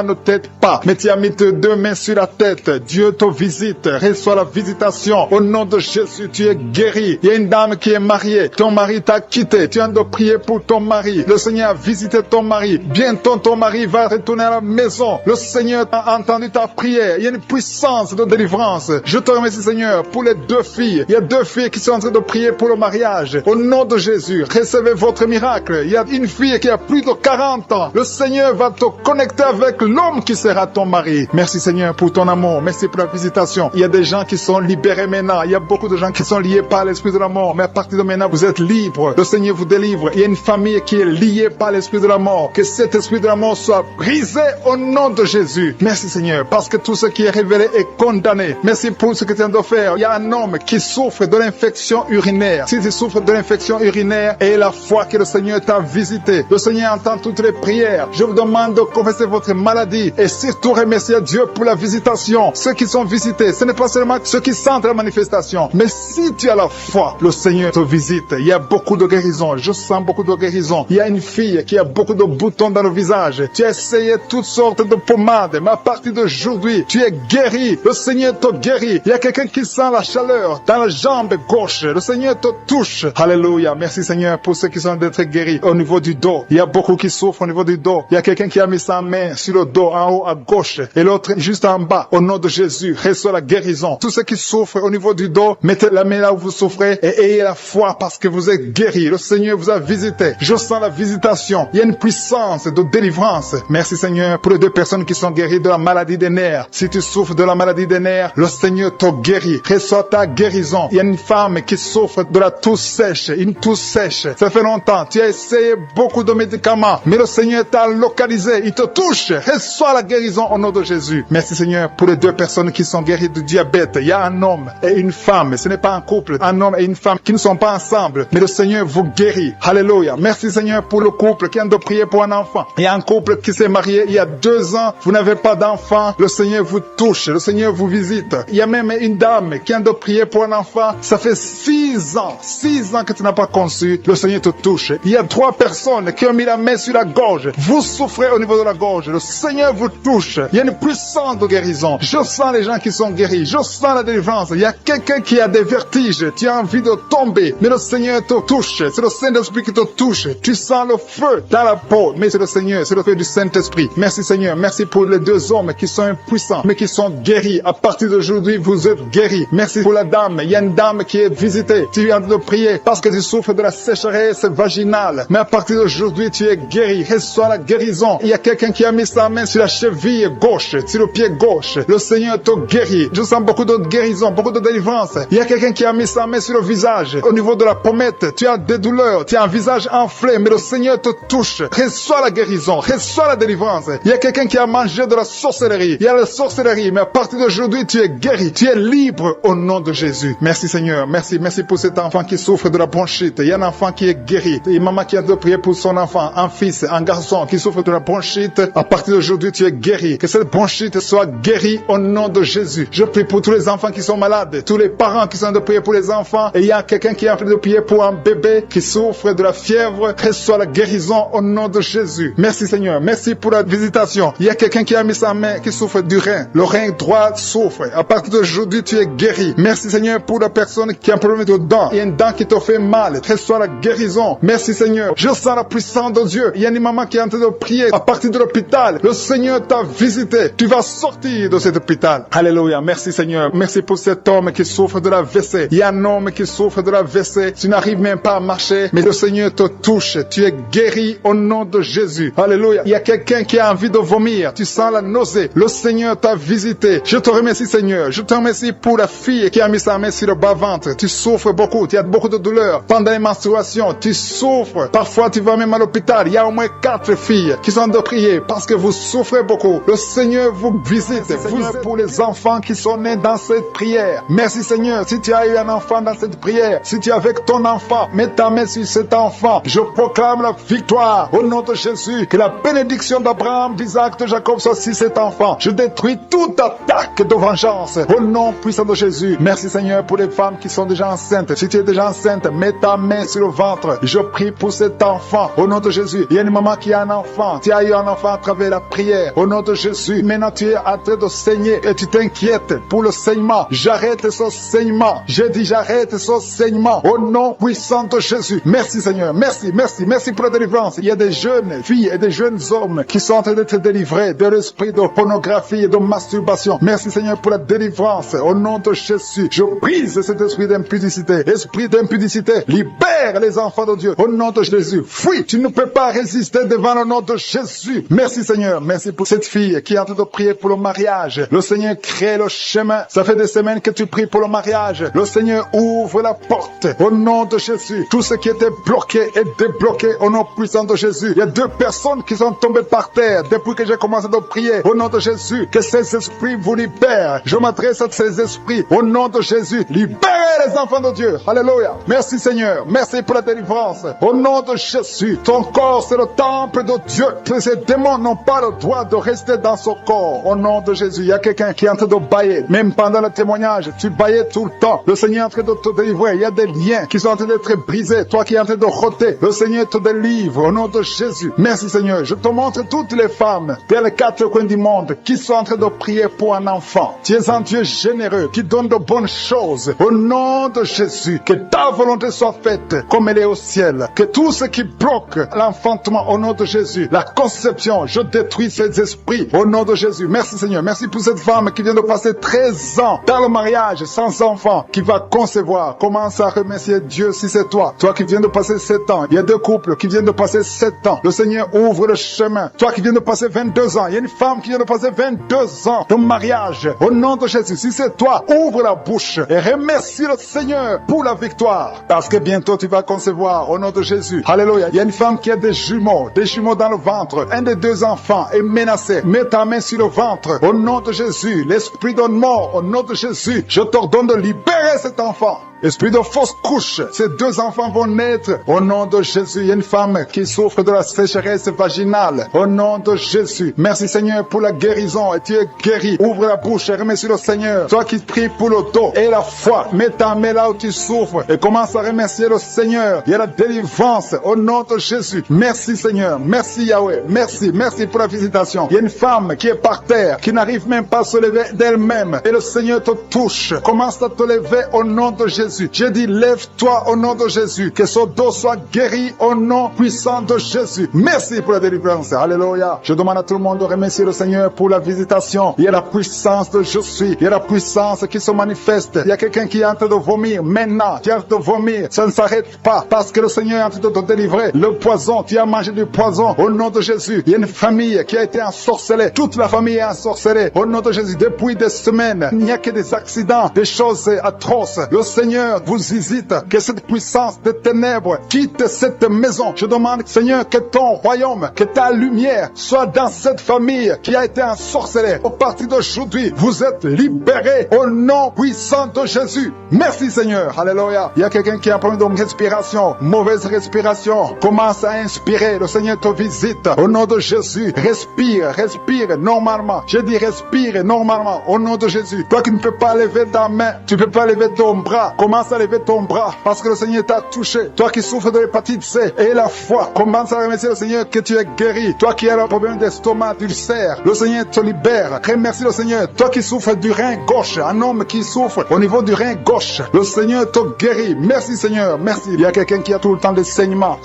ne t'aident pas. Mais tu as mis tes 2 mains sur la tête. Dieu te visite. Reçois la visitation. Au nom de Jésus, tu es guéri. Il y a une dame qui est mariée. Ton mari t'a quitté. Tu as de prier pour ton mari. Le Seigneur a visité ton mari. Bientôt ton mari va retourner à la maison. Le Seigneur a entendu ta prière. Il y a une puissance de délivrance. Je te remercie Seigneur pour les 2 filles. Il y a 2 filles qui sont en train de prier pour le mariage. Au nom de Jésus, recevez votre miracle. Il y a une fille qui a plus de 40 ans. Le Seigneur va te connecter avec l'homme qui sera ton mari. Merci Seigneur pour ton amour. Merci pour la visitation. Il y a des gens qui sont libérés maintenant. Il y a beaucoup de gens qui sont liés par l'esprit de la mort. Mais à partir de maintenant, vous êtes libres. Le Seigneur vous délivre. Il y a une famille qui est liée par l'esprit de la mort. Que cet esprit de la mort soit brisé au nom de Jésus. Merci Seigneur parce que tout ce qui est révélé est condamné. Merci pour ce que tu viens de faire. Il y a un homme qui souffre de l'infection urinaire. Si tu souffres de l'infection urinaire et la foi que le Seigneur t'a visité. Le Seigneur entend toutes les prières. Je vous demande de confesser votre maladie et surtout remercier Dieu pour la visitation. Ceux qui sont visités, ce n'est pas seulement ceux qui sentent la manifestation, mais si tu as la foi, le Seigneur te visite. Il y a beaucoup de guérison. Je sens beaucoup de guérison. Il y a une fille qui a beaucoup de boutons dans le visage. Tu as essayé toutes sortes de pommades, mais à partir d'aujourd'hui, tu es guéri. Le Seigneur te guérit. Il y a quelqu'un qui sent la chaleur dans la jambe gauche. Le Seigneur te touche. Alléluia. Merci Seigneur pour ceux qui sont d'être guéris au niveau du dos. Il y a beaucoup qui souffrent au niveau du dos. Il y a quelqu'un qui a mis sa main sur le dos en haut à gauche et l'autre juste en bas. Au nom de Jésus, reçois la guérison. Tous ceux qui souffrent au niveau du dos, mettez la main là où vous souffrez et ayez la foi parce que vous êtes guéris. Le Seigneur vous a visité. Je sens la visitation. Il y a une puissance de délivrance. Merci Seigneur pour les 2 personnes qui sont guéries de la maladie des nerfs. Si tu souffres de la maladie des nerfs, le Seigneur te guérit. Reçois ta guérison. Il y a une femme qui souffre de la toux sèche. Une toux sèche. Ça fait longtemps. Tu as essayé beaucoup de médicaments, mais le Seigneur t'a localisé. Il te touche. Reçois la guérison au nom de Jésus. Merci Seigneur pour les 2 personnes qui sont guéries du diabète. Il y a un homme et une femme. Ce n'est pas un couple. Un homme et une femme qui ne sont pas ensemble. Mais le Seigneur vous guérit. Alléluia. Merci Seigneur pour le couple qui vient de prier pour un enfant. Il y a un couple qui s'est marié il y a 2 ans. Vous n'avez pas d'enfant. Le Seigneur vous touche. Le Seigneur vous visite. Il y a même une dame qui vient de prier pour un enfant. Ça fait 6 ans. 6 ans que tu n'as pas conçu. Le Seigneur te touche. Il y a 3 personnes qui ont mis la main sur la gorge. Vous souffrez au niveau de la gorge. Le Seigneur vous touche. Il y a une puissance de guérison. Je sens les gens qui sont guéris. Je sens la délivrance. Il y a quelqu'un qui a des vertiges. Tu as envie de tomber. Mais le Seigneur te touche. C'est le Saint-Esprit qui te touche. Tu sens le feu dans la peau. Mais c'est le Seigneur. C'est le feu du Saint-Esprit. Merci Seigneur. Merci pour les 2 hommes qui sont impuissants, mais qui sont guéris. À partir d'aujourd'hui, vous êtes guéris. Merci pour la dame. Il y a une dame qui est visitée. Tu viens de prier parce que tu souffres de la sécheresse vaginale. Mais à partir d'aujourd'hui, tu es guéri. Reçois la guérison. Il y a quelqu'un qui a mis sa main sur la cheville gauche, sur le pied gauche. Le Seigneur te guérit. Je sens beaucoup de guérison, beaucoup de délivrance. Il y a quelqu'un qui a mis sa main sur le visage. Au niveau de la pommette, tu as des douleurs. Tu as un visage enflé, mais le Seigneur te touche. Reçois la guérison. Reçois la délivrance. Il y a quelqu'un qui a mangé de la sorcellerie. Il y a la sorcellerie, mais à partir d'aujourd'hui, tu es guéri. Tu es libre au nom de Jésus. Merci Seigneur. Merci. Merci pour cet enfant qui souffre de la bronchite. Il y a un enfant qui est guéri. Et maman qui a de prier pour son enfant, un fils, un garçon qui souffre de la bronchite. À partir d'aujourd'hui, tu es guéri. Que cette bronchite soit guérie au nom de Jésus. Je prie pour tous les enfants qui sont malades, tous les parents qui sont de prier pour les enfants. Et il y a quelqu'un qui est en train de prier pour un bébé qui souffre de la fièvre. Reçois la guérison au nom de Jésus. Merci Seigneur. Merci pour la visitation. Il y a quelqu'un qui a mis sa main qui souffre du rein. Le rein droit souffre. À partir d'aujourd'hui, tu es guéri. Merci Seigneur pour la personne qui a un problème de dents. Il y a une dent qui te fait mal. Reçois la guérison. Merci Seigneur. Je sens la puissance de Dieu. Il y a une maman qui est en train de prier à partir de l'hôpital. Le Seigneur t'a visité. Tu vas sortir de cet hôpital. Alléluia. Merci Seigneur. Merci pour cet homme qui souffre de la WC. Il y a un homme qui souffre de la WC. Tu n'arrives même pas à marcher, mais le Seigneur te touche. Tu es guéri au nom de Jésus. Alléluia. Il y a quelqu'un qui a envie de vomir. Tu sens la nausée. Le Seigneur t'a visité. Je te remercie Seigneur. Je te remercie pour la fille qui a mis sa main sur le bas-ventre. Tu souffres beaucoup. Tu as beaucoup de douleurs. Pendant les menstruations, tu souffres. Parfois, tu vas même à l'hôpital. Il y a au moins 4 filles qui sont de prier parce que vous souffrez beaucoup. Le Seigneur vous visite. Vous êtes pour les enfants qui sont nés dans cette prière. Merci Seigneur. Si tu as eu un enfant dans cette prière, si tu es avec ton enfant, mets ta main sur cet enfant. Je proclame la victoire au nom de Jésus. Que la bénédiction d'Abraham, d'Isaac, de Jacob soit sur cet enfant. Je détruis toute attaque de vengeance au nom puissant de Jésus. Merci Seigneur pour les femmes qui sont déjà enceintes. Si tu es déjà enceinte, mets ta main sur le ventre. Je prie pour cet enfant au nom de Jésus. Il y a une maman qui a un enfant. Tu as eu un enfant à travers la prière au nom de Jésus. Maintenant tu es en train de saigner et tu t'inquiètes pour le saignement. J'arrête ce saignement. Je dis j'arrête ce saignement au nom puissant de Jésus. Merci Seigneur. Merci, merci, merci pour la délivrance. Il y a des jeunes filles et des jeunes hommes qui sont en train d'être délivrés de l'esprit de pornographie et de masturbation. Merci Seigneur pour la délivrance au nom de Jésus. Je brise cet esprit d'impudicité. Esprit d'impudicité, libère les enfants de Dieu au nom de Jésus. Fuis, tu ne peux pas résister devant le nom de Jésus. Merci Seigneur. Merci pour cette fille qui est en train de prier pour le mariage. Le Seigneur crée le chemin. Ça fait des semaines que tu pries pour le mariage. Le Seigneur ouvre la porte au nom de Jésus. Tout ce qui était bloqué est débloqué au nom puissant de Jésus. Il y a 2 personnes qui sont tombées par terre depuis que j'ai commencé de prier au nom de Jésus. Que ces esprits vous libèrent. Je m'adresse à ces esprits au nom de Jésus. Libérez les enfants de Dieu. Alléluia. Merci Seigneur. Merci pour la délivrance. Au nom de Jésus. Ton corps c'est le temple de Dieu. Ces démons n'ont pas le droit de rester dans son corps. Au nom de Jésus. Il y a quelqu'un qui est en train de bailler. Même pendant le témoignage, tu baillais tout le temps. Le Seigneur est en train de te délivrer. Il y a des liens qui sont en train d'être brisés. Toi qui es en train de rôter. Le Seigneur te délivre. Au nom de Jésus. Merci Seigneur. Je te montre toutes les femmes dans les 4 coins du monde qui sont en train de prier pour un enfant. Tu es un Dieu généreux qui donne de bonnes choses. Au nom de Jésus. Que ta volonté soit faite comme elle est au ciel. Que tout ce qui bloque l'enfantement au nom de Jésus, la conception, je détruis ces esprits au nom de Jésus. Merci Seigneur. Merci pour cette femme qui vient de passer 13 ans dans le mariage sans enfant, qui va concevoir. Commence à remercier Dieu si c'est toi. Toi qui viens de passer 7 ans. Il y a 2 couples qui viennent de passer 7 ans. Le Seigneur ouvre le chemin. Toi qui viens de passer 22 ans. Il y a une femme qui vient de passer 22 ans de mariage. Au nom de Jésus, si c'est toi, ouvre la bouche et remercie le Seigneur pour la victoire. Parce que bientôt tu vas concevoir recevoir au nom de Jésus. Alléluia. Il y a une femme qui a des jumeaux dans le ventre. Un des deux enfants est menacé. Mets ta main sur le ventre au nom de Jésus. L'esprit de mort au nom de Jésus. Je t'ordonne de libérer cet enfant. Esprit de fausse couche, ces deux enfants vont naître au nom de Jésus. Il y a une femme qui souffre de la sécheresse vaginale au nom de Jésus. Merci Seigneur pour la guérison et tu es guéri. Ouvre la bouche et remercie le Seigneur. Toi qui pries pour le dos et la foi, mets ta main là où tu souffres et commence à remercier le Seigneur. Il y a la délivrance au nom de Jésus. Merci Seigneur, merci Yahweh, merci pour la visitation. Il y a une femme qui est par terre, qui n'arrive même pas à se lever d'elle-même et le Seigneur te touche. Commence à te lever au nom de Jésus. J'ai dit, lève-toi au nom de Jésus. Que son dos soit guéri au nom puissant de Jésus. Merci pour la délivrance. Alléluia. Je demande à tout le monde de remercier le Seigneur pour la visitation. Il y a la puissance de je suis. Il y a la puissance qui se manifeste. Il y a quelqu'un qui est en train de vomir maintenant. Tu es en train de vomir. Ça ne s'arrête pas parce que le Seigneur est en train de te délivrer. Le poison, tu as mangé du poison au nom de Jésus. Il y a une famille qui a été ensorcelée. Toute la famille est ensorcelée au nom de Jésus. Depuis des semaines, il n'y a que des accidents, des choses atroces. Le Seigneur vous hésite, que cette puissance de ténèbres quitte cette maison. Je demande, Seigneur, que ton royaume, que ta lumière soit dans cette famille qui a été ensorcelée. Au partir d'aujourd'hui, vous êtes libérés au nom puissant de Jésus. Merci Seigneur. Alléluia. Il y a quelqu'un qui a un problème de respiration, mauvaise respiration. Commence à inspirer. Le Seigneur te visite au nom de Jésus. Respire normalement. Je dis respire normalement au nom de Jésus. Toi qui ne peux pas lever ta main, tu ne peux pas lever ton bras. Commence à lever ton bras parce que le Seigneur t'a touché. Toi qui souffres de l'hépatite C et la foi, commence à remercier le Seigneur que tu es guéri. Toi qui as un problème d'estomac, d'ulcère, le Seigneur te libère. Remercie le Seigneur. Toi qui souffres du rein gauche, un homme qui souffre au niveau du rein gauche, le Seigneur te guérit. Merci Seigneur, merci. Il y a quelqu'un qui a tout le temps des saignements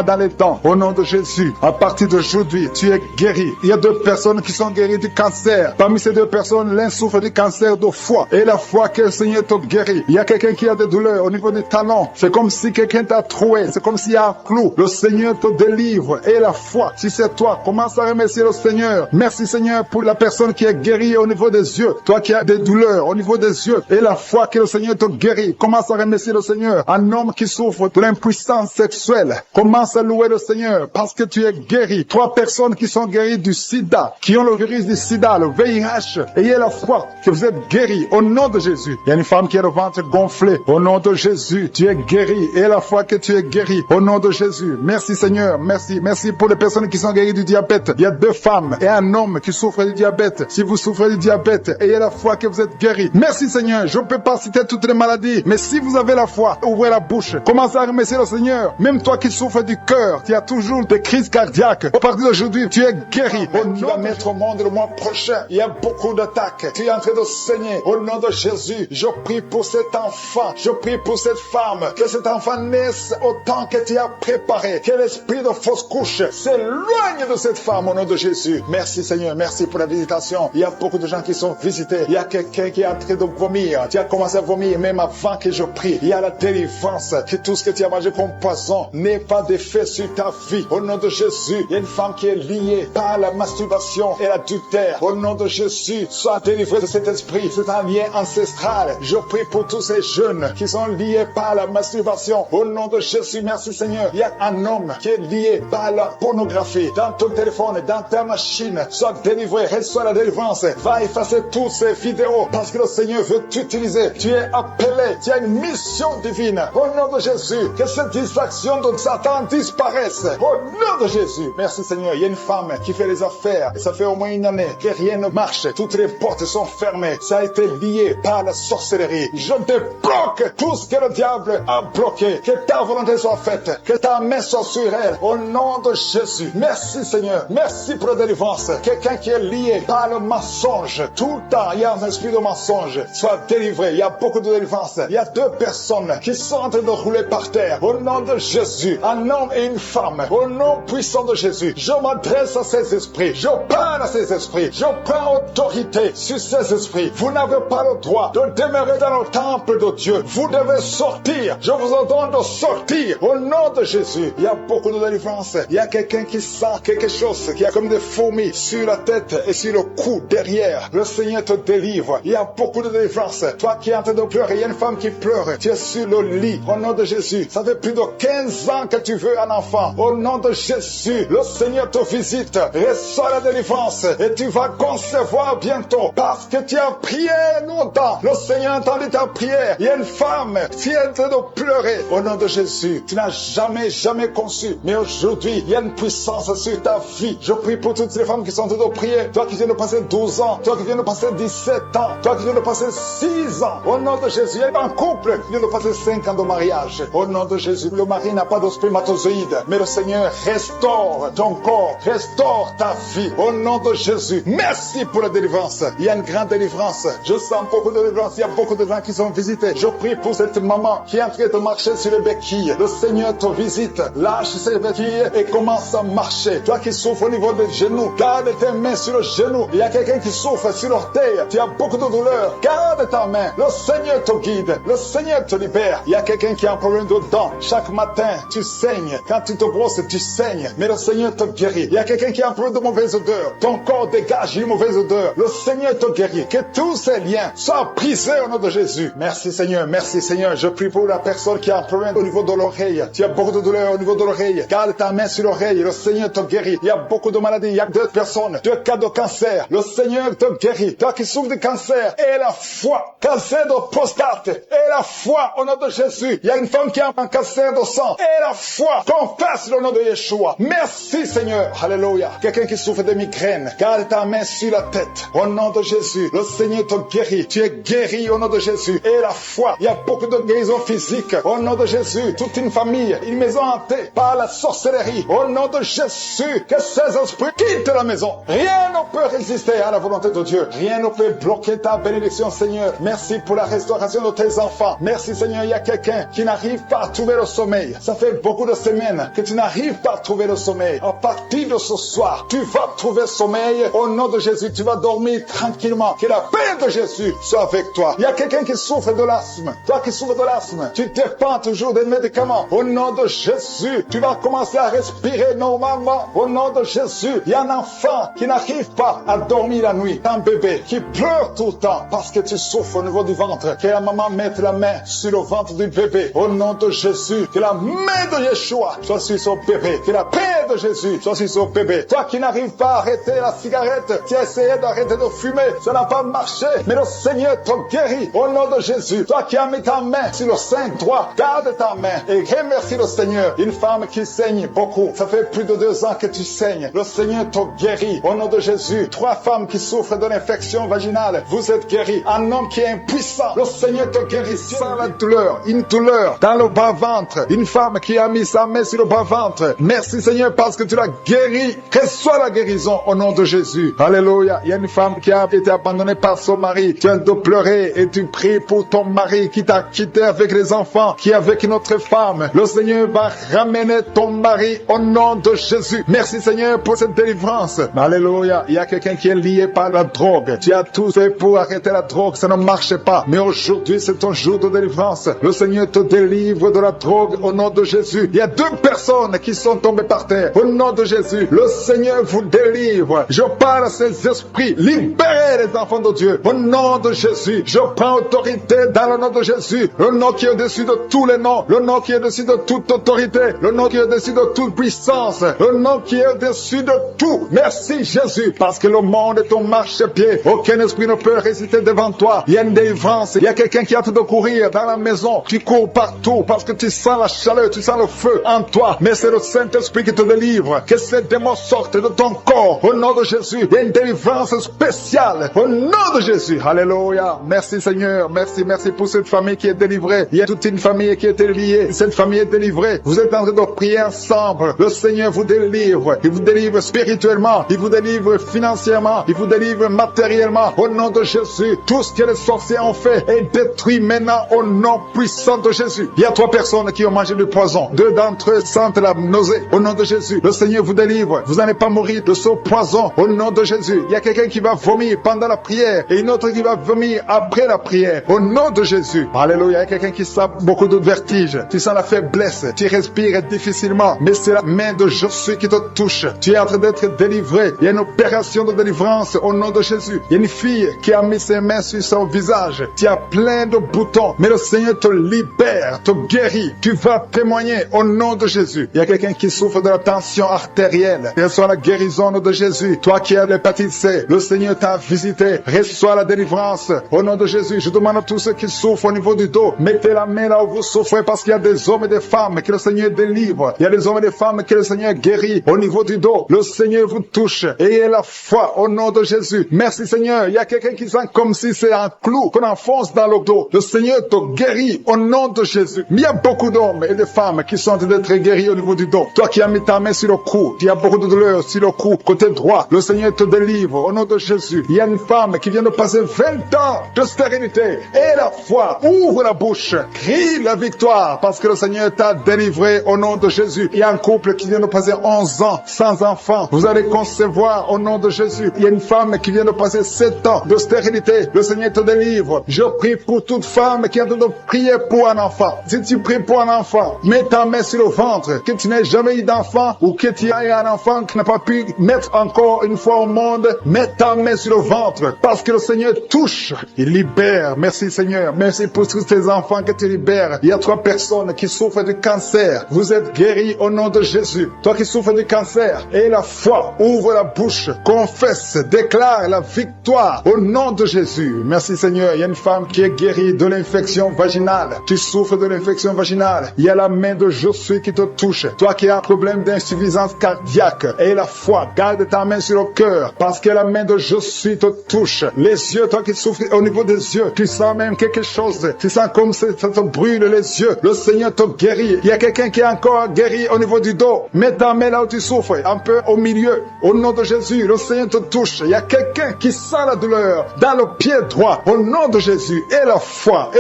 dans les dents. Au nom de Jésus, à partir d'aujourd'hui, tu es guéri. Il y a deux personnes qui sont guéries du cancer. Parmi ces deux personnes, l'un souffre du cancer de foie et la foi que le Seigneur te guérit. Il y a quelqu'un qui a des douleurs au niveau des talons. C'est comme si quelqu'un t'a troué. C'est comme s'il y a un clou. Le Seigneur te délivre. Et la foi, si c'est toi, commence à remercier le Seigneur. Merci Seigneur pour la personne qui est guérie au niveau des yeux. Toi qui as des douleurs au niveau des yeux. Et la foi que le Seigneur te guérit. Commence à remercier le Seigneur. Un homme qui souffre de l'impuissance sexuelle. Commence à louer le Seigneur parce que tu es guéri. Trois personnes qui sont guéries du sida, qui ont le virus du sida, le VIH. Ayez la foi que vous êtes guéris au nom de Jésus. Il y a une femme qui a le ventre gonflé. Au nom de Jésus, tu es guéri. Et la foi que tu es guéri. Au nom de Jésus. Merci Seigneur. Merci. Merci pour les personnes qui sont guéries du diabète. Il y a deux femmes et un homme qui souffrent du diabète. Si vous souffrez du diabète, ayez la foi que vous êtes guéri. Merci Seigneur. Je ne peux pas citer toutes les maladies. Mais si vous avez la foi, ouvrez la bouche. Commencez à remercier le Seigneur. Même toi qui souffres du cœur, tu as toujours des crises cardiaques. À partir d'aujourd'hui, tu es guéri. Tu vas mettre au monde le mois prochain. Il y a beaucoup d'attaques. Tu es en train de saigner. Au nom de Jésus, je prie pour cet enfant. Je prie pour cette femme. Que cet enfant naisse au temps que tu as préparé. Que l'esprit de fausse couche s'éloigne de cette femme au nom de Jésus. Merci Seigneur. Merci pour la visitation. Il y a beaucoup de gens qui sont visités. Il y a quelqu'un qui est en train de vomir. Tu as commencé à vomir même avant que je prie. Il y a la délivrance. Que tout ce que tu as mangé comme poison n'ait pas d'effet sur ta vie. Au nom de Jésus, il y a une femme qui est liée par la masturbation et l'adultère. Au nom de Jésus, sois délivré de cet esprit. C'est un lien ancestral. Je prie pour tous ces jeunes qui sont liés par la masturbation. Au nom de Jésus, merci Seigneur. Il y a un homme qui est lié par la pornographie. Dans ton téléphone, dans ta machine, sois délivré, reçois la délivrance. Va effacer toutes ces vidéos parce que le Seigneur veut t'utiliser. Tu es appelé, tu as une mission divine. Au nom de Jésus, que cette distraction de Satan disparaisse. Au nom de Jésus, merci Seigneur. Il y a une femme qui fait les affaires. Et ça fait au moins une année que rien ne marche. Toutes les portes sont fermées. Ça a été lié par la sorcellerie. Je débloque tout ce que le diable a bloqué. Que ta volonté soit faite. Que ta main soit sur elle. Au nom de Jésus. Merci Seigneur. Merci pour la délivrance. Quelqu'un qui est lié par le mensonge. Tout le temps, il y a un esprit de mensonge. Soit délivré. Il y a beaucoup de délivrance. Il y a deux personnes qui sont en train de rouler par terre. Au nom de Jésus. Un homme et une femme. Au nom puissant de Jésus. Je m'adresse à ces esprits. Je parle à ces esprits. Je prends autorité sur ces esprits. Vous n'avez pas le droit de demeurer dans le temple de Dieu. Dieu. Vous devez sortir. Je vous ordonne de sortir au nom de Jésus. Il y a beaucoup de délivrance. Il y a quelqu'un qui sent quelque chose qui a comme des fourmis sur la tête et sur le cou derrière. Le Seigneur te délivre. Il y a beaucoup de délivrance. Toi qui es en train de pleurer, il y a une femme qui pleure. Tu es sur le lit. Au nom de Jésus. Ça fait plus de 15 ans que tu veux un enfant. Au nom de Jésus, le Seigneur te visite. Reçois la délivrance et tu vas concevoir bientôt parce que tu as prié longtemps. Le Seigneur a entendu ta prière. Il y a une femme qui est en train de pleurer. Au nom de Jésus, tu n'as jamais conçu. Mais aujourd'hui, il y a une puissance sur ta vie. Je prie pour toutes les femmes qui sont en train de prier. Toi qui viens de passer 12 ans, toi qui viens de passer 17 ans, toi qui viens de passer 6 ans. Au nom de Jésus, il y a un couple qui vient de passer 5 ans de mariage. Au nom de Jésus, le mari n'a pas de spermatozoïde, mais le Seigneur restaure ton corps, restaure ta vie. Au nom de Jésus, merci pour la délivrance. Il y a une grande délivrance. Je sens beaucoup de délivrance. Il y a beaucoup de gens qui sont visités. Je prie pour cette maman qui est en train de marcher sur les béquilles. Le Seigneur te visite. Lâche ses béquilles et commence à marcher. Toi qui souffres au niveau des genoux, garde tes mains sur le genou. Il y a quelqu'un qui souffre sur l'orteil. Tu as beaucoup de douleur. Garde ta main. Le Seigneur te guide. Le Seigneur te libère. Il y a quelqu'un qui a un problème de dents. Chaque matin, tu saignes. Quand tu te brosses, tu saignes. Mais le Seigneur te guérit. Il y a quelqu'un qui a un problème de mauvaise odeur. Ton corps dégage une mauvaise odeur. Le Seigneur te guérit. Que tous ces liens soient brisés au nom de Jésus. Merci Seigneur. Merci Seigneur. Je prie pour la personne qui a un problème au niveau de l'oreille. Tu as beaucoup de douleur au niveau de l'oreille. Garde ta main sur l'oreille. Le Seigneur te guérit. Il y a beaucoup de maladies. Il y a 2 personnes. 2 cas de cancer. Le Seigneur te guérit. Toi qui souffres de cancer, et la foi. Cancer de prostate. Et la foi au nom de Jésus. Il y a une femme qui a un cancer de sang. Et la foi. Confesse le nom de Yeshua. Merci Seigneur. Alléluia. Quelqu'un qui souffre de migraine. Garde ta main sur la tête. Au nom de Jésus. Le Seigneur te guérit. Tu es guéri au nom de Jésus. Et la foi. Il y a beaucoup de guérisons physiques. Au nom de Jésus. Toute une famille. Une maison hantée par la sorcellerie. Au nom de Jésus. Que ces esprits quittent la maison. Rien ne peut résister à la volonté de Dieu. Rien ne peut bloquer ta bénédiction Seigneur. Merci pour la restauration de tes enfants. Merci Seigneur. Il y a quelqu'un qui n'arrive pas à trouver le sommeil. Ça fait beaucoup de semaines que tu n'arrives pas à trouver le sommeil. À partir de ce soir, tu vas trouver sommeil. Au nom de Jésus, tu vas dormir tranquillement. Que la paix de Jésus soit avec toi. Il y a quelqu'un qui souffre de l'asthme. Toi qui souffres de l'asthme, tu dépends toujours des médicaments. Au nom de Jésus, tu vas commencer à respirer normalement. Au nom de Jésus, il y a un enfant qui n'arrive pas à dormir la nuit. Un bébé qui pleure tout le temps parce que tu souffres au niveau du ventre. Que la maman mette la main sur le ventre du bébé. Au nom de Jésus, que la main de Yeshua soit sur son bébé. Que la paix de Jésus soit sur son bébé. Toi qui n'arrives pas à arrêter la cigarette, tu as essayé d'arrêter de fumer, ça n'a pas marché, mais le Seigneur te guérit. Au nom de Jésus, toi qui as mis ta main sur le sein droit, garde ta main et remercie le Seigneur. Une femme qui saigne beaucoup, ça fait plus de 2 ans que tu saignes. Le Seigneur te guérit. Au nom de Jésus, 3 femmes qui souffrent d'une infection vaginale, vous êtes guéris. Un homme qui est impuissant, le Seigneur te guérit sans la douleur, une douleur dans le bas-ventre. Une femme qui a mis sa main sur le bas-ventre. Merci Seigneur parce que tu l'as guéri. Reçois la guérison au nom de Jésus. Alléluia. Il y a une femme qui a été abandonnée par son mari. Tu viens de pleurer et tu pries pour ton mari qui t'a quitté avec les enfants, qui est avec une autre femme. Le Seigneur va ramener ton mari au nom de Jésus. Merci Seigneur pour cette délivrance. Alléluia. Il y a quelqu'un qui est lié par la drogue. Tu as tout fait pour arrêter la drogue, ça ne marche pas. Mais aujourd'hui, c'est ton jour de délivrance. Le Seigneur te délivre de la drogue au nom de Jésus. Il y a 2 personnes qui sont tombées par terre. Au nom de Jésus, le Seigneur vous délivre. Je parle à ces esprits. Libérez les enfants de Dieu. Au nom de Jésus, je prends autorité dans le nom de Jésus. Le nom qui est au-dessus de tous les noms. Le nom qui est au-dessus de toute autorité. Le nom qui est au-dessus de toute puissance. Le nom qui est au-dessus de tout. Merci Jésus, parce que le monde est ton marchepied. Aucun esprit ne peut résister devant toi. Il y a une délivrance. Il y a quelqu'un qui a hâte de courir dans la maison. Tu cours partout parce que tu sens la chaleur, tu sens le feu en toi. Mais c'est le Saint-Esprit qui te délivre. Que ces démons sortent de ton corps. Au nom de Jésus, il y a une délivrance spéciale. Au nom de Jésus. Alléluia. Merci Seigneur. Merci pour cette famille qui est délivrée. Il y a toute une famille qui est liée. Cette famille est délivrée. Vous êtes en train de prier ensemble. Le Seigneur vous délivre. Il vous délivre spirituellement. Il vous délivre financièrement. Il vous délivre matériellement. Au nom de Jésus, tout ce que les sorciers ont fait est détruit maintenant au nom puissant de Jésus. Il y a 3 personnes qui ont mangé du poison. 2 d'entre eux sentent la nausée. Au nom de Jésus, le Seigneur vous délivre. Vous n'allez pas mourir de ce poison. Au nom de Jésus, il y a quelqu'un qui va vomir pendant la prière et une autre qui va vomir après la prière. Au nom de Jésus. Jésus. Alléluia. Il y a quelqu'un qui sent beaucoup de vertige. Tu sens la faiblesse. Tu respires difficilement. Mais c'est la main de Jésus qui te touche. Tu es en train d'être délivré. Il y a une opération de délivrance au nom de Jésus. Il y a une fille qui a mis ses mains sur son visage. Tu as plein de boutons. Mais le Seigneur te libère, te guérit. Tu vas témoigner au nom de Jésus. Il y a quelqu'un qui souffre de la tension artérielle. Reçois la guérison au nom de Jésus. Toi qui as l'hépatite C, le Seigneur t'a visité. Reçois la délivrance au nom de Jésus. Je demande à tous ceux qui souffrent au niveau du dos, mettez la main là où vous souffrez parce qu'il y a des hommes et des femmes que le Seigneur délivre. Il y a des hommes et des femmes que le Seigneur guérit au niveau du dos. Le Seigneur vous touche. Ayez la foi au nom de Jésus. Merci Seigneur. Il y a quelqu'un qui sent comme si c'est un clou qu'on enfonce dans le dos. Le Seigneur te guérit au nom de Jésus. Mais il y a beaucoup d'hommes et de femmes qui sont en train d'être guéris au niveau du dos. Toi qui as mis ta main sur le cou, il y a beaucoup de douleur sur le cou, côté droit. Le Seigneur te délivre au nom de Jésus. Il y a une femme qui vient de passer 20 ans de stérilité. Et la foi, ouvre la bouche, crie la victoire parce que le Seigneur t'a délivré au nom de Jésus. Il y a un couple qui vient de passer 11 ans sans enfant. Vous allez concevoir au nom de Jésus. Il y a une femme qui vient de passer 7 ans de stérilité. Le Seigneur te délivre. Je prie pour toute femme qui est en train de prier pour un enfant. Si tu pries pour un enfant, mets ta main sur le ventre. Que tu n'aies jamais eu d'enfant ou que tu aies un enfant qui n'a pas pu mettre encore une fois au monde, mets ta main sur le ventre parce que le Seigneur touche. Il libère. Merci Seigneur. Merci pour tous tes enfants que tu libères. Il y a 3 personnes qui souffrent du cancer. Vous êtes guéris au nom de Jésus. Toi qui souffres du cancer, et la foi, ouvre la bouche, confesse, déclare la victoire au nom de Jésus. Merci Seigneur. Il y a une femme qui est guérie de l'infection vaginale. Tu souffres de l'infection vaginale. Il y a la main de Jésus qui te touche. Toi qui as un problème d'insuffisance cardiaque, et la foi, garde ta main sur le cœur parce que la main de Jésus te touche. Les yeux, toi qui souffres au niveau des yeux, tu sens même quelque chose. Tu sens comme ça te brûle les yeux. Le Seigneur te guérit. Il y a quelqu'un qui est encore guéri au niveau du dos. Mets ta main là où tu souffres, un peu au milieu. Au nom de Jésus, le Seigneur te touche. Il y a quelqu'un qui sent la douleur dans le pied droit. Au nom de Jésus, et la foi,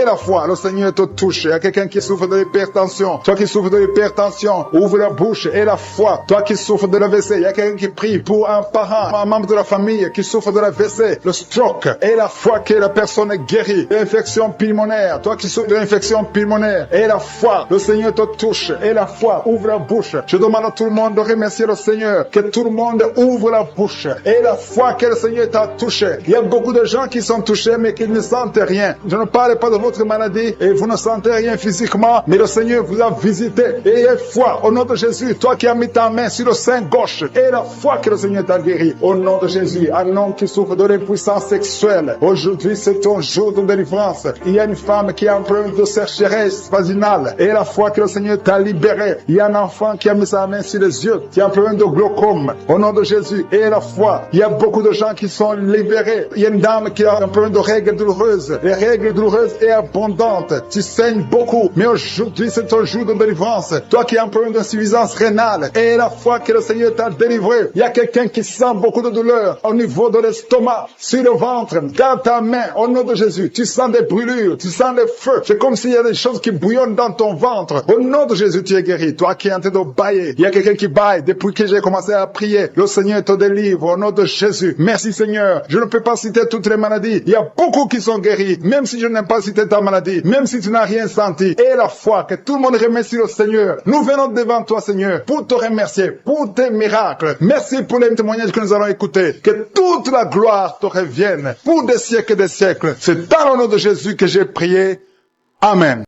le Seigneur te touche. Il y a quelqu'un qui souffre de l'hypertension. Toi qui souffres de l'hypertension, ouvre la bouche et la foi. Toi qui souffres de l'AVC, il y a quelqu'un qui prie pour un parent, un membre de la famille qui souffre de l'AVC, le stroke, et la foi que la personne est guérie. L'infection pulmonaire, toi qui souffres de l'infection pulmonaire, et la foi, le Seigneur te touche, et la foi, ouvre la bouche. Je demande à tout le monde de remercier le Seigneur, que tout le monde ouvre la bouche, et la foi que le Seigneur t'a touché. Il y a beaucoup de gens qui sont touchés, mais qui ne sentent rien. Je ne parle pas de votre maladie, et vous ne sentez rien physiquement, mais le Seigneur vous a visité, et ayez foi, au nom de Jésus, toi qui as mis ta main sur le sein gauche, et la foi que le Seigneur t'a guéri, au nom de Jésus, un homme qui souffre de l'impuissance sexuelle, aujourd'hui c'est ton jour de délivrance. Il y a une femme qui a un problème de sécheresse vaginale, et la foi que le Seigneur t'a libéré. Il y a un enfant qui a mis sa main sur les yeux, qui a un problème de glaucome, au nom de Jésus, et la foi. Il y a beaucoup de gens qui sont libérés. Il y a une dame qui a un problème de règles douloureuses. Les règles douloureuses et abondantes. Tu saignes beaucoup, mais aujourd'hui c'est ton jour de délivrance. Toi qui as un problème d'insuffisance rénale, et la foi que le Seigneur t'a délivré. Il y a quelqu'un qui sent beaucoup de douleur au niveau de l'estomac, sur le ventre. Dans ta main, au nom de Jésus, tu sens des brûlures, tu sens des feux. C'est comme s'il y a des choses qui bouillonnent dans ton ventre. Au nom de Jésus, tu es guéri. Toi qui es en train de bailler, il y a quelqu'un qui baille depuis que j'ai commencé à prier. Le Seigneur te délivre au nom de Jésus. Merci Seigneur. Je ne peux pas citer toutes les maladies. Il y a beaucoup qui sont guéris, même si je n'ai pas cité ta maladie, même si tu n'as rien senti. Et la foi, que tout le monde remercie le Seigneur. Nous venons devant toi, Seigneur, pour te remercier, pour tes miracles. Merci pour les témoignages que nous allons écouter. Que toute la gloire te revienne pour des siècles et des siècles. C'est dans le nom de Jésus que j'ai prié. Amen.